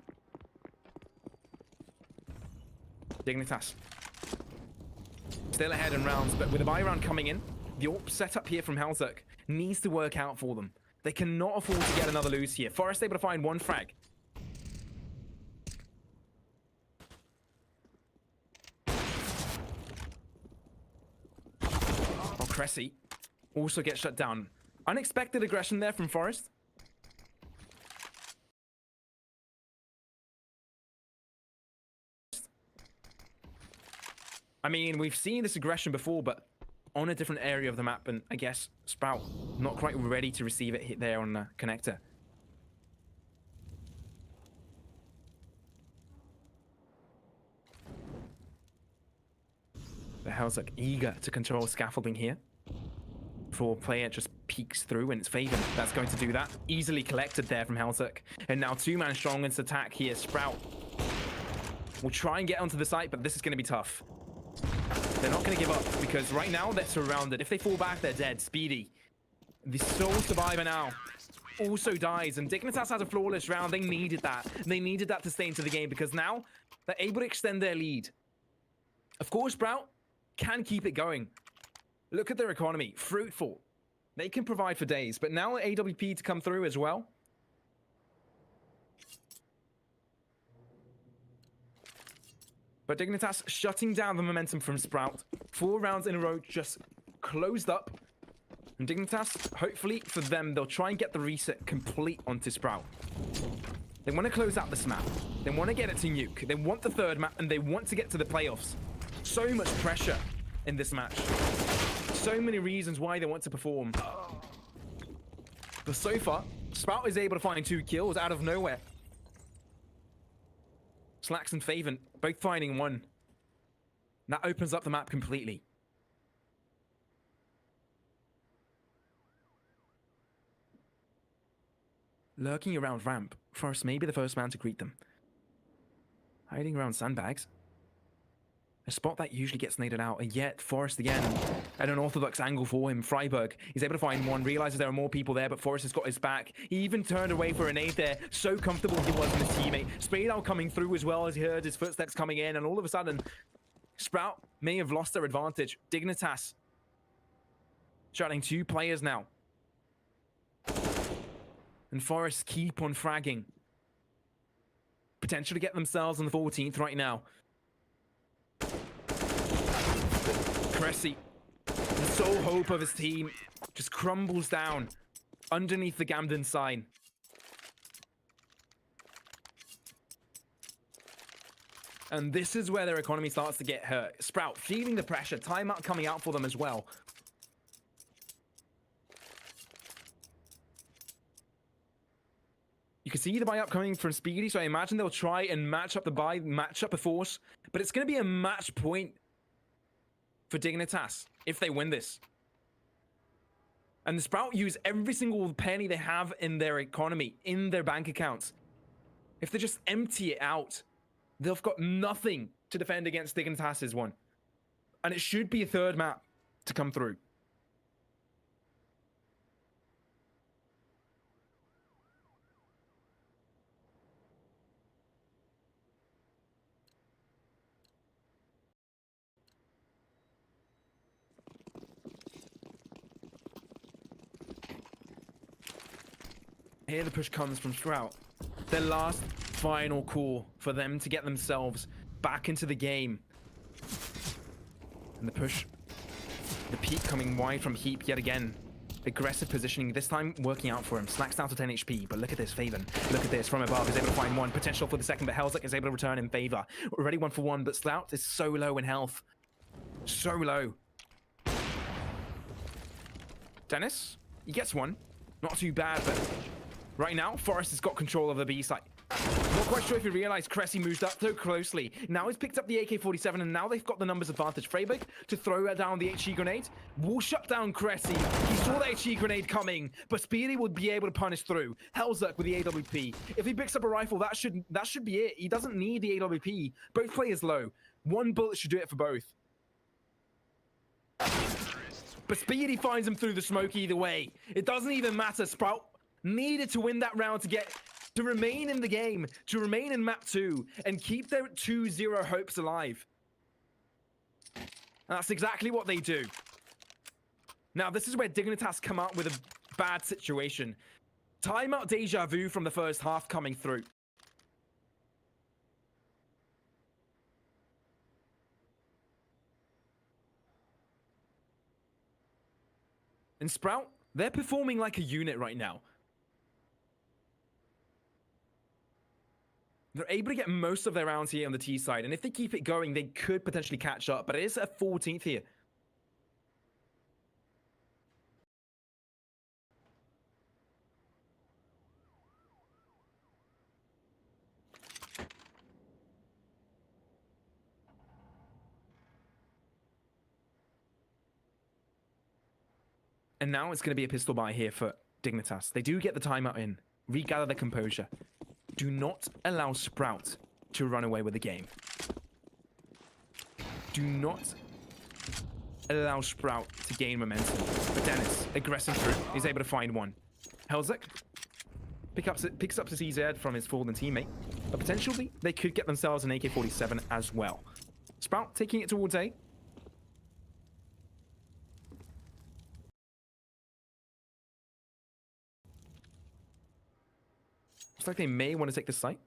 Dignitas. Still ahead in rounds, but with a buy round coming in, the AWP setup here from Helzuk needs to work out for them. They cannot afford to get another lose here. Forest able to find 1 frag. Oh, Cressy also gets shut down. Unexpected aggression there from Forest. I mean, we've seen this aggression before, but on a different area of the map, and I guess Sprout not quite ready to receive it hit there on the connector. The Helzuk eager to control scaffolding here. Before player just peeks through, and it's Faven that's going to do that. Easily collected there from Helzuk. And now 2-man strong in this attack here. Sprout will try and get onto the site, but this is going to be tough. They're not going to give up, because right now they're surrounded. If they fall back, they're dead. Speedy, the sole survivor now, also dies. And Dignitas has a flawless round. They needed that. They needed that to stay into the game, because now they're able to extend their lead. Of course, Sprout can keep it going. Look at their economy. Fruitful. They can provide for days. But now AWP to come through as well. But Dignitas shutting down the momentum from Sprout. 4 rounds in a row just closed up. And Dignitas, hopefully for them, they'll try and get the reset complete onto Sprout. They want to close out this map. They want to get it to Nuke. They want the 3rd map, and they want to get to the playoffs. So much pressure in this match. So many reasons why they want to perform. But so far, Sprout is able to find 2 kills out of nowhere. Slacks and Faven both finding 1. That opens up the map completely. Lurking around ramp, Forest may be the first man to greet them. Hiding around sandbags. A spot that usually gets naded out, and yet Forest again at an orthodox angle for him. Freiburg, he's able to find 1, realizes there are more people there, but Forest has got his back. He even turned away for a nade there. So comfortable he was with his teammate. Sprayed out coming through as well as he heard his footsteps coming in, and all of a sudden, Sprout may have lost their advantage. Dignitas shouting 2 players now. And Forest keep on fragging. Potentially get themselves on the 14th right now. Cressy, the sole hope of his team, just crumbles down underneath the Gamden sign. And this is where their economy starts to get hurt. Sprout feeling the pressure, timeout coming out for them as well. You can see the buy up coming from Speedy, so I imagine they'll try and match up the buy, match up the force. But it's going to be a match point for Dignitas if they win this. And the Sprout use every single penny they have in their economy, in their bank accounts. If they just empty it out, they've got nothing to defend against Dignitas' one. And it should be a third map to come through. Here the push comes from Sprout. Their last final call for them to get themselves back into the game. And the push. The peak coming wide from Heap yet again. Aggressive positioning, this time working out for him. Slacks down to 10 HP, but look at this, Faven. Look at this, from above, is able to find one. Potential for the second, but Hellslick is able to return in favor. Already 1 for 1, but Sprout is so low in health. So low. Dennis, he gets one. Not too bad, but right now, Forrest has got control of the B site. Not quite sure if you realize Cressy moved up so closely. Now he's picked up the AK-47, and now they've got the numbers advantage. Freiburg to throw down the HE grenade will shut down Cressy. He saw the HE grenade coming, but Speedy would be able to punish through. Hellzerk with the AWP. If he picks up a rifle, that should be it. He doesn't need the AWP. Both players low. One bullet should do it for both. But Speedy finds him through the smoke either way. It doesn't even matter. Sprout needed to win that round to remain in the game, to remain in map 2, and keep their 2-0 hopes alive. And that's exactly what they do. Now, this is where Dignitas come out with a bad situation. Timeout deja vu from the first half coming through. And Sprout, they're performing like a unit right now. They're able to get most of their rounds here on the T side, and if they keep it going, they could potentially catch up, but it is a 14th here. And now it's going to be a pistol buy here for Dignitas. They do get the timeout in, regather their composure. Do not allow Sprout to run away with the game. Do not allow Sprout to gain momentum. But Dennis, aggressive through. He's able to find one. Hellzek picks up the CZ from his fallen teammate. But potentially, they could get themselves an AK-47 as well. Sprout taking it towards A. Looks like they may want to take this site.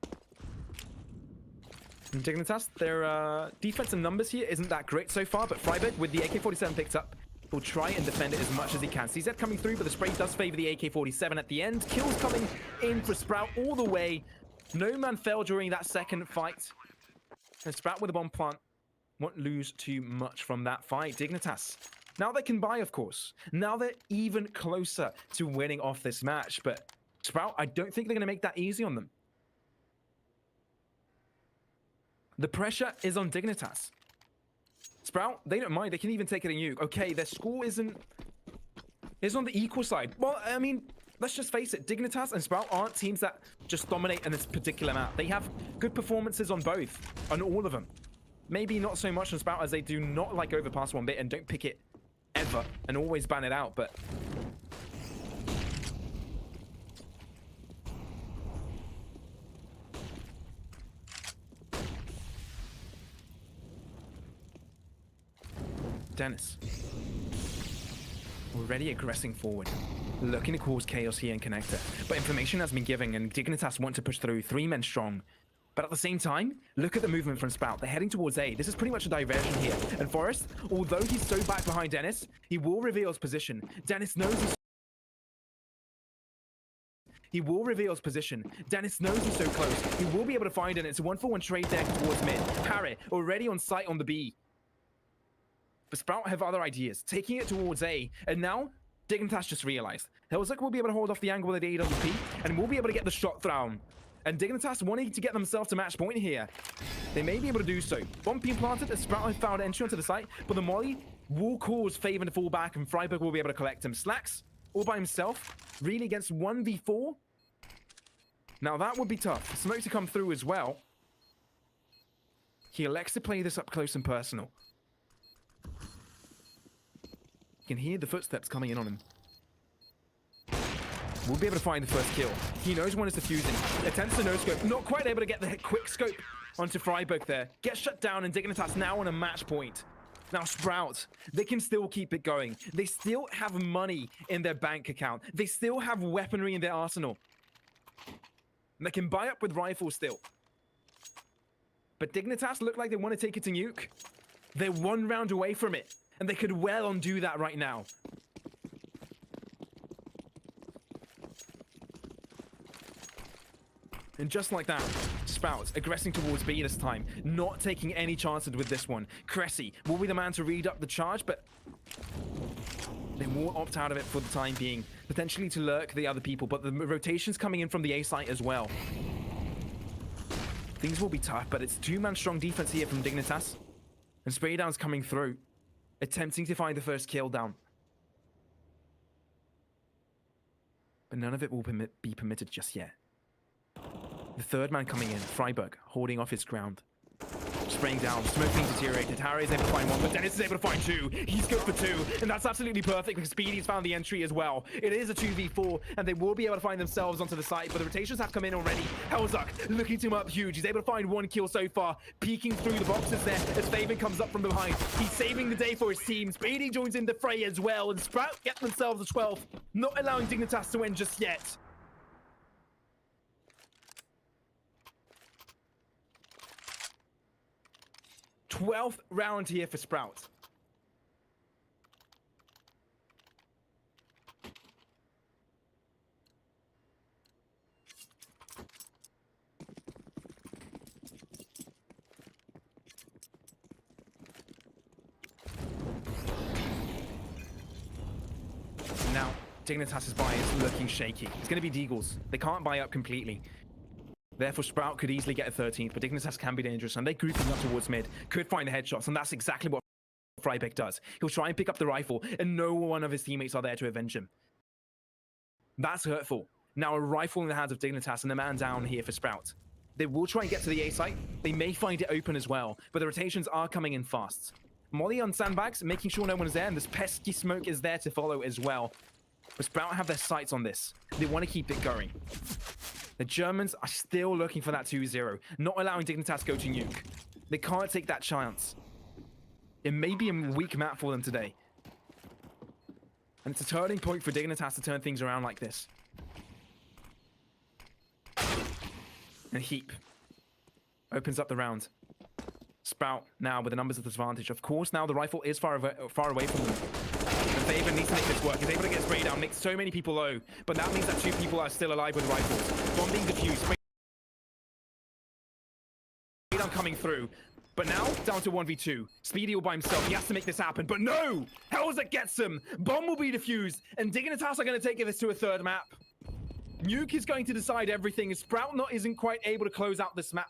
And Dignitas, their defensive numbers here isn't that great so far, but Freiburg with the AK-47 picked up will try and defend it as much as he can. CZ coming through, but the spray does favor the AK-47 at the end. Kills coming in for Sprout all the way. No man fell during that second fight. And Sprout with a bomb plant won't lose too much from that fight. Dignitas, now they can buy, of course. Now they're even closer to winning off this match, but Sprout, I don't think they're going to make that easy on them. The pressure is on Dignitas. Sprout, they don't mind. They can even take it in nuke. Okay, their score is on the equal side. Well, I mean, let's just face it. Dignitas and Sprout aren't teams that just dominate in this particular map. They have good performances on both, on all of them. Maybe not so much on Sprout as they do not like overpass one bit and don't pick it ever and always ban it out, but Dennis, already aggressing forward, looking to cause chaos here in Connector. But information has been given, and Dignitas want to push through 3 men strong. But at the same time, look at the movement from Sprout. They're heading towards A. This is pretty much a diversion here. And Forrest, although he's so back behind Dennis, he will reveal his position. Dennis knows He will reveal his position. Dennis knows he's so close. He will be able to find it. It's a 1-for-1 trade there towards mid. Harry already on site on the B. But Sprout have other ideas, taking it towards A. And now, Dignitas just realized. Hellsec will be able to hold off the angle with the AWP, and will be able to get the shot thrown. And Dignitas wanting to get themselves to match point here. They may be able to do so. Bomb being planted, as Sprout have found entry onto the site, but the molly will cause Faven to fall back, and Freiburg will be able to collect him. Slacks, all by himself, really against 1v4. Now that would be tough. Smoke to come through as well. He elects to play this up close and personal. You can hear the footsteps coming in on him. We'll be able to find the first kill. He knows one is defusing. Attempts to no-scope. Not quite able to get the quick scope onto Freiburg there. Gets shut down, and Dignitas now on a match point. Now Sprout, they can still keep it going. They still have money in their bank account. They still have weaponry in their arsenal. And they can buy up with rifles still. But Dignitas look like they want to take it to nuke. They're 1 round away from it. And they could well undo that right now. And just like that, Sprout aggressing towards B this time, not taking any chances with this one. Cressy will be the man to read up the charge, but they will opt out of it for the time being, potentially to lurk the other people, but the rotation's coming in from the A site as well. Things will be tough, but it's 2-man strong defense here from Dignitas. And Spraydown's coming through, attempting to find the first kill down. But none of it will be permitted just yet. The third man coming in, Freiburg, holding off his ground. Spraying down, smoke being deteriorated. Harry is able to find 1, but Dennis is able to find 2. He's good for 2, and that's absolutely perfect because Speedy's found the entry as well. It is a 2v4, and they will be able to find themselves onto the site, but the rotations have come in already. Hellzuk looking to him up huge. He's able to find 1 kill so far, peeking through the boxes there as Faven comes up from behind. He's saving the day for his team. Speedy joins in the fray as well, and Sprout get themselves a 12th, not allowing Dignitas to win just yet. 12th round here for Sprout. Now, Dignitas' buy is looking shaky. It's going to be Deagles. They can't buy up completely. Therefore, Sprout could easily get a 13th, but Dignitas can be dangerous, and they're grouping up towards mid. Could find the headshots, and that's exactly what Freiburg does. He'll try and pick up the rifle, and no one of his teammates are there to avenge him. That's hurtful. Now a rifle in the hands of Dignitas, and a man down here for Sprout. They will try and get to the A site. They may find it open as well, but the rotations are coming in fast. Molly on sandbags, making sure no one is there, and this pesky smoke is there to follow as well. But Sprout have their sights on this. They want to keep it going. The Germans are still looking for that 2-0, not allowing Dignitas to go to nuke. They can't take that chance. It may be a weak map for them today. And it's a turning point for Dignitas to turn things around like this. And Heap opens up the round. Sprout now with the numbers of disadvantage. Of course, now the rifle is far away from them. And Faven needs to make this work. He's able to get sprayed down, makes so many people low. But that means that 2 people are still alive with rifles. Bomb being defused. Spraydown coming through. But now, down to 1v2. Speedy all by himself. He has to make this happen. But no! Hellsec gets him! Bomb will be defused. And Dignitas are going to take this to a 3rd map. Nuke is going to decide everything. Sprout isn't quite able to close out this map.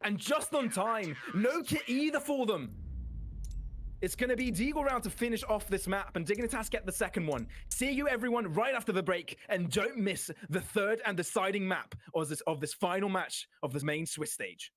And just on time. No kit either for them. It's going to be Deagle round to finish off this map, and Dignitas get the 2nd one. See you, everyone, right after the break, and don't miss the 3rd and deciding map of this final match of this main Swiss stage.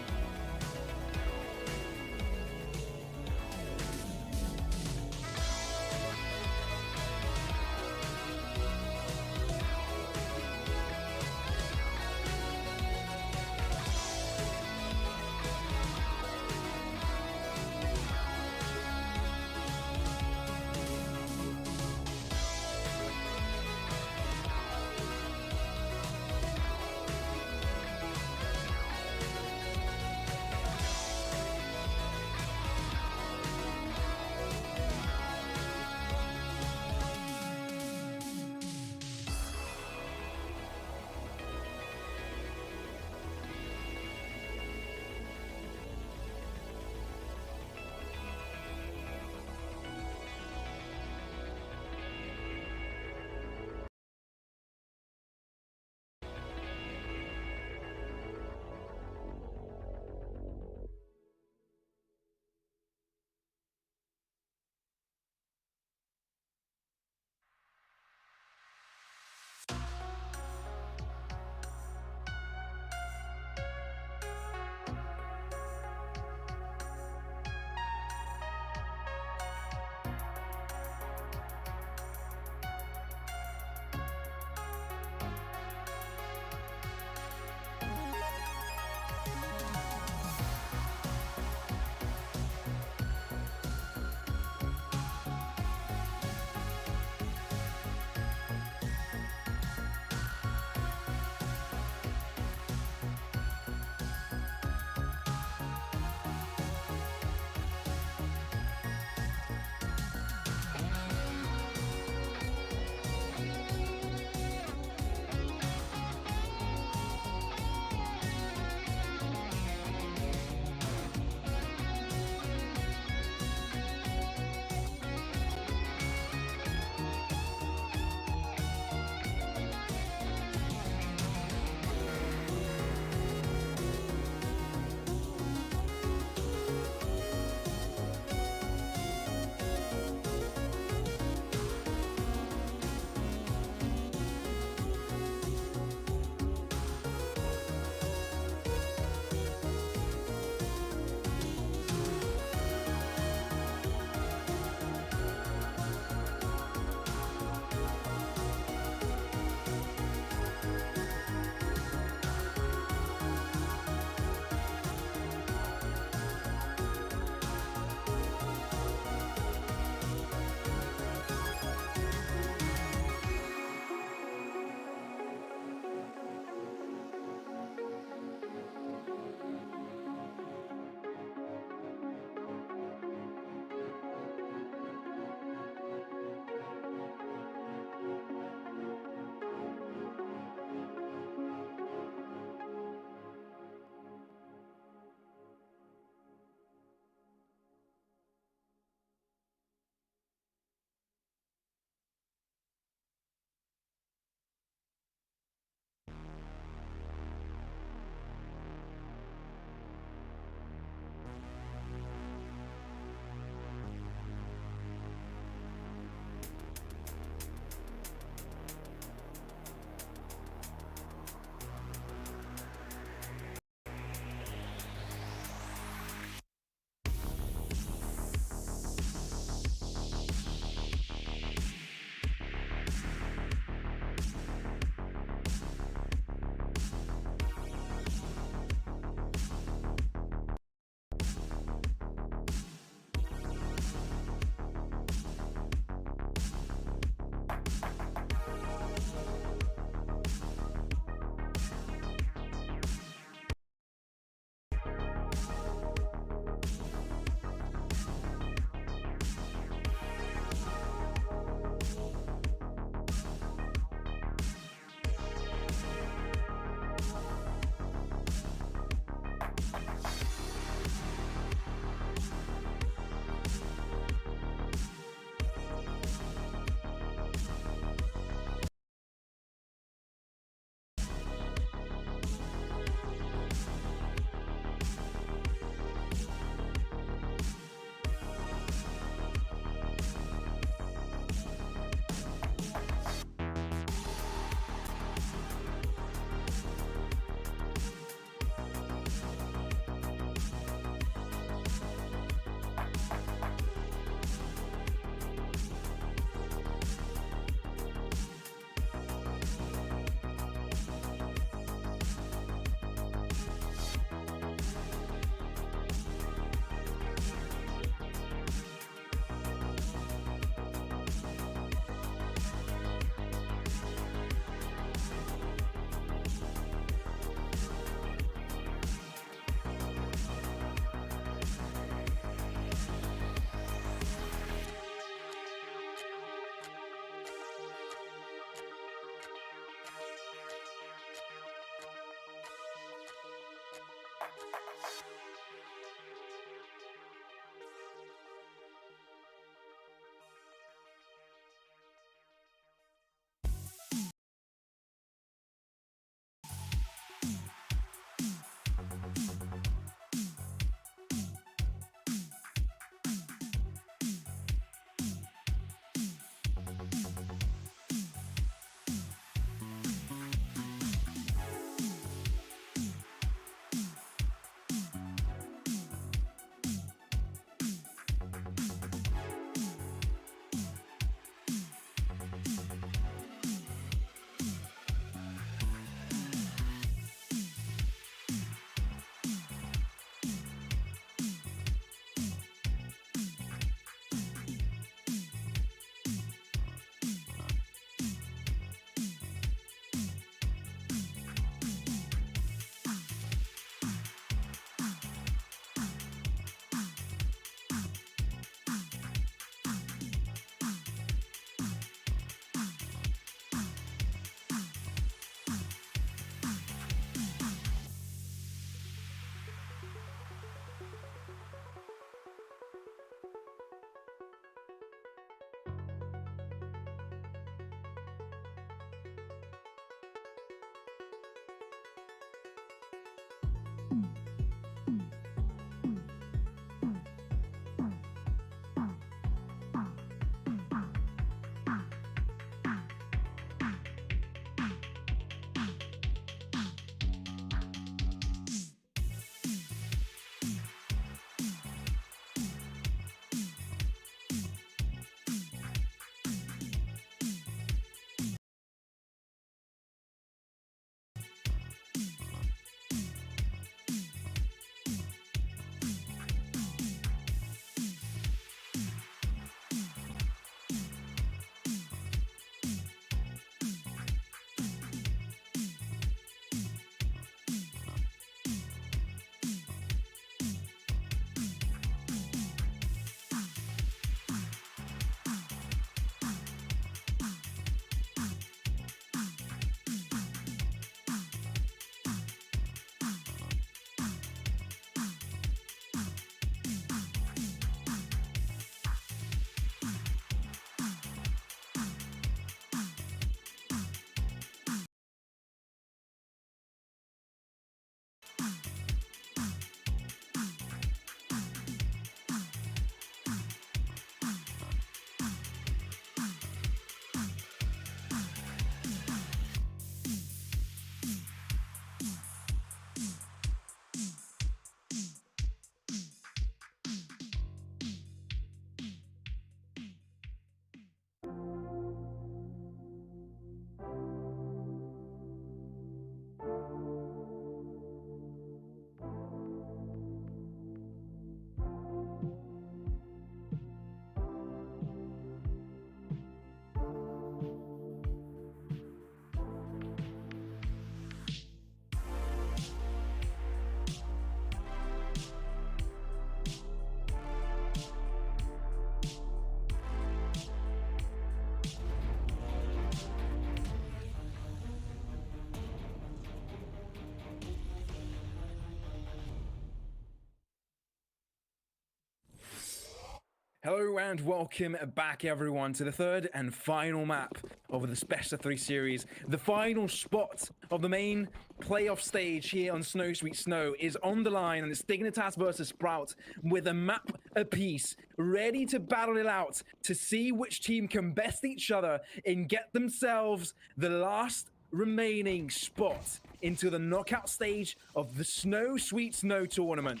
Hello and welcome back everyone to the third and final map of the Best of 3 series. The final spot of the main playoff stage here on Snow Sweet Snow is on the line, and it's Dignitas versus Sprout with a map apiece, ready to battle it out to see which team can best each other and get themselves the last remaining spot into the knockout stage of the Snow Sweet Snow tournament.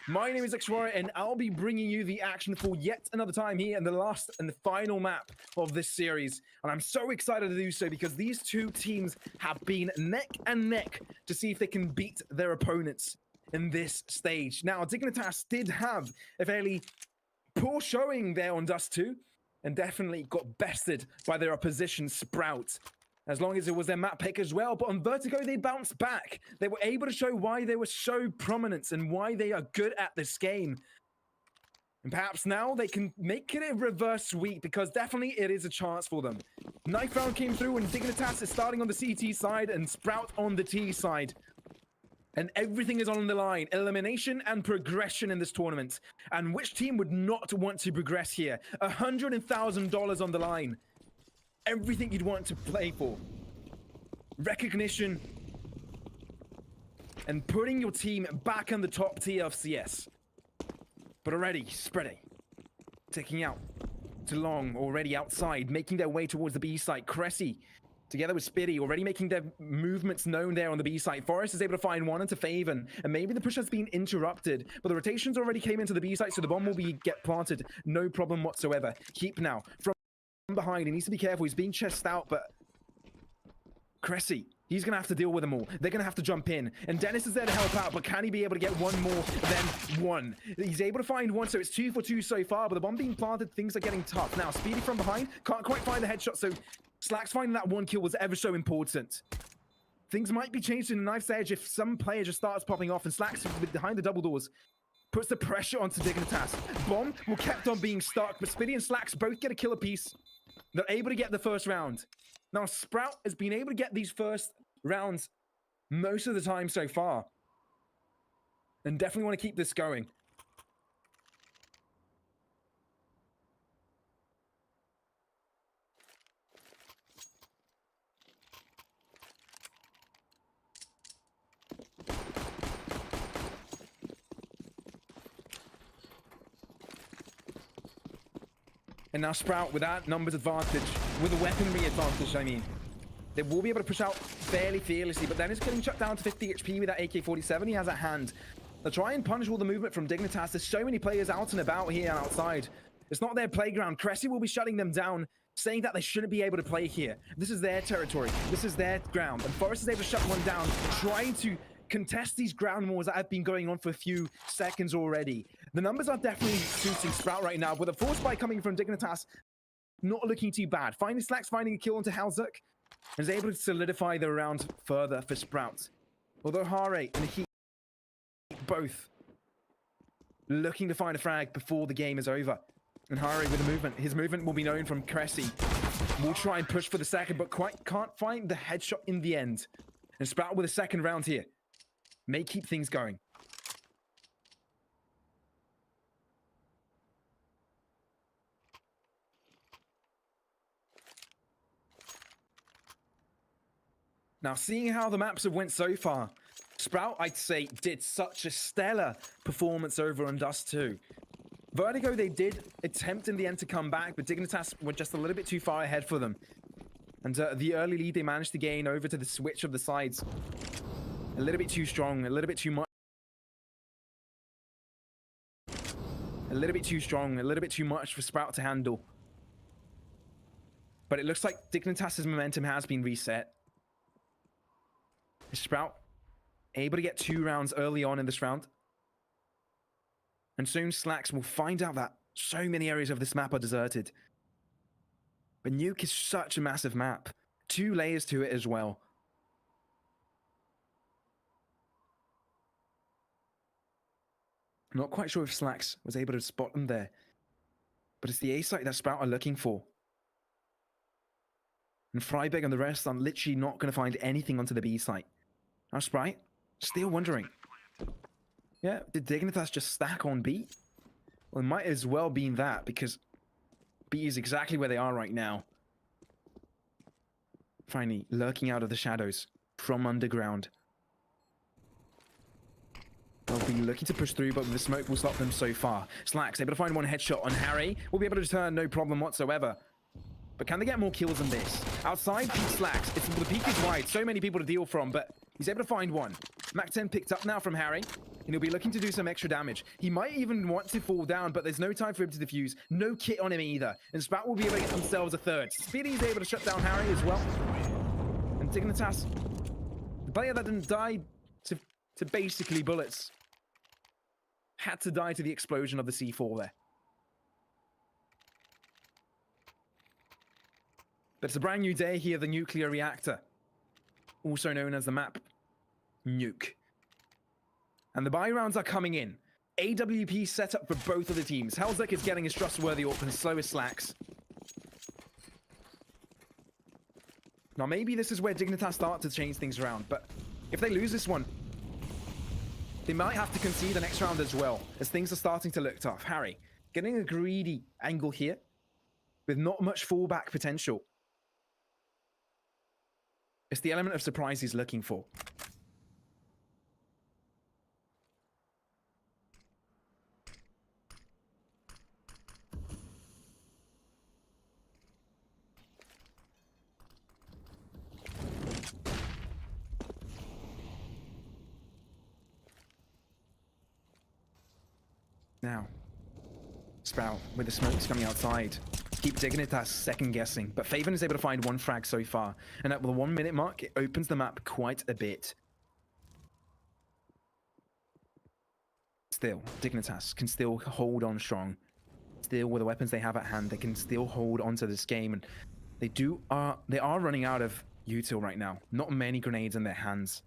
My name is Xroy, and I'll be bringing you the action for yet another time here in the last and the final map of this series. And I'm so excited to do so because these two teams have been neck and neck to see if they can beat their opponents in this stage. Now, Dignitas did have a fairly poor showing there on Dust 2 and definitely got bested by their opposition Sprout, as long as it was their map pick as well. But on Vertigo, they bounced back. They were able to show why they were so prominent and why they are good at this game. And perhaps now they can make it a reverse sweep, because definitely it is a chance for them. Knife round came through, and Dignitas is starting on the CT side and Sprout on the T side. And everything is on the line. Elimination and progression in this tournament. And which team would not want to progress here? $100,000 on the line. Everything you'd want to play for. Recognition. And putting your team back in the top tier of CS. But already, Spready. Taking out DeLong already outside, making their way towards the B site. Cressy, together with Spitty, already making their movements known there on the B site. Forrest is able to find one into Faven, and maybe the push has been interrupted, but the rotations already came into the B site, so the bomb will get planted. No problem whatsoever. Keep now from behind. He needs to be careful. He's being chested out, but Cressy, he's going to have to deal with them all. They're going to have to jump in. And Dennis is there to help out, but can he be able to get one more than one? He's able to find one, so it's 2 for 2 so far, but the bomb being planted, things are getting tough. Now, Speedy from behind, can't quite find the headshot, so Slack's finding that one kill was ever so important. Things might be changed in the knife's edge if some player just starts popping off, and Slack's behind the double doors. Puts the pressure onto Dignitas. Bomb will kept on being stuck, but Speedy and Slacks both get a kill apiece. They're able to get the first round. Now, Sprout has been able to get these first rounds most of the time so far. And definitely want to keep this going. And now Sprout, with that numbers advantage, with a weaponry advantage, I mean, they will be able to push out fairly fearlessly, but then it's getting shut down to 50 HP with that AK-47 he has at hand. They'll try and punish all the movement from Dignitas. There's so many players out and about here and outside. It's not their playground. Cressy will be shutting them down, saying that they shouldn't be able to play here. This is their territory. This is their ground. And Forrest is able to shut one down, trying to contest these ground wars that have been going on for a few seconds already. The numbers are definitely suiting Sprout right now, with a force spike coming from Dignitas, not looking too bad. Finally, Slacks finding a kill onto Halzuk, and is able to solidify the round further for Sprout. Although Hare and Heat both looking to find a frag before the game is over. And Hare with the movement. His movement will be known from Cressy. Will try and push for the second, but quite can't find the headshot in the end. And Sprout with a second round here may keep things going. Now, seeing how the maps have went so far, Sprout, I'd say, did such a stellar performance over on Dust 2. Vertigo, they did attempt in the end to come back, but Dignitas were just a little bit too far ahead for them. And the early lead they managed to gain over to the switch of the sides. A little bit too strong, a little bit too much. A little bit too strong, a little bit too much for Sprout to handle. But it looks like Dignitas' momentum has been reset. Sprout able to get 2 rounds early on in this round. And soon Slacks will find out that so many areas of this map are deserted. But Nuke is such a massive map. 2 layers to it as well. I'm not quite sure if Slacks was able to spot them there. But it's the A site that Sprout are looking for. And Freiberg and the rest are literally not going to find anything onto the B site. Now Sprite, still wondering. Yeah, did Dignitas just stack on B? Well, it might as well be that, because B is exactly where they are right now. Finally, lurking out of the shadows from underground. They'll be looking to push through, but the smoke will stop them so far. Slacks able to find one headshot on Harry. Will be able to return, no problem whatsoever. But can they get more kills than this? Outside, Peak Slacks. The peak is wide. So many people to deal from, but he's able to find one. Mac 10 picked up now from Harry, and he'll be looking to do some extra damage. He might even want to fall down, but there's no time for him to defuse. No kit on him either. And Sprout will be able to get themselves a third. Speedy's able to shut down Harry as well. And Dignitas, the player that didn't die to basically bullets, had to die to the explosion of the C4 there. But it's a brand new day here, the nuclear reactor, also known as the map Nuke. And the buy rounds are coming in. AWP set up for both of the teams. Halzuk is getting his trustworthy AWP, and so is Slacks. Now maybe this is where Dignitas start to change things around, but if they lose this one, They might have to concede the next round as well, as things are starting to look tough. Harry, getting a greedy angle here with not much fallback potential. It's the element of surprise he's looking for. Now, Sprout with the smokes coming outside. Keep Dignitas second guessing, but Faven is able to find one frag so far. And at the 1 minute mark, it opens the map quite a bit. Still, Dignitas can still hold on strong. Still, with the weapons they have at hand, they can still hold onto this game. And they are running out of util right now. Not many grenades in their hands.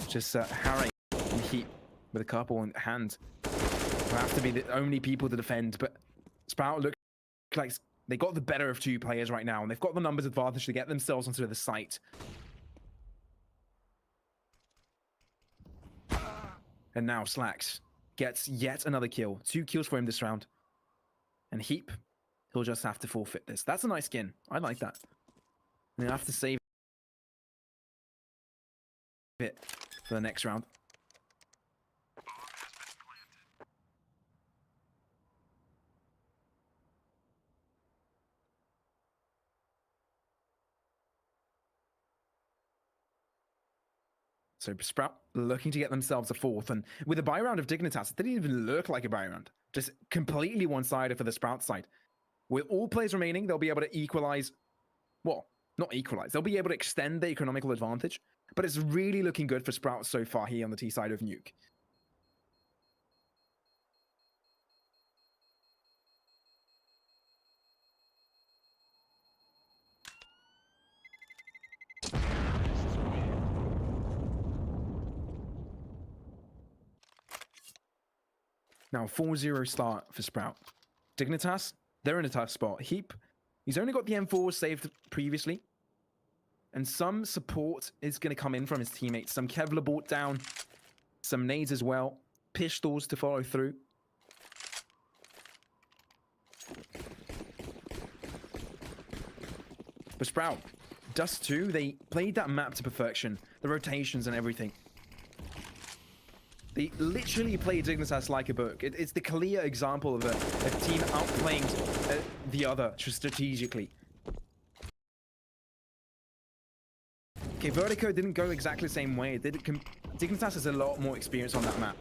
Just Harry and Heat with a couple in hand. Will have to be the only people to defend, but Sprout look like they got the better of two players right now, and they've got the numbers advantage to get themselves onto the site. And now Slacks gets yet another kill. 2 kills for him this round. And Heap, he'll just have to forfeit this. That's a nice skin. I like that. And he'll have to save it for the next round. So Sprout looking to get themselves a fourth, and with a buy round of Dignitas, it didn't even look like a buy round. Just completely one-sided for the Sprout side. With all players remaining, they'll be able to equalize. Well, not equalize. They'll be able to extend the economical advantage, but it's really looking good for Sprout so far here on the T side of Nuke. Now, 4-0 start for Sprout. Dignitas, they're in a tough spot. Heap, he's only got the M4 saved previously. And some support is going to come in from his teammates. Some Kevlar brought down. Some nades as well. Pistols to follow through. But Sprout, Dust 2, they played that map to perfection. The rotations and everything. They literally play Dignitas like a book. It's the clear example of a team outplaying the other strategically. Okay, Vertigo didn't go exactly the same way. Dignitas has a lot more experience on that map.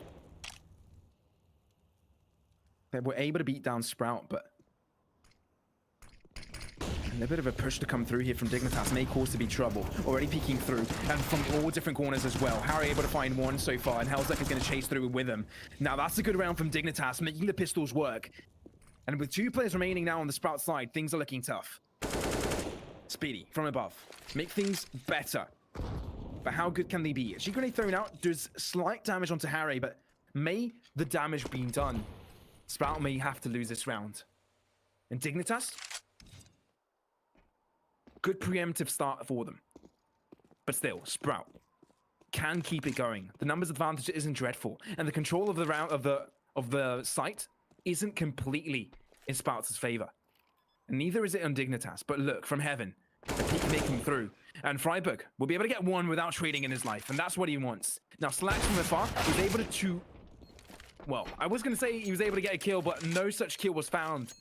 They were able to beat down Sprout, but a bit of a push to come through here from Dignitas may cause to be trouble. Already peeking through, and from all different corners as well. Harry able to find one so far, and Hellsec is going to chase through with him. Now that's a good round from Dignitas, making the pistols work. And with 2 players remaining now on the Sprout side, things are looking tough. Speedy from above. Make things better. But how good can they be? G-grenade thrown out does slight damage onto Harry, but may the damage be done? Sprout may have to lose this round. And Dignitas? Good preemptive start for them. But still, Sprout can keep it going. The numbers advantage isn't dreadful, and the control of the round of the site isn't completely in Sprout's favor. And neither is it on Dignitas. But look, from heaven, the peak making through. And Freiburg will be able to get one without trading in his life, and that's what he wants. Now, Slacks from afar is able to... Well, I was going to say he was able to get a kill, but no such kill was found.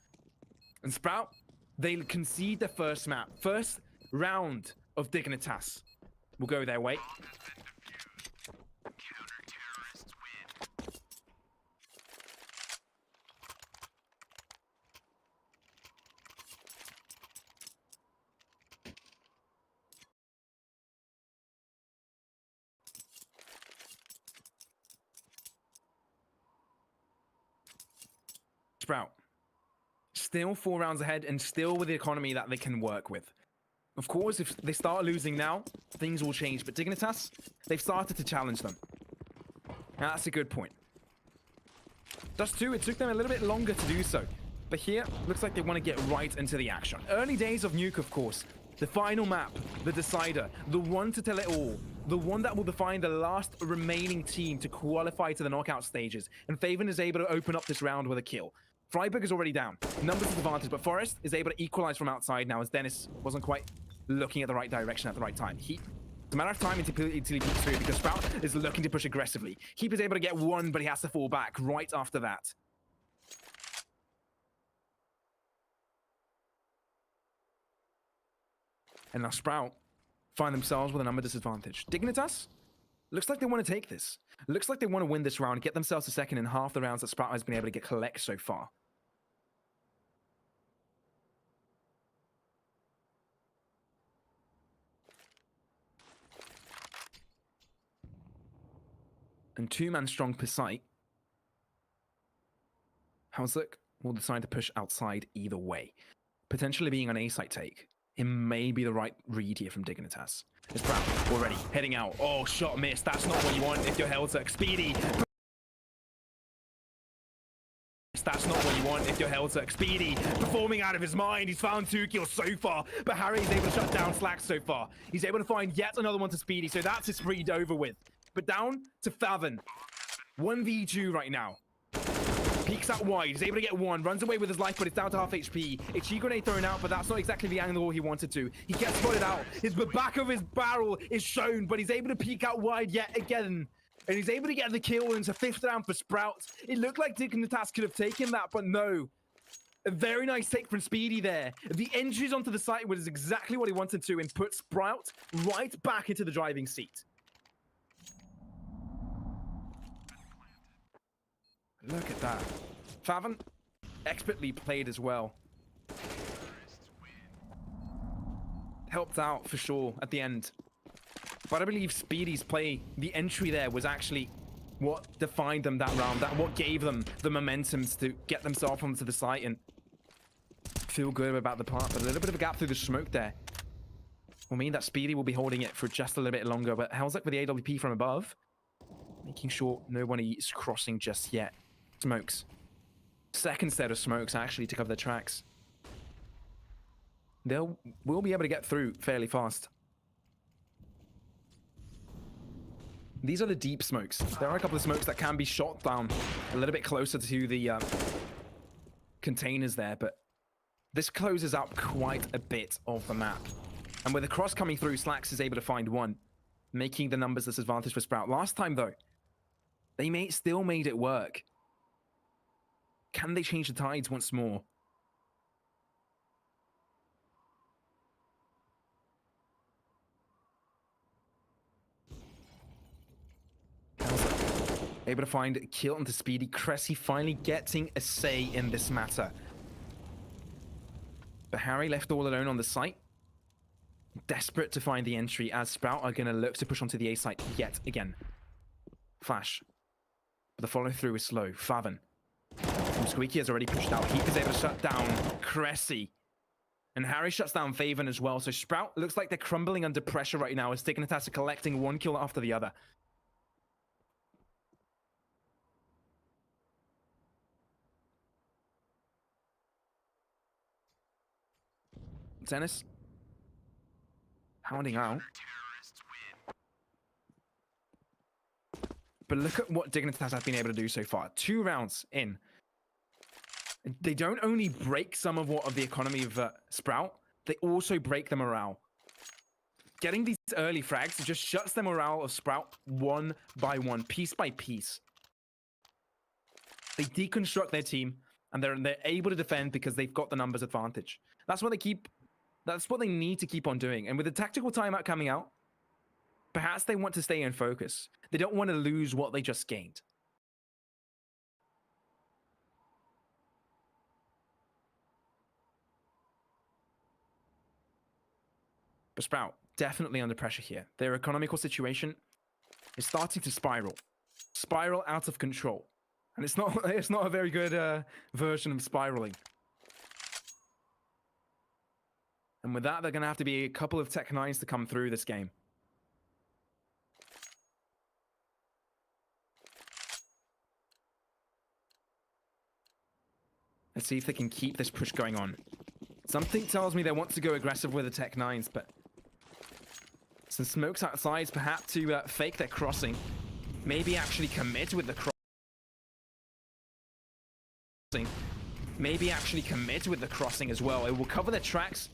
And Sprout, they concede the first map. First round of Dignitas will go their way. Sprout. Still 4 rounds ahead and still with the economy that they can work with. Of course, if they start losing now, things will change. But Dignitas, they've started to challenge them. Now, that's a good point. Dust 2, it took them a little bit longer to do so. But here, looks like they want to get right into the action. Early days of Nuke, of course. The final map, the decider, the one to tell it all. the one that will define the last remaining team to qualify to the knockout stages. And Faven is able to open up this round with a kill. Freiburg is already down. Numbers advantage, but Forest is able to equalize from outside now as Dennis wasn't quite looking at the right direction at the right time. It's a matter of time until he peeks through because Sprout is looking to push aggressively. Heap is able to get one, but he has to fall back right after that. And now Sprout find themselves with a number disadvantage. Dignitas looks like they want to take this. Looks like they want to win this round, get themselves a second in half the rounds that Sprout has been able to collect so far. And two-man strong per site. Hauslick will decide to push outside either way. Potentially being an A-site take. It may be the right read here from Dignitas. It's Sprout already heading out. Oh, shot missed. That's not what you want if you're Helltech. Speedy. That's not what you want if you're Helltech. Speedy performing out of his mind. He's found 2 kills so far, but Harry is able to shut down Slack so far. He's able to find yet another one to Speedy, so that's his spree over with. But down to Faven. 1v2 right now. Peeks out wide. He's able to get one. Runs away with his life, but it's down to half HP. A Chi grenade thrown out, but that's not exactly the angle he wanted to. He gets spotted out. The back of his barrel is shown, but he's able to peek out wide yet again. And he's able to get the kill into 5th round for Sprout. It looked like Dignitas could have taken that, but no. A very nice take from Speedy there. The entries onto the site was exactly what he wanted to and put Sprout right back into the driving seat. Look at that. Faven, expertly played as well. Helped out for sure at the end. But I believe Speedy's play, the entry there, was actually what defined them that round. What gave them the momentum to get themselves onto the site and feel good about the part. But a little bit of a gap through the smoke there will mean that Speedy will be holding it for just a little bit longer. But Hellsec with the AWP from above, making sure no one is crossing just yet. Smokes. Second set of smokes actually to cover the tracks. We'll be able to get through fairly fast. These are the deep smokes. There are a couple of smokes that can be shot down a little bit closer to the containers there, but this closes up quite a bit of the map. And with the cross coming through, Slacks is able to find one, making the numbers disadvantage for Sprout. Last time, though, they still made it work. Can they change the tides once more? Able to find a kill onto Speedy. Cressy finally getting a say in this matter. But Harry left all alone on the site. Desperate to find the entry as Sprout are going to look to push onto the A site yet again. Flash. But the follow through is slow. Faven. Squeaky has already pushed out. Heap is able to shut down Cressy. And Harry shuts down Faven as well. So Sprout looks like they're crumbling under pressure right now as Dignitas are collecting one kill after the other. Dennis hounding out. But look at what Dignitas have been able to do so far. 2 rounds in. They don't only break some of the economy of Sprout, they also break the morale. Getting these early frags just shuts the morale of Sprout one by one, piece by piece. They deconstruct their team, and they're able to defend because they've got the numbers advantage. That's what they need to keep on doing. And with the tactical timeout coming out, perhaps they want to stay in focus. They don't want to lose what they just gained. But Sprout, definitely under pressure here. Their economical situation is starting to spiral out of control. And it's not a very good version of spiraling. And with that, they're going to have to be a couple of Tech 9s to come through this game. Let's see if they can keep this push going on. Something tells me they want to go aggressive with the Tech 9s, but Some smokes outside, perhaps to fake their crossing. Maybe actually commit with the crossing. Maybe actually commit with the crossing as well. It will cover their tracks.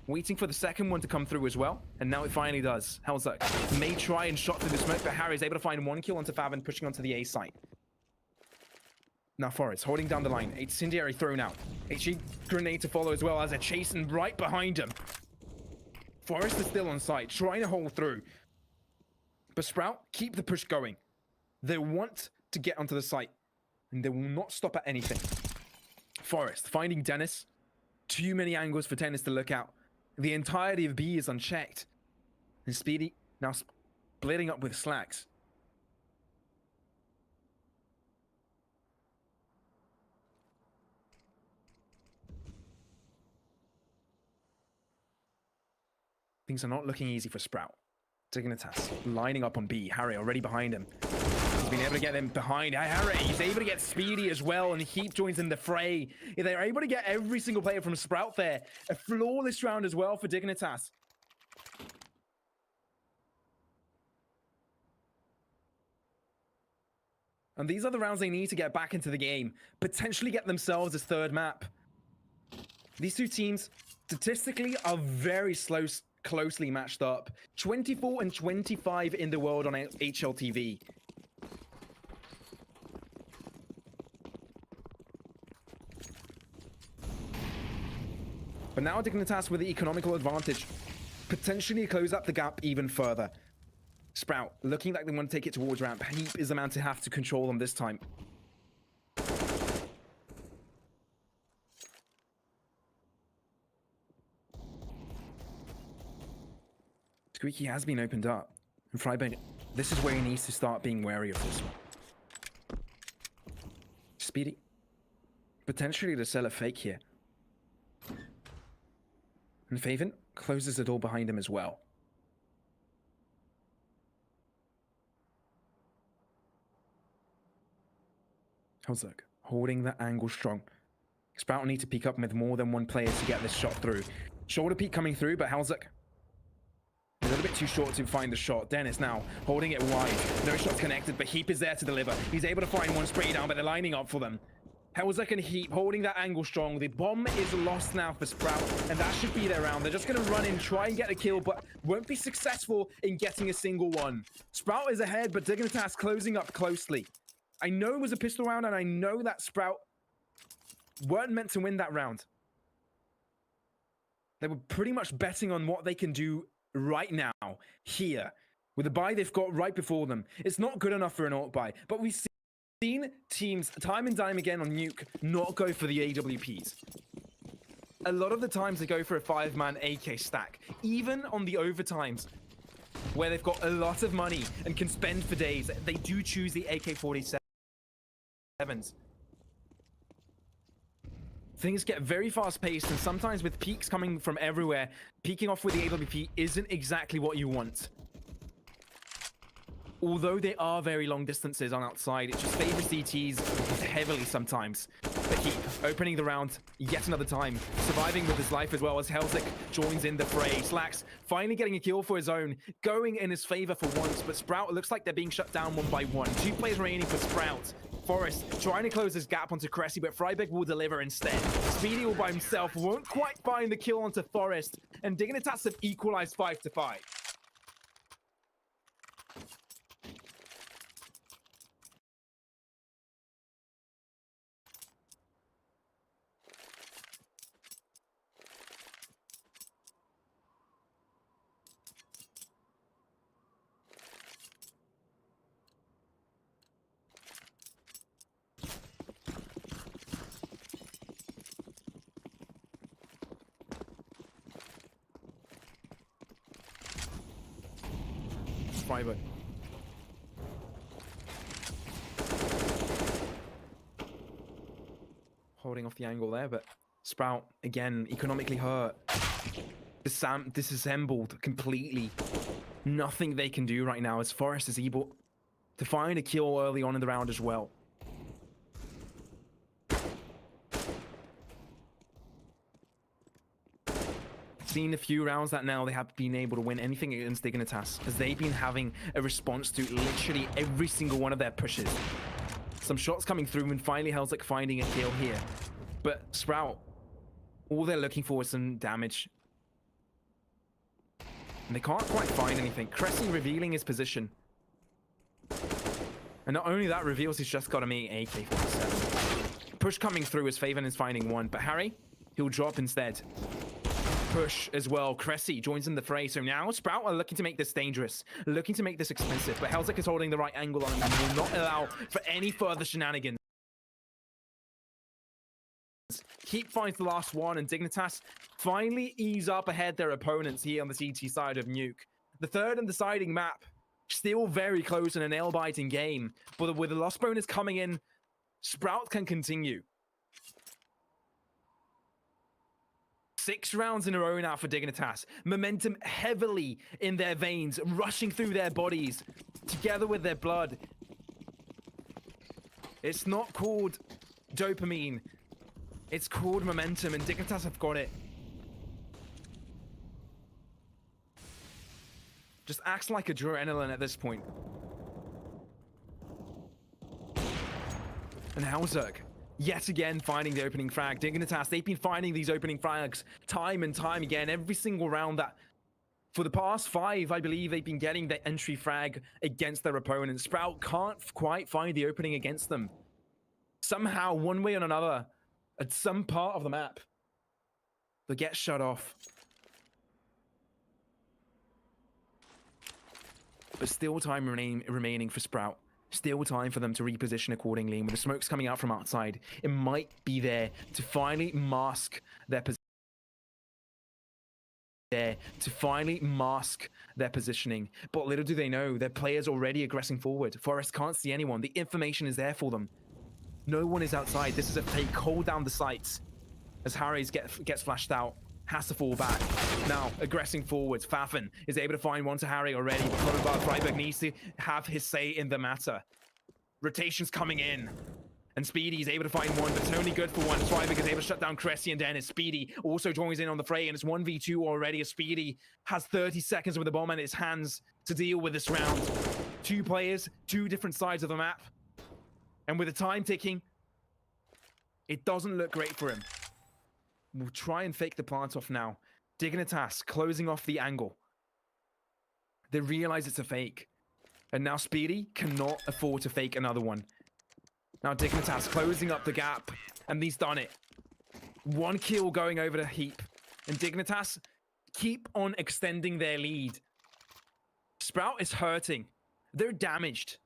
Waiting for the second one to come through as well. And now it finally does. Hellzuck may try and shot through the smoke, but Harry is able to find one kill onto Fav, pushing onto the A site. Now Forest holding down the line. Incendiary thrown out. HE grenade to follow as well as they're chasing right behind him. Forest is still on site, trying to hold through. But Sprout, keep the push going. They want to get onto the site, and they will not stop at anything. Forest finding Dennis. Too many angles for Dennis to look out. The entirety of B is unchecked. And Speedy now splitting up with Slacks. Things are not looking easy for Sprout. Dignitas lining up on B. Harry already behind him. He's been able to get them behind. Harry, he's able to get Speedy as well, and Heap joins in the fray. They're able to get every single player from Sprout there. A flawless round as well for Dignitas. And these are the rounds they need to get back into the game. Potentially get themselves a third map. These two teams, statistically, are very closely matched up. 24 and 25 in the world on HLTV. But now Dignitas with the economical advantage. Potentially close up the gap even further. Sprout looking like they want to take it towards ramp. Heap is the man to have to control them this time. Squeaky has been opened up. And Freiberg, this is where he needs to start being wary of this one. Speedy. Potentially to sell a fake here. And Faven closes the door behind him as well. Hellzuck holding that angle strong. Sprout will need to peek up with more than one player to get this shot through. Shoulder peek coming through, but Hellzuck a little bit too short to find the shot. Dennis now holding it wide. No shots connected, but Heap is there to deliver. He's able to find one spray down, but they're lining up for them. Hellzuck and Heap holding that angle strong. The bomb is lost now for Sprout, and that should be their round. They're just going to run in, try and get a kill, but won't be successful in getting a single one. Sprout is ahead, but Dignitas closing up closely. I know it was a pistol round, and I know that Sprout weren't meant to win that round. They were pretty much betting on what they can do right now, here, with the buy they've got right before them. It's not good enough for an alt buy, but we've seen teams time and time again on Nuke not go for the AWPs. A lot of the times they go for a 5-man AK stack, even on the overtimes, where they've got a lot of money and can spend for days. They do choose the AK-47s. Things get very fast-paced, and sometimes with peaks coming from everywhere, peeking off with the AWP isn't exactly what you want. Although they are very long distances on outside, it just favors CTs heavily sometimes. But Heap opening the round yet another time, surviving with his life as well as Hellzuck joins in the fray. Slacks finally getting a kill for his own, going in his favor for once, but Sprout looks like they're being shut down one by one. 2 players remaining for Sprout. Forest trying to close this gap onto Cressy, but Freiberg will deliver instead. Speedy all by himself won't quite find the kill onto Forest, and Dignitas have equalized 5-5. Freiberg. Holding off the angle there, but Sprout, again, economically hurt. Disassembled completely. Nothing they can do right now as Forest is able to find a kill early on in the round as well. seen a few rounds that now they have been able to win anything against Dignitas, as they've been having a response to literally every single one of their pushes. Some shots coming through, and finally Hell's finding a kill here. But Sprout, all they're looking for is some damage. And they can't quite find anything. Cressy revealing his position. And not only that, reveals he's just got a me AK-47. Push coming through as Faven is finding one, but Harry, he'll drop instead. Push as well. Cressy joins in the fray. So now Sprout are looking to make this dangerous, looking to make this expensive, but Hell's is holding the right angle on him and will not allow for any further shenanigans. Keep finds the last one, and Dignitas finally ease up ahead their opponents here on the CT side of Nuke. The third and deciding map, still very close in a nail-biting game, but with the loss bonus coming in, Sprout can continue. 6 rounds in a row now for Dignitas. Momentum heavily in their veins, rushing through their bodies, together with their blood. It's not called dopamine. It's called momentum, and Dignitas have got it. Just acts like adrenaline at this point. And Hellzerg, yet again, finding the opening frag. Dignitas, they've been finding these opening frags time and time again. Every single round that, for the past 5, I believe they've been getting the entry frag against their opponents. Sprout can't quite find the opening against them. Somehow, one way or another, at some part of the map, they get shut off. But still time remaining for Sprout. Still time for them to reposition accordingly. And with the smokes coming out from outside, it might be there to finally mask their positioning. But little do they know, their players already aggressing forward. Forest can't see anyone. The information is there for them. No one is outside. This is a fake. Hold down the sights as Harry's gets flashed out. Has to fall back. Now, aggressing forwards. Fafen is able to find one to Harry already, but Freiburg needs to have his say in the matter. Rotations coming in. And Speedy is able to find one, but it's only good for one. Freiburg is able to shut down Cressy and Dennis. Speedy also joins in on the fray, and it's 1v2 already as Speedy has 30 seconds with the bomb in his hands to deal with this round. 2 players, 2 different sides of the map. And with the time ticking, it doesn't look great for him. We'll try and fake the plant off now. Dignitas closing off the angle. They realize it's a fake. And now Speedy cannot afford to fake another one. Now Dignitas closing up the gap. And he's done it. 1 kill going over the heap. And Dignitas keep on extending their lead. Sprout is hurting. They're damaged.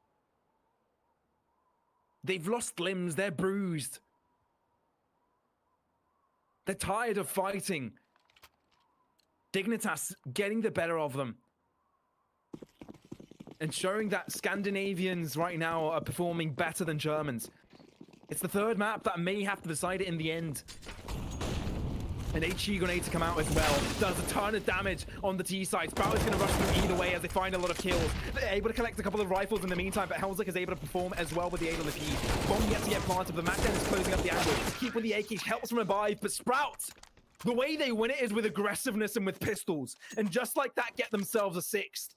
They've lost limbs. They're bruised. They're tired of fighting. Dignitas getting the better of them. And showing that Scandinavians right now are performing better than Germans. It's the 3rd map that may have to decide it in the end. An HE grenade to come out as well. Does a ton of damage on the T side. Sprout is going to rush through either way as they find a lot of kills. They're able to collect a couple of rifles in the meantime, but Hellzerg is able to perform as well with the 8 on the P. Bomb yet to get planted, but Macden is closing up the angle. Keeping the AK helps from revive, but Sprout, the way they win it is with aggressiveness and with pistols. And just like that, get themselves a 6th.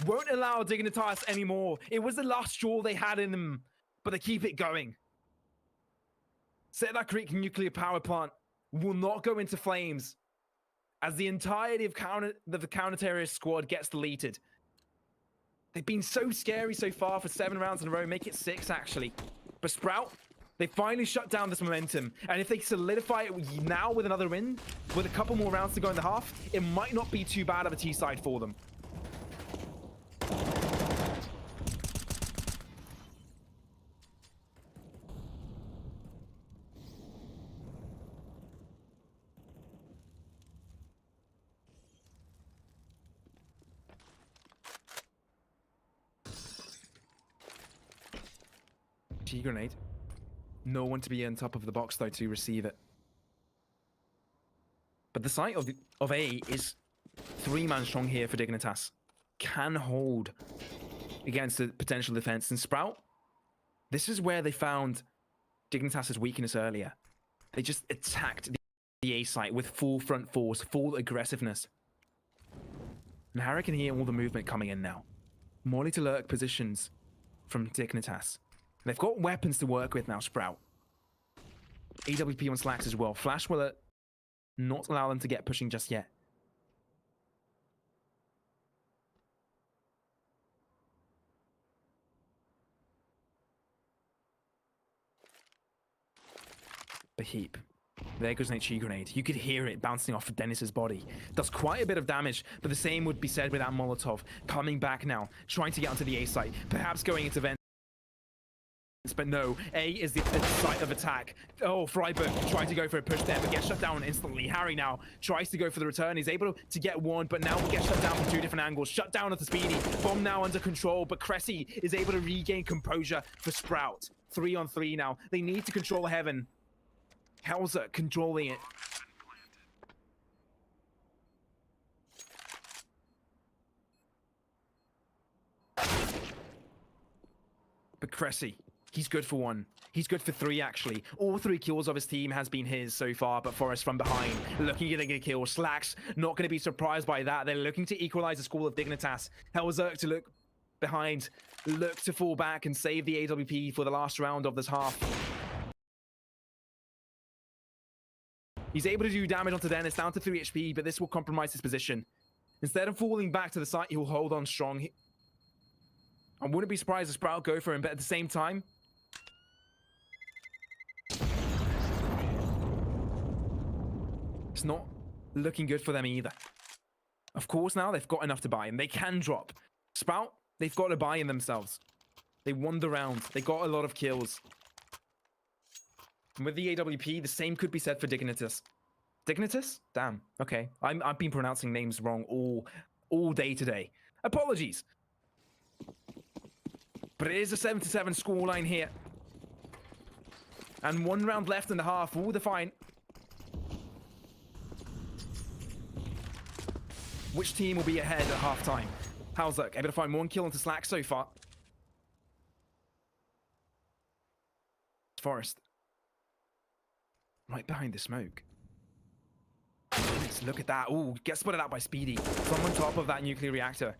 Won't allow Dignitas anymore. It was the last straw they had in them, but they keep it going. Cedar Creek nuclear power plant will not go into flames as the entirety of the counter-terrorist squad gets deleted. They've been so scary so far for 7 rounds in a row, make it 6 actually. But Sprout, they finally shut down this momentum, and if they solidify it now with another win, with a couple more rounds to go in the half, it might not be too bad of a T-side for them. Grenade. No one to be on top of the box though to receive it. But the site of A is 3-man strong here for Dignitas. Can hold against the potential defense. And Sprout, this is where they found Dignitas' weakness earlier. They just attacked the A site with full front force, full aggressiveness. And Harry can hear all the movement coming in now. Morley to lurk positions from Dignitas. They've got weapons to work with now, Sprout. AWP on Slacks as well. Flash will not allow them to get pushing just yet. The heap. There goes an HE grenade. You could hear it bouncing off of Dennis's body. Does quite a bit of damage, but the same would be said with that Molotov. Coming back now, trying to get onto the A site. Perhaps going into vent. But no, A is the site of attack. Oh, Freiburg trying to go for a push there, but gets shut down instantly. Harry now tries to go for the return. He's able to get one, but now will get shut down from two different angles. Shut down at the Speedy. Bomb now under control, but Cressy is able to regain composure for Sprout. 3-on-3 now. They need to control Heaven. Hauser controlling it. But Cressy, he's good for one. He's good for three, actually. All three kills of his team has been his so far, but Forrest from behind, looking to get a kill. Slacks, not going to be surprised by that. They're looking to equalize the score of Dignitas. Hauser to look behind, look to fall back and save the AWP for the last round of this half. He's able to do damage onto Dennis, down to 3 HP, but this will compromise his position. Instead of falling back to the site, he'll hold on strong. I wouldn't be surprised if Sprout go for him, but at the same time, it's not looking good for them either. Of course, now they've got enough to buy, and they can drop. Sprout, they've got to buy in themselves. They won the round. They got a lot of kills. And with the AWP, the same could be said for Dignitas. Dignitas? Damn. Okay. I've been pronouncing names wrong all day today. Apologies. But it is a 7-7 scoreline here. And 1 round left in the half will define which team will be ahead at halftime. Hauser able to find 1 kill onto Slack so far. Forrest. Right behind the smoke. Let's look at that. Ooh, gets spotted out by Speedy. From on top of that nuclear reactor.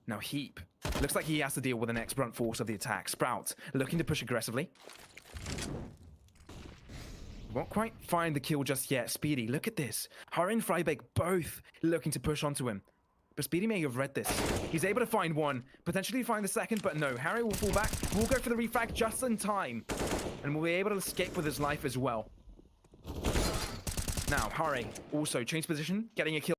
Now Heap. Looks like he has to deal with the next brunt force of the attack. Sprout looking to push aggressively. Won't quite find the kill just yet. Speedy, look at this. Harry and Freiberg both looking to push onto him. But Speedy may have read this. He's able to find one, potentially find the second, but no. Harry will fall back. We'll go for the refrag just in time. And will be able to escape with his life as well. Now, Harry also changed position, getting a kill.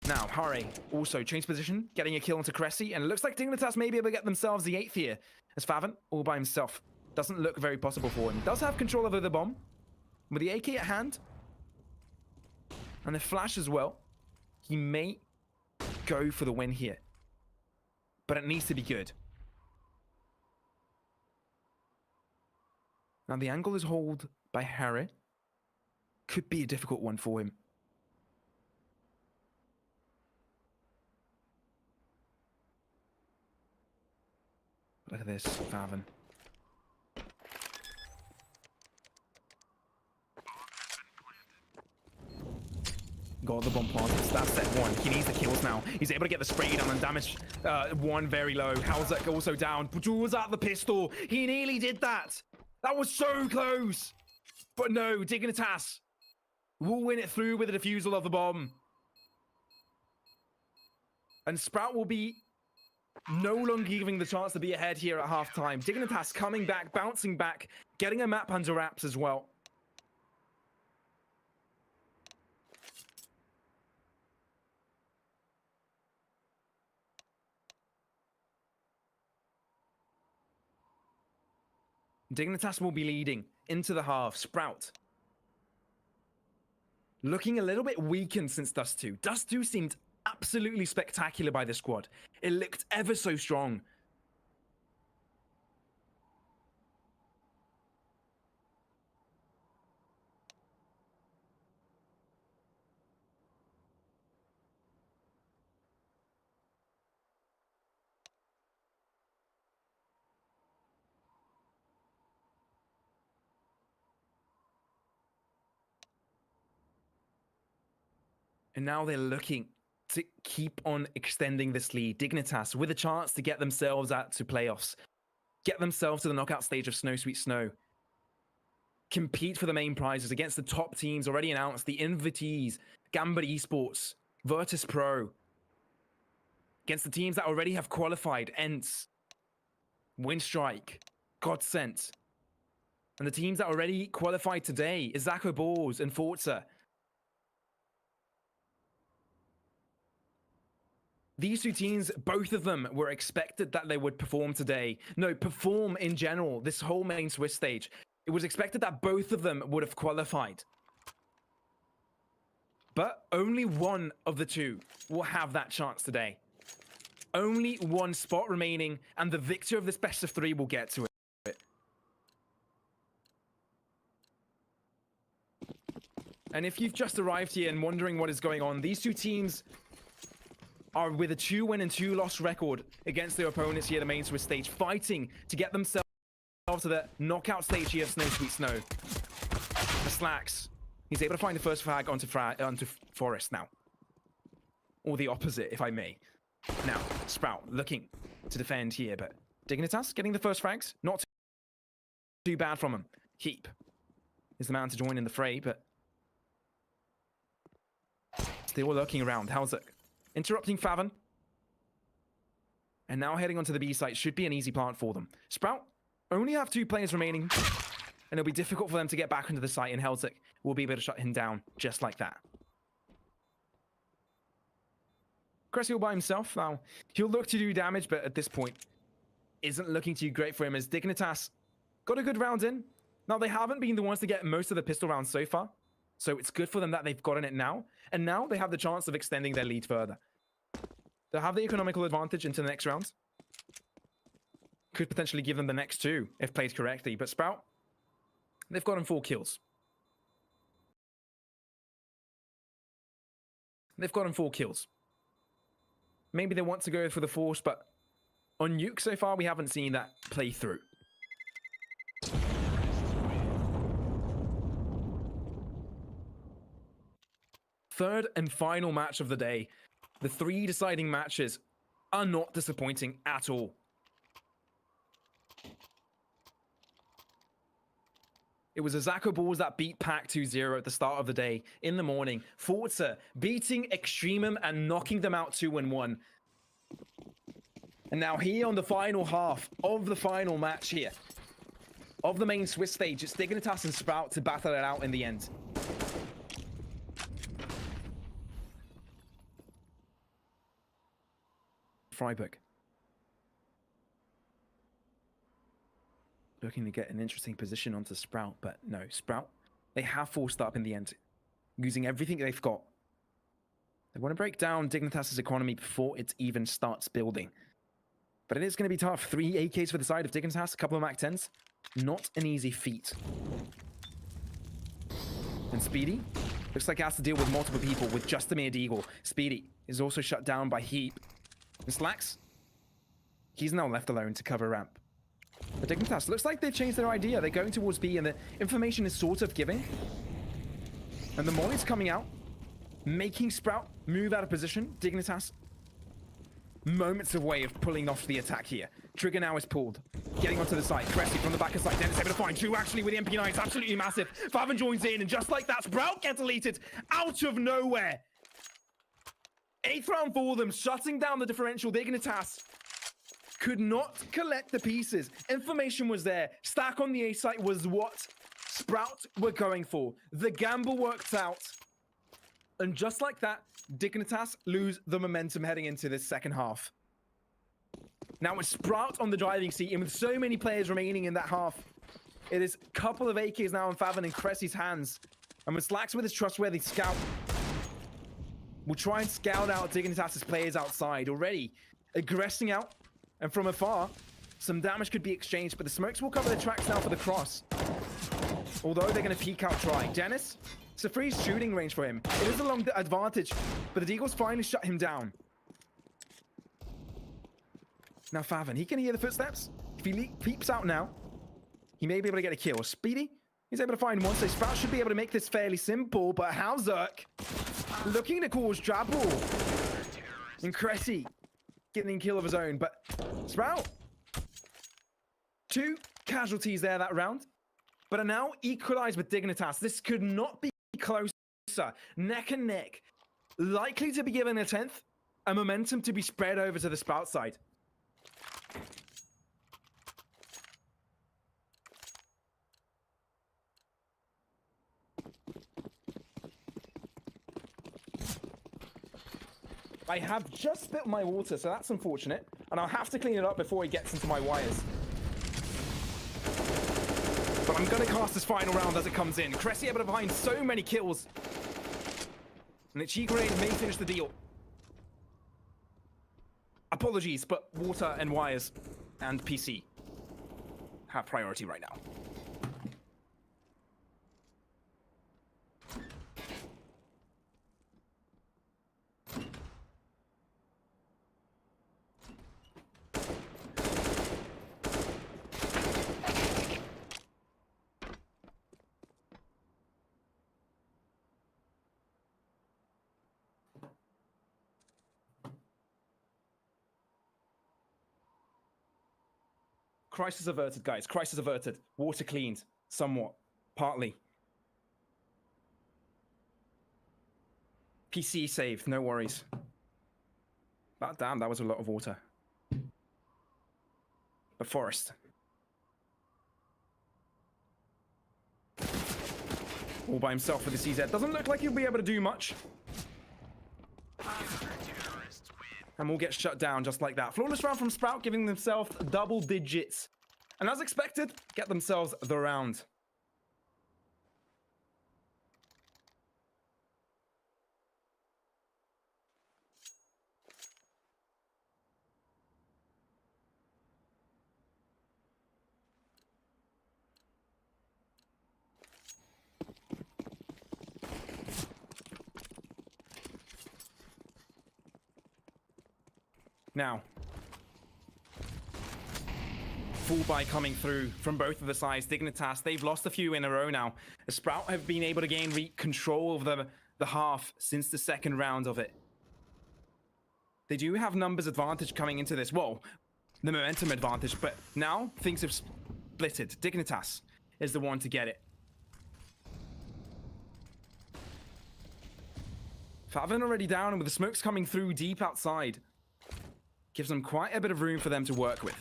Now, Harry also changed position, getting a kill onto Cressy. And it looks like Dignitas may be able to get themselves the 8th here. As Favant, all by himself. Doesn't look very possible for him. Does have control over the bomb. With the AK at hand. And the flash as well. He may go for the win here. But it needs to be good. Now the angle is held by Harry. Could be a difficult one for him. Look at this, Favin. Got the bomb planted. That's set 1. He needs the kills now. He's able to get the spray down and damage 1 very low. Hauser also down. Draws out the pistol. He nearly did that. That was so close. But no, Dignitas will win it through with the defusal of the bomb. And Sprout will be no longer giving the chance to be ahead here at halftime. Dignitas coming back, bouncing back, getting a map under wraps as well. Dignitas will be leading into the half. Sprout looking a little bit weakened since Dust 2. Dust 2 seemed absolutely spectacular by this squad. It looked ever so strong. And now they're looking to keep on extending this lead. Dignitas with a chance to get themselves out to playoffs, get themselves to the knockout stage of Snow Sweet Snow, compete for the main prizes against the top teams already announced, the Invitees, Gambit Esports, Virtus Pro, against the teams that already have qualified, Ents, Windstrike, Godsent, and the teams that already qualified today, Izako Balls and Forza. These two teams, both of them were expected that they would perform today. No, perform in general, this whole main Swiss stage. It was expected that both of them would have qualified. But only one of the two will have that chance today. Only one spot remaining, and the victor of this best of three will get to it. And if you've just arrived here and wondering what is going on, these two teams are with a 2-win and 2-loss record against their opponents here at the main Swiss stage, fighting to get themselves to the knockout stage here of Snow Sweet Snow. The Slacks, he's able to find the first flag onto Forest now. Or the opposite, if I may. Now, Sprout looking to defend here, but Dignitas getting the first frags. Not too bad from him. Heap is the man to join in the fray, but still lurking around. Halzuk interrupting Faven. And now heading onto the B site should be an easy plant for them. Sprout only have 2 players remaining, and it'll be difficult for them to get back into the site, and Halzuk will be able to shut him down just like that. Cressy all by himself. Now, he'll look to do damage, but at this point, isn't looking too great for him as Dignitas got a good round in. Now, they haven't been the ones to get most of the pistol rounds so far, so it's good for them that they've gotten it now, and now they have the chance of extending their lead further. They'll have the economical advantage into the next round. Could potentially give them the next 2 if played correctly, but Sprout, they've gotten 4 kills. They've gotten 4 kills. Maybe they want to go for the Force, but on Nuke so far, we haven't seen that play through. Third and final match of the day. The 3 deciding matches are not disappointing at all. It was Izako Balls that beat Pack 2-0 at the start of the day in the morning. Forza beating Extremum and knocking them out 2-1. And now here on the final half of the final match here of the main Swiss stage, it's Dignitas and Sprout to battle it out in the end. Freiburg looking to get an interesting position onto Sprout, but no, Sprout, they have forced up in the end, using everything they've got. They want to break down Dignitas' economy before it even starts building. But it is going to be tough. 3 AKs for the side of Dignitas, a couple of Mac 10s. Not an easy feat. And Speedy looks like he has to deal with multiple people with just a mere Deagle. Speedy is also shut down by Heap. And Slacks, he's now left alone to cover ramp. But Dignitas, looks like they've changed their idea. They're going towards B, and the information is sort of giving. And the molly's coming out, making Sprout move out of position. Dignitas, moments away of pulling off the attack here. Trigger now is pulled. Getting onto the site. Cressy from the back of site. Dennis able to find 2 actually with the MP9. It's absolutely massive. Faven joins in, and just like that, Sprout gets deleted out of nowhere. 8th round for them, shutting down the differential. Dignitas could not collect the pieces. Information was there. Stack on the A site was what Sprout were going for. The gamble worked out. And just like that, Dignitas lose the momentum heading into this second half. Now with Sprout on the driving seat, and with so many players remaining in that half, it is a couple of AKs now in Faven and Cressy's hands. And with Slacks with his trustworthy scout, we'll try and scout out Dignitas' players outside already. Aggressing out, and from afar, some damage could be exchanged, but the smokes will cover the tracks now for the cross. Although they're going to peek out try. Dennis, it's a free shooting range for him. It is a long advantage, but the Deagles finally shut him down. Now Faven, he can hear the footsteps. If he peeps out now, he may be able to get a kill. Speedy, he's able to find one, so Sprout should be able to make this fairly simple, but Halzuk looking to cause trouble. And Cressy getting kill of his own, but Sprout, 2 casualties there that round, but are now equalized with Dignitas. This could not be closer. Neck and neck. Likely to be given a 10th, a momentum to be spread over to the Sprout side. I have just spilled my water, so that's unfortunate. And I'll have to clean it up before it gets into my wires. But I'm going to cast this final round as it comes in. Cressy able to find so many kills. And the Chi grenade may finish the deal. Apologies, but water and wires and PC have priority right now. Crisis averted, guys. Crisis averted. Water cleaned. Somewhat. Partly. PC saved. No worries. But damn, that was a lot of water. But Forest. All by himself with the CZ. Doesn't look like he'll be able to do much. And we'll get shut down just like that. Flawless round from Sprout, giving themselves double digits. And as expected, get themselves the round. Now, full buy coming through from both of the sides. Dignitas, they've lost a few in a row now. Sprout have been able to gain control of the half since the second round of it. They do have numbers advantage coming into this. Well, the momentum advantage, but now things have splitted. Dignitas is the one to get it. Favin already down, and with the smokes coming through deep outside, gives them quite a bit of room for them to work with.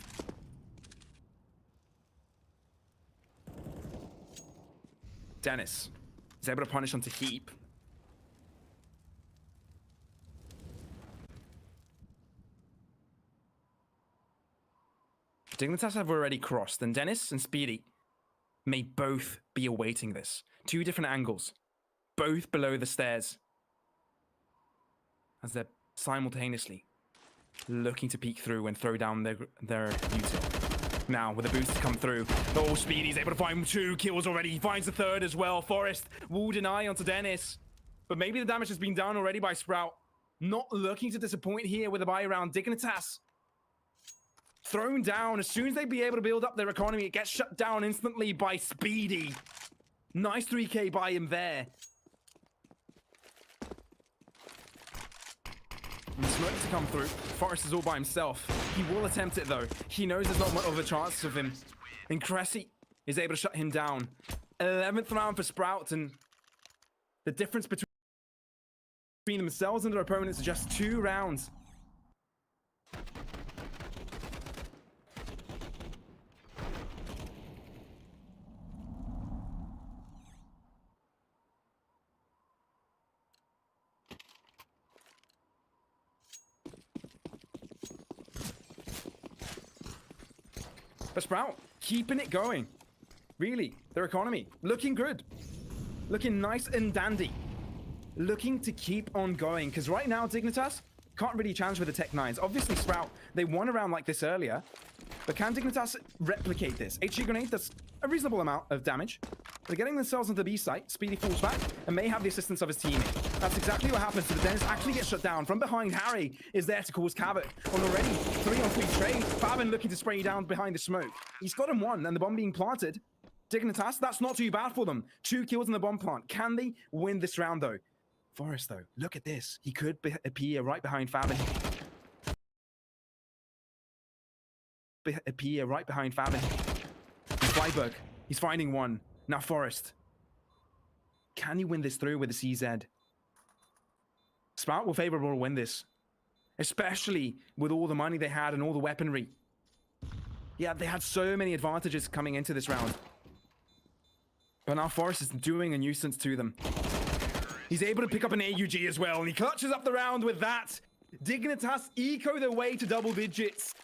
Dennis is able to punish onto Heap. Dignitas have already crossed, and Dennis and Speedy may both be awaiting this. 2 different angles, both below the stairs, as they're simultaneously looking to peek through and throw down their util. Now, with the boost to come through, oh, Speedy's able to find 2 kills already. He finds the 3rd as well. Forest will deny onto Dennis. But maybe the damage has been done already by Sprout. Not looking to disappoint here with a buy round. Dignitas thrown down. As soon as they be able to build up their economy, it gets shut down instantly by Speedy. Nice 3k by him there. And the smoke to come through. Forrest is all by himself. He will attempt it though. He knows there's not much of a chance of him. And Cressy is able to shut him down. 11th round for Sprout, and the difference between themselves and their opponents is just 2 rounds. But Sprout, keeping it going. Really, their economy, looking good. Looking nice and dandy. Looking to keep on going. Because right now, Dignitas can't really challenge with the Tech 9s. Obviously, Sprout, they won a round like this earlier. But can Dignitas replicate this? HE grenade does a reasonable amount of damage. They're getting themselves into the B site. Speedy falls back and may have the assistance of his teammate. That's exactly what happens. So the Dennis actually gets shut down. From behind, Harry is there to cause havoc on already 3-on-3 trade. Favin looking to spray down behind the smoke. He's got him 1, and the bomb being planted. Dignitas, that's not too bad for them. 2 kills in the bomb plant. Can they win this round, though? Forest, though, look at this. He could appear right behind Fabin. Right behind Fabin. Freiburg. He's finding one. Now Forest. Can he win this through with the CZ? Sprout will favorable to win this. Especially with all the money they had and all the weaponry. Yeah, they had so many advantages coming into this round. But now Forest is doing a nuisance to them. He's able to pick up an AUG as well, and he clutches up the round with that. Dignitas eco their way to double digits.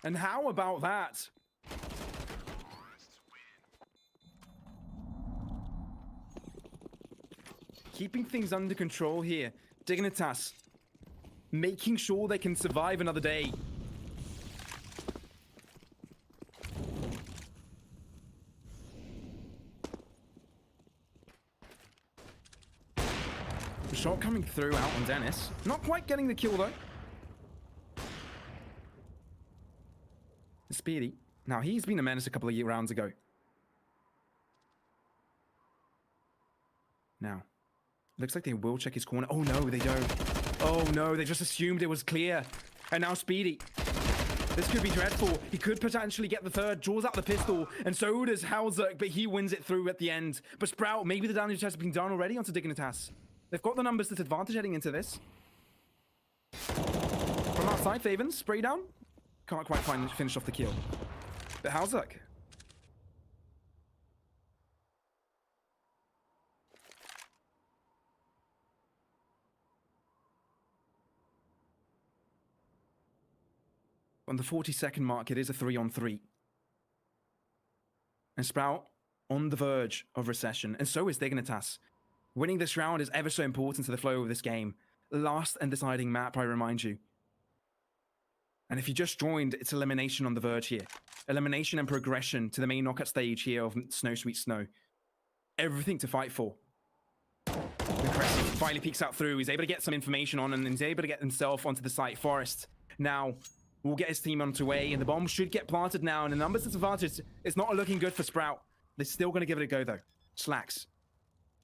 And how about that? Keeping things under control here. Dignitas making sure they can survive another day. The shot coming through out on Dennis. Not quite getting the kill though. Speedy. Now he's been a menace a couple of rounds ago. Now. Looks like they will check his corner. Oh no, they don't. Oh no, they just assumed it was clear. And now Speedy. This could be dreadful. He could potentially get the third, draws out the pistol, and so does Halzerk, but he wins it through at the end. But Sprout, maybe the damage has been done already onto Dignitas. They've got the numbers to advantage heading into this. From outside, Faven, spray down. Can't quite finish off the kill. But Halzerk. On the 40-second mark, it is a 3-on-3. And Sprout on the verge of recession, and so is Dignitas. Winning this round is ever so important to the flow of this game. Last and deciding map, I remind you. And if you just joined, it's elimination on the verge here. Elimination and progression to the main knockout stage here of Snow Sweet Snow. Everything to fight for. Impressive. Finally peeks out through. He's able to get some information on, and he's able to get himself onto the site. Forest now will get his team onto way, and the bomb should get planted now. And the numbers disadvantage, it's not looking good for Sprout. They're still going to give it a go, though. Slacks.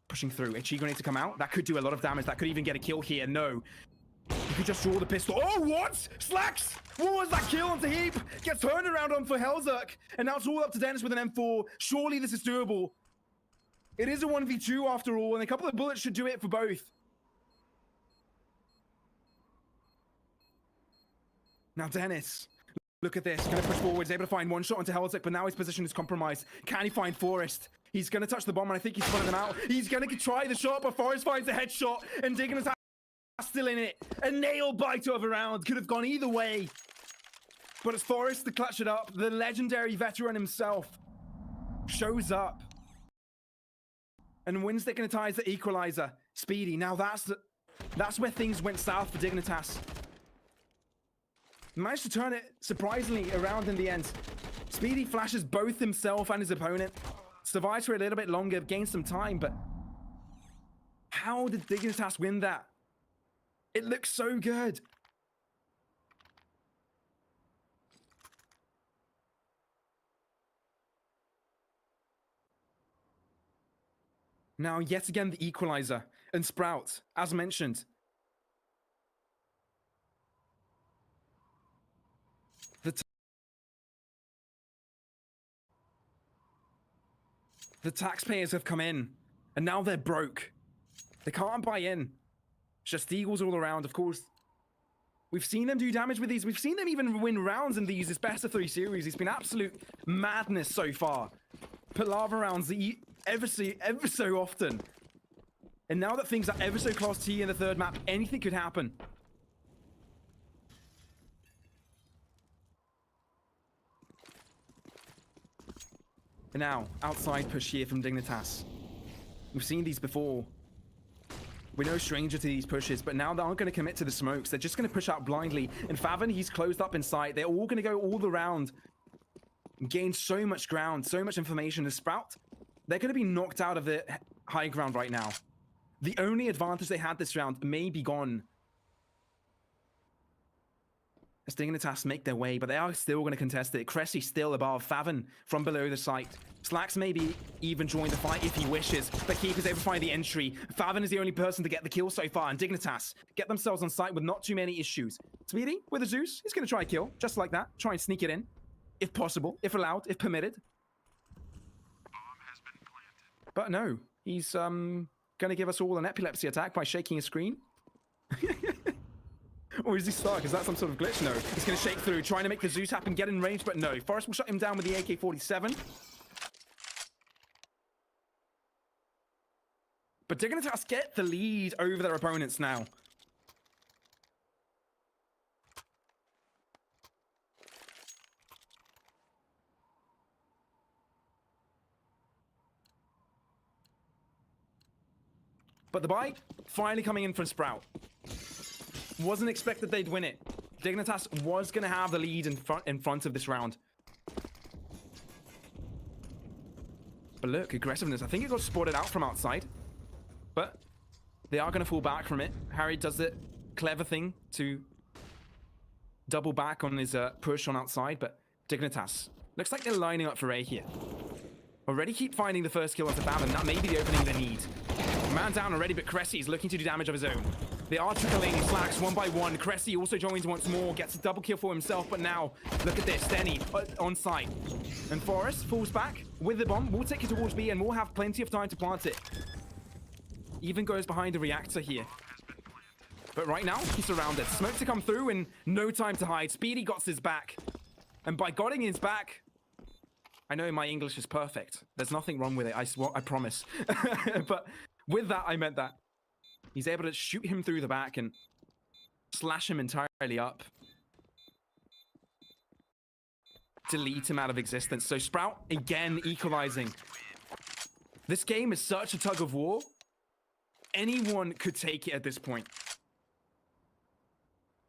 Pushing through. Ichigo needs to come out. That could do a lot of damage. That could even get a kill here. No. You could just draw the pistol. Oh, what? Slacks! What was that kill onto Heap? Gets turned around on for Halzerk. And now it's all up to Dennis with an M4. Surely this is doable. It is a 1v2 after all, and a couple of bullets should do it for both. Now Dennis, look at this. Gonna push forward. He's able to find one shot onto Halzerk, but now his position is compromised. Can he find Forest? He's gonna touch the bomb, and I think he's pulling them out. He's gonna try the shot, but Forest finds a headshot, and Dignitas still in it. A nail biter of a round. Could have gone either way. But it's Forest to clutch it up. The legendary veteran himself shows up and wins Dignitas the equalizer. Speedy. Now that's where things went south for Dignitas. Managed to turn it surprisingly around in the end. Speedy flashes both himself and his opponent. Survives for a little bit longer, gains some time, but how did Dignitas win that? It looks so good. Now, yet again, the equalizer. And Sprout, as mentioned. The taxpayers have come in, and now they're broke. They can't buy in. Just eagles all around, of course. We've seen them do damage with these. We've seen them even win rounds in these. This best of 3 series. It's been absolute madness so far. Palaver rounds ever so often. And now that things are ever so close to you in the third map, anything could happen. And now, outside push here from Dignitas. We've seen these before. We're no stranger to these pushes, but now they aren't going to commit to the smokes. They're just going to push out blindly. And Favin, he's closed up in sight. They're all going to go all around. Gain so much ground, so much information. The Sprout, they're going to be knocked out of the high ground right now. The only advantage they had this round may be gone. as Dignitas make their way, but they are still going to contest it. Cressy still above, Favin from below the site. Slacks maybe even join the fight if he wishes, but Keeper's able to find the entry. Favin is the only person to get the kill so far, and Dignitas get themselves on site with not too many issues. Speedy with a Zeus, he's going to try a kill, just like that. Try and sneak it in, if possible, if allowed, if permitted. But no, he's going to give us all an epilepsy attack by shaking his screen. Or is he stuck? Is that some sort of glitch? No. He's going to shake through, trying to make the Zeus happen, get in range, but no. Forrest will shut him down with the AK-47. But Dignitas get the lead over their opponents now. But the buy finally coming in from Sprout. Wasn't expected they'd win it. Dignitas was going to have the lead in front of this round. But look, aggressiveness. I think it got spotted out from outside. But they are going to fall back from it. Harry does the clever thing to double back on his push on outside. But Dignitas looks like they're lining up for A here. Already keep finding the first kill off the Favin. That may be the opening they need. Man down already, but Cressy is looking to do damage of his own. They are trickling Slacks one by one. Cressy also joins once more, gets a double kill for himself, but now, look at this, Denny on site. And Forrest falls back with the bomb. We'll take it towards B and we'll have plenty of time to plant it. Even goes behind the reactor here. But right now, he's surrounded. Smoke to come through and no time to hide. Speedy got his back. And by getting his back, I know my English is perfect. There's nothing wrong with it, I promise. But with that, I meant that. He's able to shoot him through the back and slash him entirely up. Delete him out of existence. So Sprout, again, equalizing. This game is such a tug of war. Anyone could take it at this point.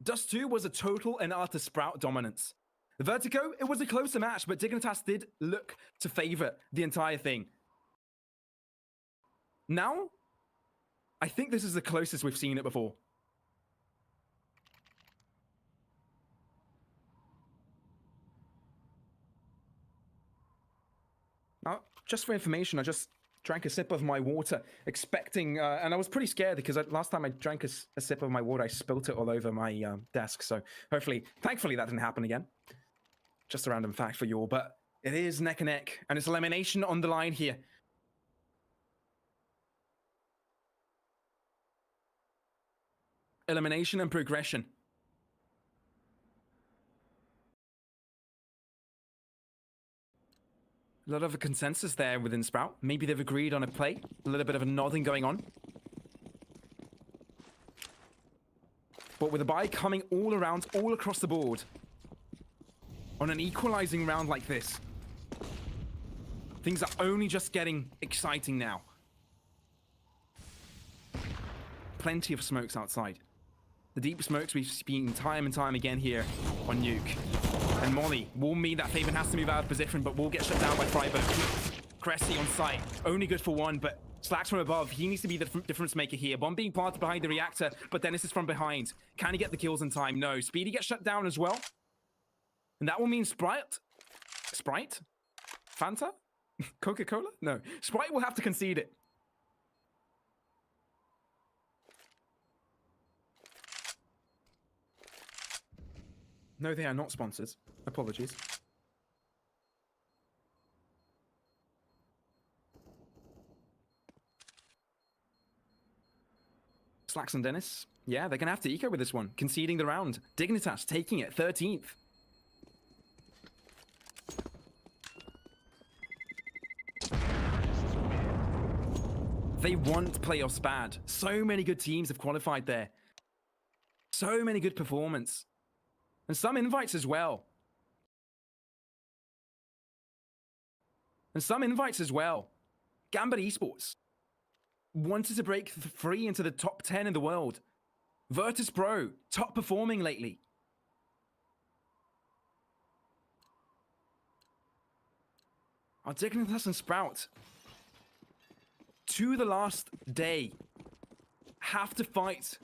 Dust 2 was a total and utter Sprout dominance. Vertigo, it was a closer match, but Dignitas did look to favor the entire thing. Now, I think this is the closest we've seen it before. Now, just for information, I just drank a sip of my water, expecting, and I was pretty scared because last time I drank a sip of my water, I spilt it all over my desk. So thankfully that didn't happen again. Just a random fact for you all, but it is neck and neck, and it's elimination on the line here. Elimination and progression. A lot of a consensus there within Sprout. Maybe they've agreed on a play. A little bit of a nodding going on. But with a buy coming all around, all across the board, on an equalizing round like this, things are only just getting exciting now. Plenty of smokes outside. The deep smokes we've seen time and time again here on Nuke. And Molly will mean that Faven has to move out of position, but will get shut down by Freiburg. Cressy on site, only good for one, but Slacks from above. He needs to be the difference maker here. Bomb being planted behind the reactor, but Dennis is from behind. Can he get the kills in time? No. Speedy gets shut down as well. And that will mean Sprite? Fanta? Coca-Cola? No. Sprite will have to concede it. No, they are not sponsors. Apologies. Slacks and Dennis. Yeah, they're going to have to eco with this one. Conceding the round. Dignitas taking it 13th. They want playoffs bad. So many good teams have qualified there. So many good performance. And some invites as well. Gambit Esports wanted to break free into the top 10 in the world. Virtus Pro, top performing lately. Our Dignitas and Sprout, to the last day, have to fight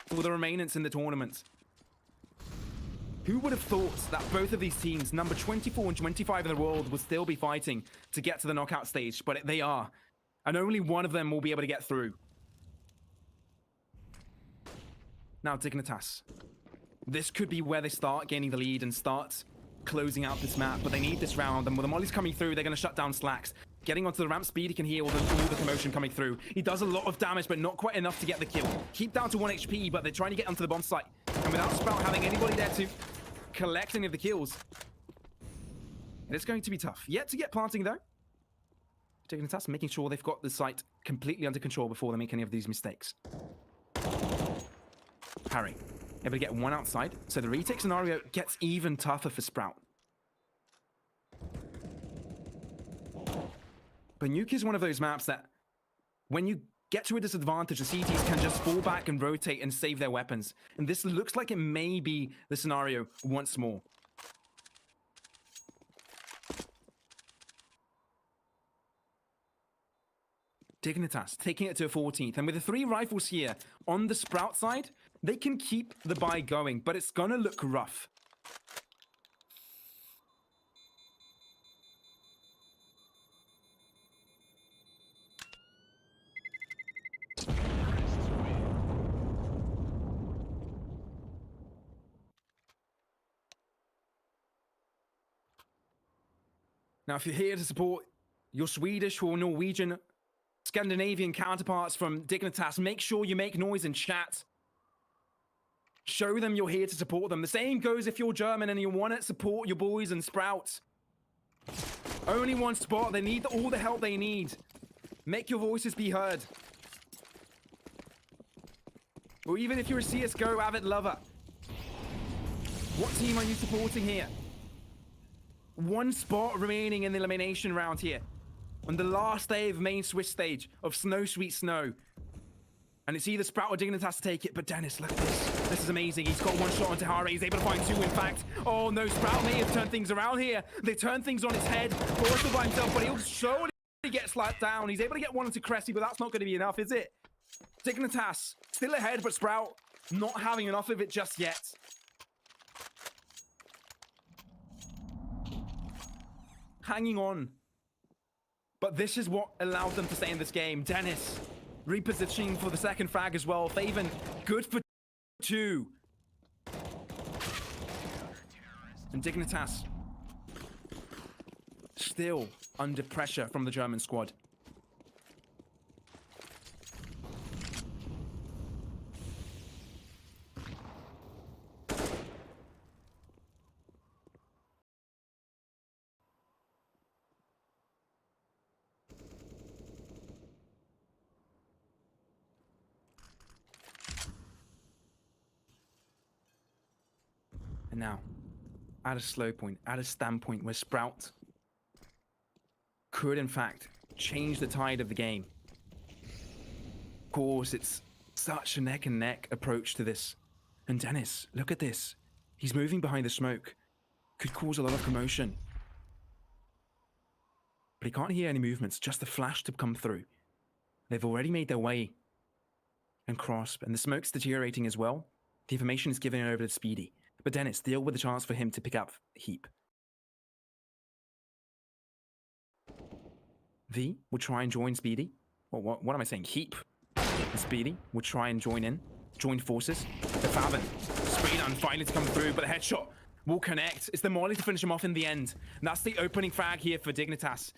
for the remainance in the tournament. Who would have thought that both of these teams, number 24 and 25 in the world, would still be fighting to get to the knockout stage? But they are. And only one of them will be able to get through. Now, Dignitas. This could be where they start gaining the lead and start closing out this map. But they need this round. And with the mollies coming through, they're going to shut down Slacks. Getting onto the ramp speed, he can hear all the commotion coming through. He does a lot of damage, but not quite enough to get the kill. Keep down to 1 HP, but they're trying to get onto the bomb site. And without Sprout having anybody there to collect any of the kills, it is going to be tough. Yet to get planting, though. Dignitas making sure they've got the site completely under control before they make any of these mistakes. Harry, able to get one outside. So the retake scenario gets even tougher for Sprout. But Nuke is one of those maps that when you get to a disadvantage, the CTs can just fall back and rotate and save their weapons. And this looks like it may be the scenario once more. Dignitas taking it to a 14th. And with the 3 rifles here on the Sprout side, they can keep the buy going, but it's gonna look rough. Now, if you're here to support your Swedish or Norwegian, Scandinavian counterparts from Dignitas, make sure you make noise in chat. Show them you're here to support them. The same goes if you're German and you want to support your boys and Sprouts. Only one spot. They need all the help they need. Make your voices be heard. Or even if you're a CSGO avid lover, what team are you supporting here? One spot remaining in the elimination round here. On the last day of main Swiss stage of Snow Sweet Snow. And it's either Sprout or Dignitas to take it, but Dennis, look at this. This is amazing. He's got one shot on Tahara. He's able to find 2, in fact. Oh no, Sprout may have turned things around here. They turned things on his head. Forrester by himself, but he'll surely get slapped down. He's able to get one into Cressy, but that's not going to be enough, is it? Dignitas still ahead, but Sprout not having enough of it just yet. Hanging on. But this is what allowed them to stay in this game. Dennis repositioning for the second frag as well. Faven, good for 2. And Dignitas still under pressure from the German squad. And now, at a slow point, at a standpoint where Sprout could, in fact, change the tide of the game. Of course, it's such a neck-and-neck approach to this. And Dennis, look at this. He's moving behind the smoke. Could cause a lot of commotion. But he can't hear any movements, just a flash to come through. They've already made their way and crossed, and the smoke's deteriorating as well. The information is given over to Speedy. But Dennis, deal with the chance for him to pick up Heap. V will try and join Speedy. Well, what am I saying? Heap and Speedy will try and join forces. The Faven, sprayed and finally to come through, but the headshot will connect. It's the molly to finish him off in the end. And that's the opening frag here for Dignitas.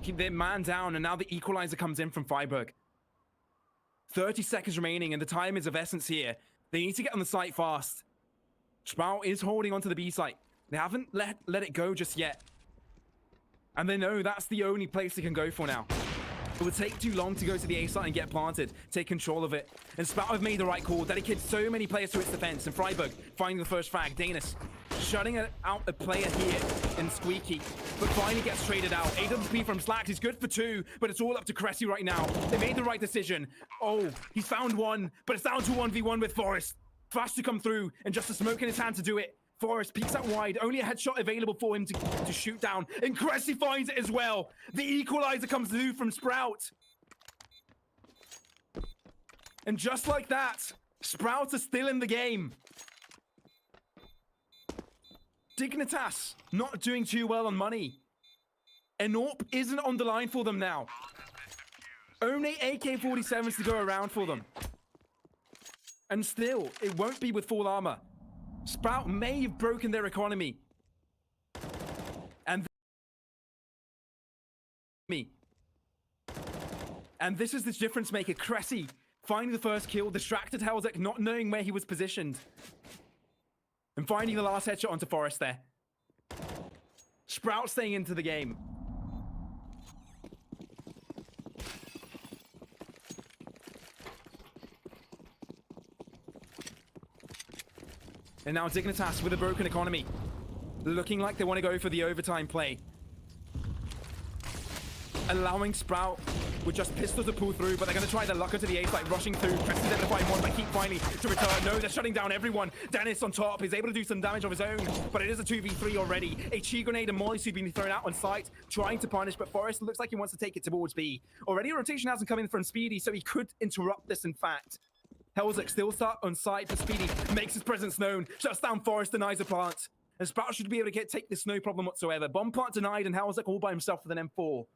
Keep their man down, and now the equalizer comes in from Freiburg. 30 seconds remaining, and the time is of essence here. They need to get on the site fast. Sprout is holding onto the B site. They haven't let it go just yet. And they know that's the only place they can go for now. It would take too long to go to the A site and get planted, take control of it. And Sprout have made the right call, dedicated so many players to its defense. And Freiburg finding the first frag. Danis shutting out a player here in Squeaky, but finally gets traded out. AWP from Slacks is good for 2, but it's all up to Cressy right now. They made the right decision. Oh, he's found one, but it's down to 1v1 with Forrest. Flash to come through, and just a smoke in his hand to do it. Forrest peeks out wide, only a headshot available for him to shoot down, and Cressy finds it as well. The equalizer comes through from Sprout. And just like that, Sprout are still in the game. Dignitas not doing too well on money. Enorp isn't on the line for them now. Only AK-47s to go around for them. And still, it won't be with full armor. Sprout may have broken their economy. And this is the difference maker. Cressy finding the first kill, distracted Helzek, not knowing where he was positioned. And finding the last headshot onto Forest there. Sprout staying into the game. And now Dignitas with a broken economy. Looking like they want to go for the overtime play. Allowing Sprout with just pistols to pull through, but they're going to try their luck into the ace, like rushing through. Cressy's able to find one, but keep finally to return. No, they're shutting down everyone. Dennis on top is able to do some damage of his own, but it is a 2v3 already. A Chi grenade and Molly's being thrown out on site, trying to punish, but Forrest looks like he wants to take it towards B. Already a rotation hasn't come in from Speedy, so he could interrupt this, in fact. Helzek still start on site, but Speedy makes his presence known, shuts down Forrest, denies a plant. And Sprout should be able to take this no problem whatsoever. Bomb plant denied, and Helzek all by himself with an M4.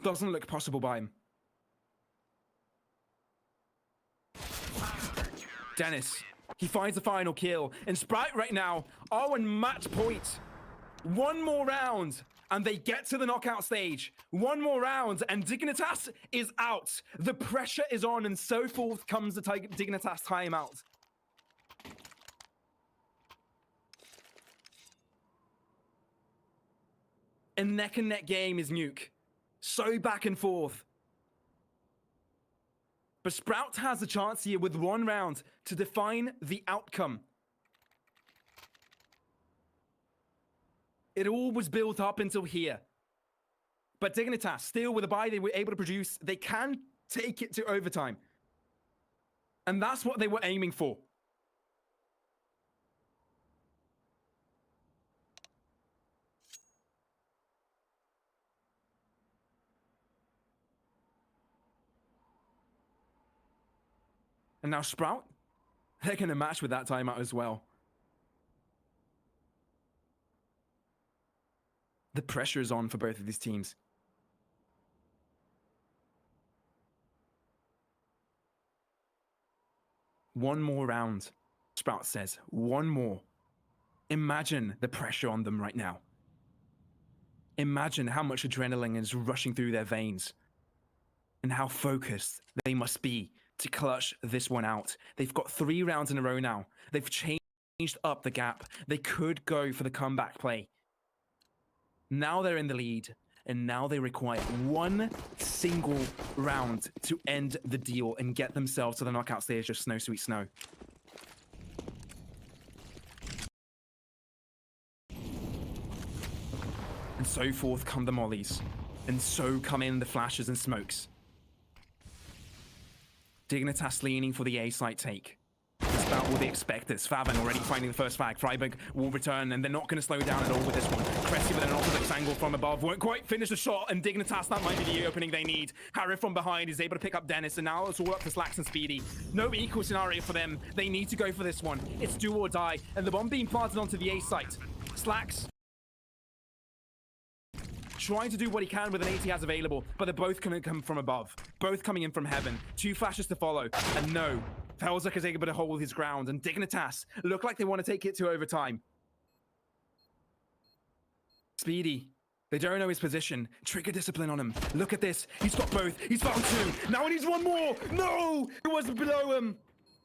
Doesn't look possible by him. Dennis, he finds the final kill. And Sprite right now are on match point. One more round, and they get to the knockout stage. One more round, and Dignitas is out. The pressure is on, and so forth comes the Dignitas timeout. A neck-and-neck game is Nuke. So back and forth. But Sprout has a chance here with one round to define the outcome. It all was built up until here. But Dignitas, still with a buy they were able to produce, they can take it to overtime. And that's what they were aiming for. And now Sprout, they're going to match with that timeout as well. The pressure is on for both of these teams. One more round, Sprout says. One more. Imagine the pressure on them right now. Imagine how much adrenaline is rushing through their veins. And how focused they must be to clutch this one out. They've got 3 rounds in a row now. They've changed up the gap. They could go for the comeback play. Now they're in the lead, and now they require one single round to end the deal and get themselves to the knockout stage of Snow Sweet Snow. And so forth come the mollies, and so come in the flashes and smokes. Dignitas leaning for the A site take. Sprout will be expected. Faven already finding the first flag. Freiburg will return, and they're not going to slow down at all with this one. Cressy with an orthodox angle from above. Won't quite finish the shot, and Dignitas, that might be the opening they need. Harry from behind is able to pick up Dennis, and now it's all up to Slacks and Speedy. No equal scenario for them. They need to go for this one. It's do or die, and the bomb being planted onto the A site. Slacks trying to do what he can with an AT he has available, but they're both going to come from above. Both coming in from heaven. 2 flashes to follow, and no. Felzak is able to hold his ground, and Dignitas look like they want to take it to overtime. Speedy, they don't know his position. Trigger discipline on him. Look at this. He's got both. He's found 2. Now he needs one more. No! It was below him.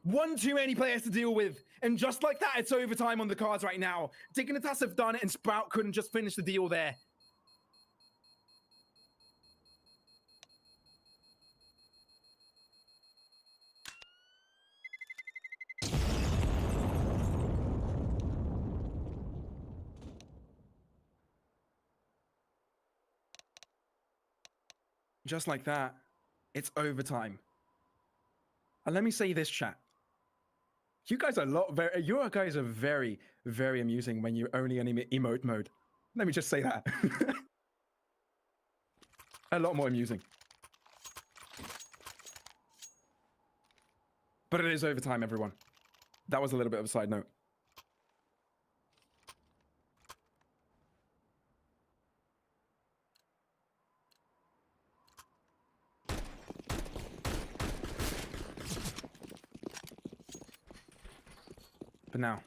One too many players to deal with. And just like that, it's overtime on the cards right now. Dignitas have done it, and Sprout couldn't just finish the deal there. Just like that, it's overtime. And let me say this, chat. You guys are very, very amusing when you're only in emote mode. Let me just say that. A lot more amusing. But it is overtime, everyone. That was a little bit of a side note. But now,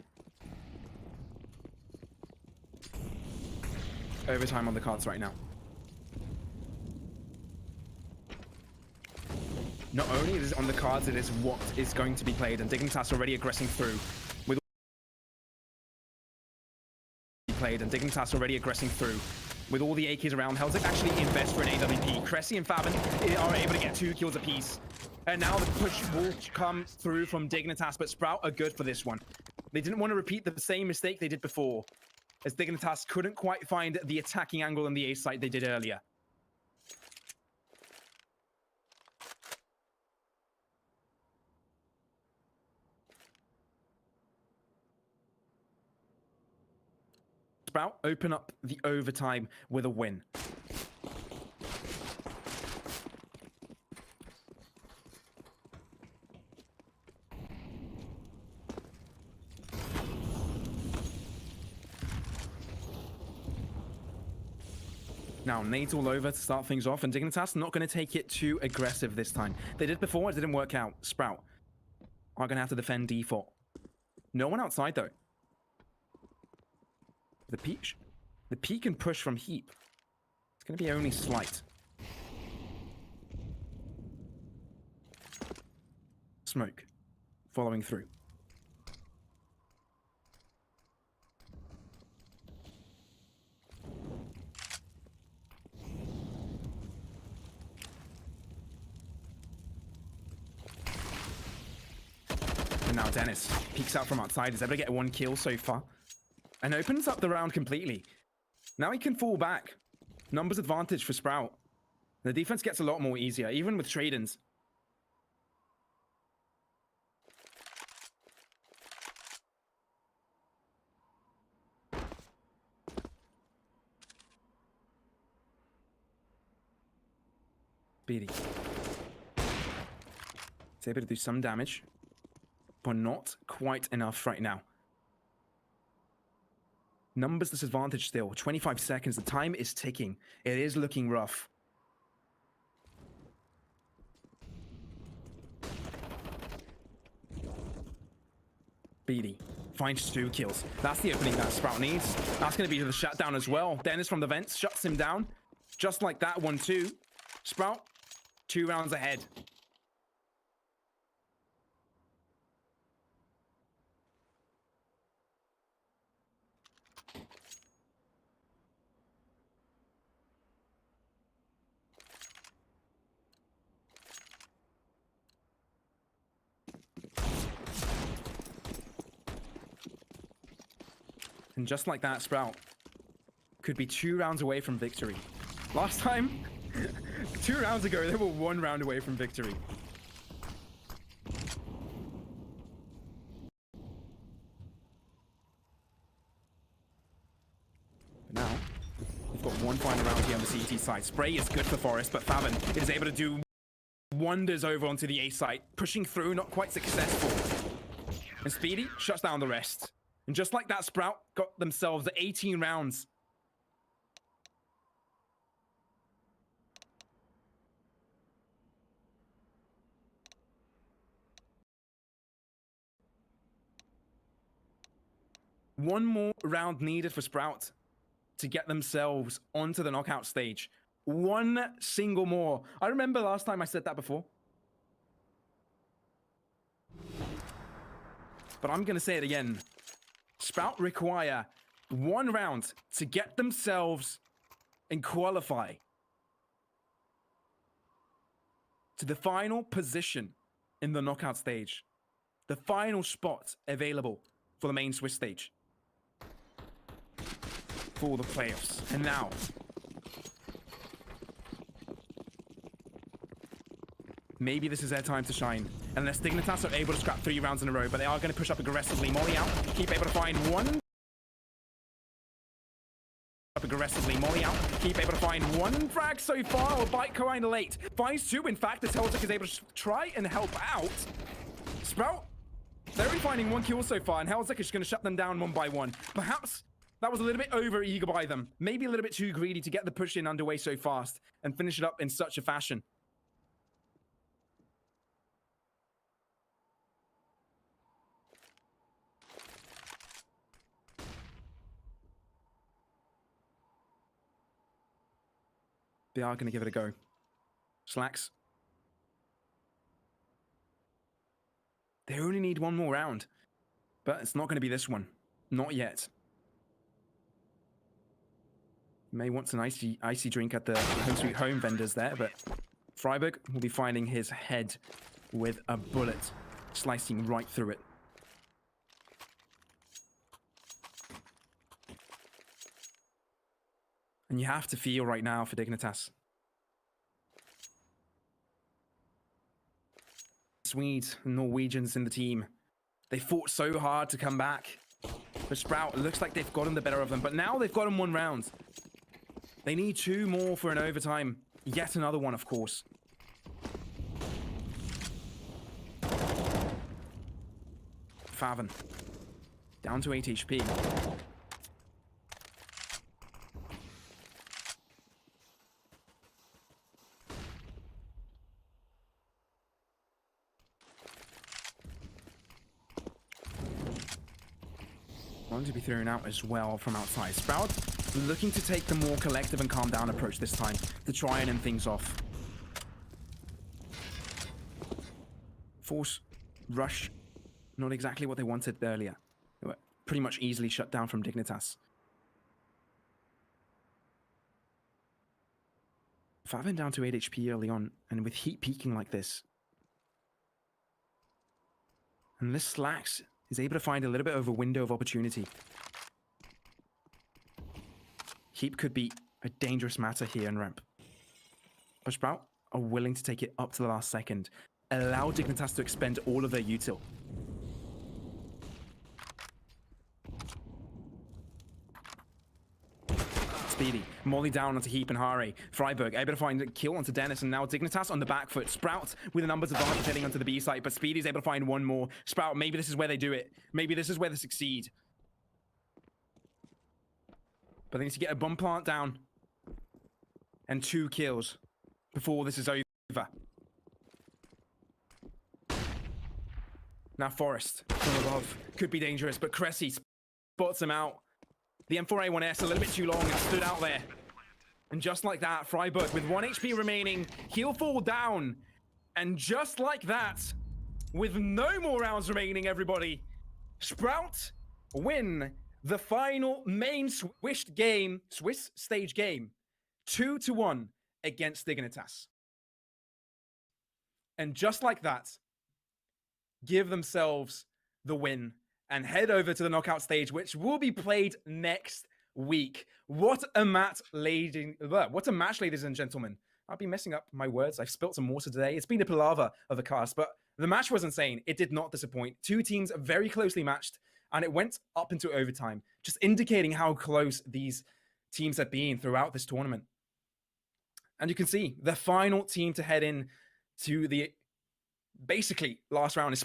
overtime on the cards right now. Not only is it on the cards, it is what is going to be played, and Dignitas already aggressing through with all the AKs around. Helzik actually invest for an AWP. Cressy and Faven are able to get 2 kills apiece. And now the push will come through from Dignitas, but Sprout are good for this one. They didn't want to repeat the same mistake they did before, as Dignitas couldn't quite find the attacking angle on the A site they did earlier. Sprout open up the overtime with a win. Now, nades all over to start things off, and Dignitas not going to take it too aggressive this time. They did before, it didn't work out. Sprout are going to have to defend default. No one outside, though. The peek and push from Heap. It's going to be only slight. Smoke following through. And now Dennis peeks out from outside. He's able to get 1 kill so far. And opens up the round completely. Now he can fall back. Numbers advantage for Sprout. The defense gets a lot more easier, even with trade-ins. Beatty. He's able to do some damage, but not quite enough right now. Numbers disadvantage still. 25 seconds. The time is ticking. It is looking rough. Beatty finds 2 kills. That's the opening that Sprout needs. That's going to be the shutdown as well. Dennis from the vents shuts him down. Just like that, 1-2. Sprout, 2 rounds ahead. And just like that, Sprout could be 2 rounds away from victory. Last time, 2 rounds ago, they were 1 round away from victory. But now, we've got 1 final round here on the CT side. Spray is good for Forest, but Faven is able to do wonders over onto the A site. Pushing through, not quite successful. And Speedy shuts down the rest. And just like that, Sprout got themselves 18 rounds. One more round needed for Sprout to get themselves onto the knockout stage. 1 single more. I remember last time I said that before. But I'm going to say it again. Sprout require 1 round to get themselves and qualify to the final position in the knockout stage. The final spot available for the main Swiss stage. For the playoffs. And now, maybe this is their time to shine. Unless Dignitas are able to scrap 3 rounds in a row, but they are going to push up aggressively. Molly out. Keep able to find 1. Up aggressively. Molly out. Keep able to find 1 frag so far. Or bite kind of late. Finds 2. In fact, the Helzik is able to try and help out. Sprout They're only finding 1 kill so far, and Hell's is going to shut them down one by one. Perhaps that was a little bit over-eager by them. Maybe a little bit too greedy to get the push-in underway so fast and finish it up in such a fashion. They are going to give it a go. Slacks. They only need 1 more round. But it's not going to be this one. Not yet. You may want an icy drink at the Home Sweet Home vendors there, but Freiburg will be finding his head with a bullet slicing right through it. And you have to feel right now for Dignitas. Swedes and Norwegians in the team. They fought so hard to come back. But Sprout, it looks like they've gotten the better of them. But now they've gotten 1 round. They need 2 more for an overtime. Yet another one, of course. Faven. Down to 8 HP. One to be thrown out as well from outside. Sprout looking to take the more collective and calm down approach this time to try and end things off. Force, rush, not exactly what they wanted earlier. They were pretty much easily shut down from Dignitas. Faven down to 8 HP early on, and with heat peaking like this. And this Slacks is able to find a little bit of a window of opportunity. Heap could be a dangerous matter here in ramp. But Sprout are willing to take it up to the last second. Allow Dignitas to expend all of their util. Speedy. Molly down onto Heap and Hare. Freiburg able to find a kill onto Dennis, and now Dignitas on the back foot. Sprout with a numbers advantage heading onto the B site, but Speedy's able to find 1 more. Sprout, maybe this is where they do it. Maybe this is where they succeed. But they need to get a bomb plant down. And 2 kills before this is over. Now Forest from above could be dangerous, but Cressy spots him out. The M4A1S a little bit too long and stood out there. And just like that, Freiburg with 1 HP remaining, he'll fall down. And just like that, with no more rounds remaining, everybody, Sprout win the final main Swiss stage game, 2-1 against Dignitas. And just like that, give themselves the win and head over to the knockout stage, which will be played next week. What a match, ladies and gentlemen. I'll be messing up my words. I've spilt some water today. It's been a palaver of a cast, but the match was insane. It did not disappoint. 2 teams very closely matched, and it went up into overtime, just indicating how close these teams have been throughout this tournament. And you can see the final team to head in to the basically last round is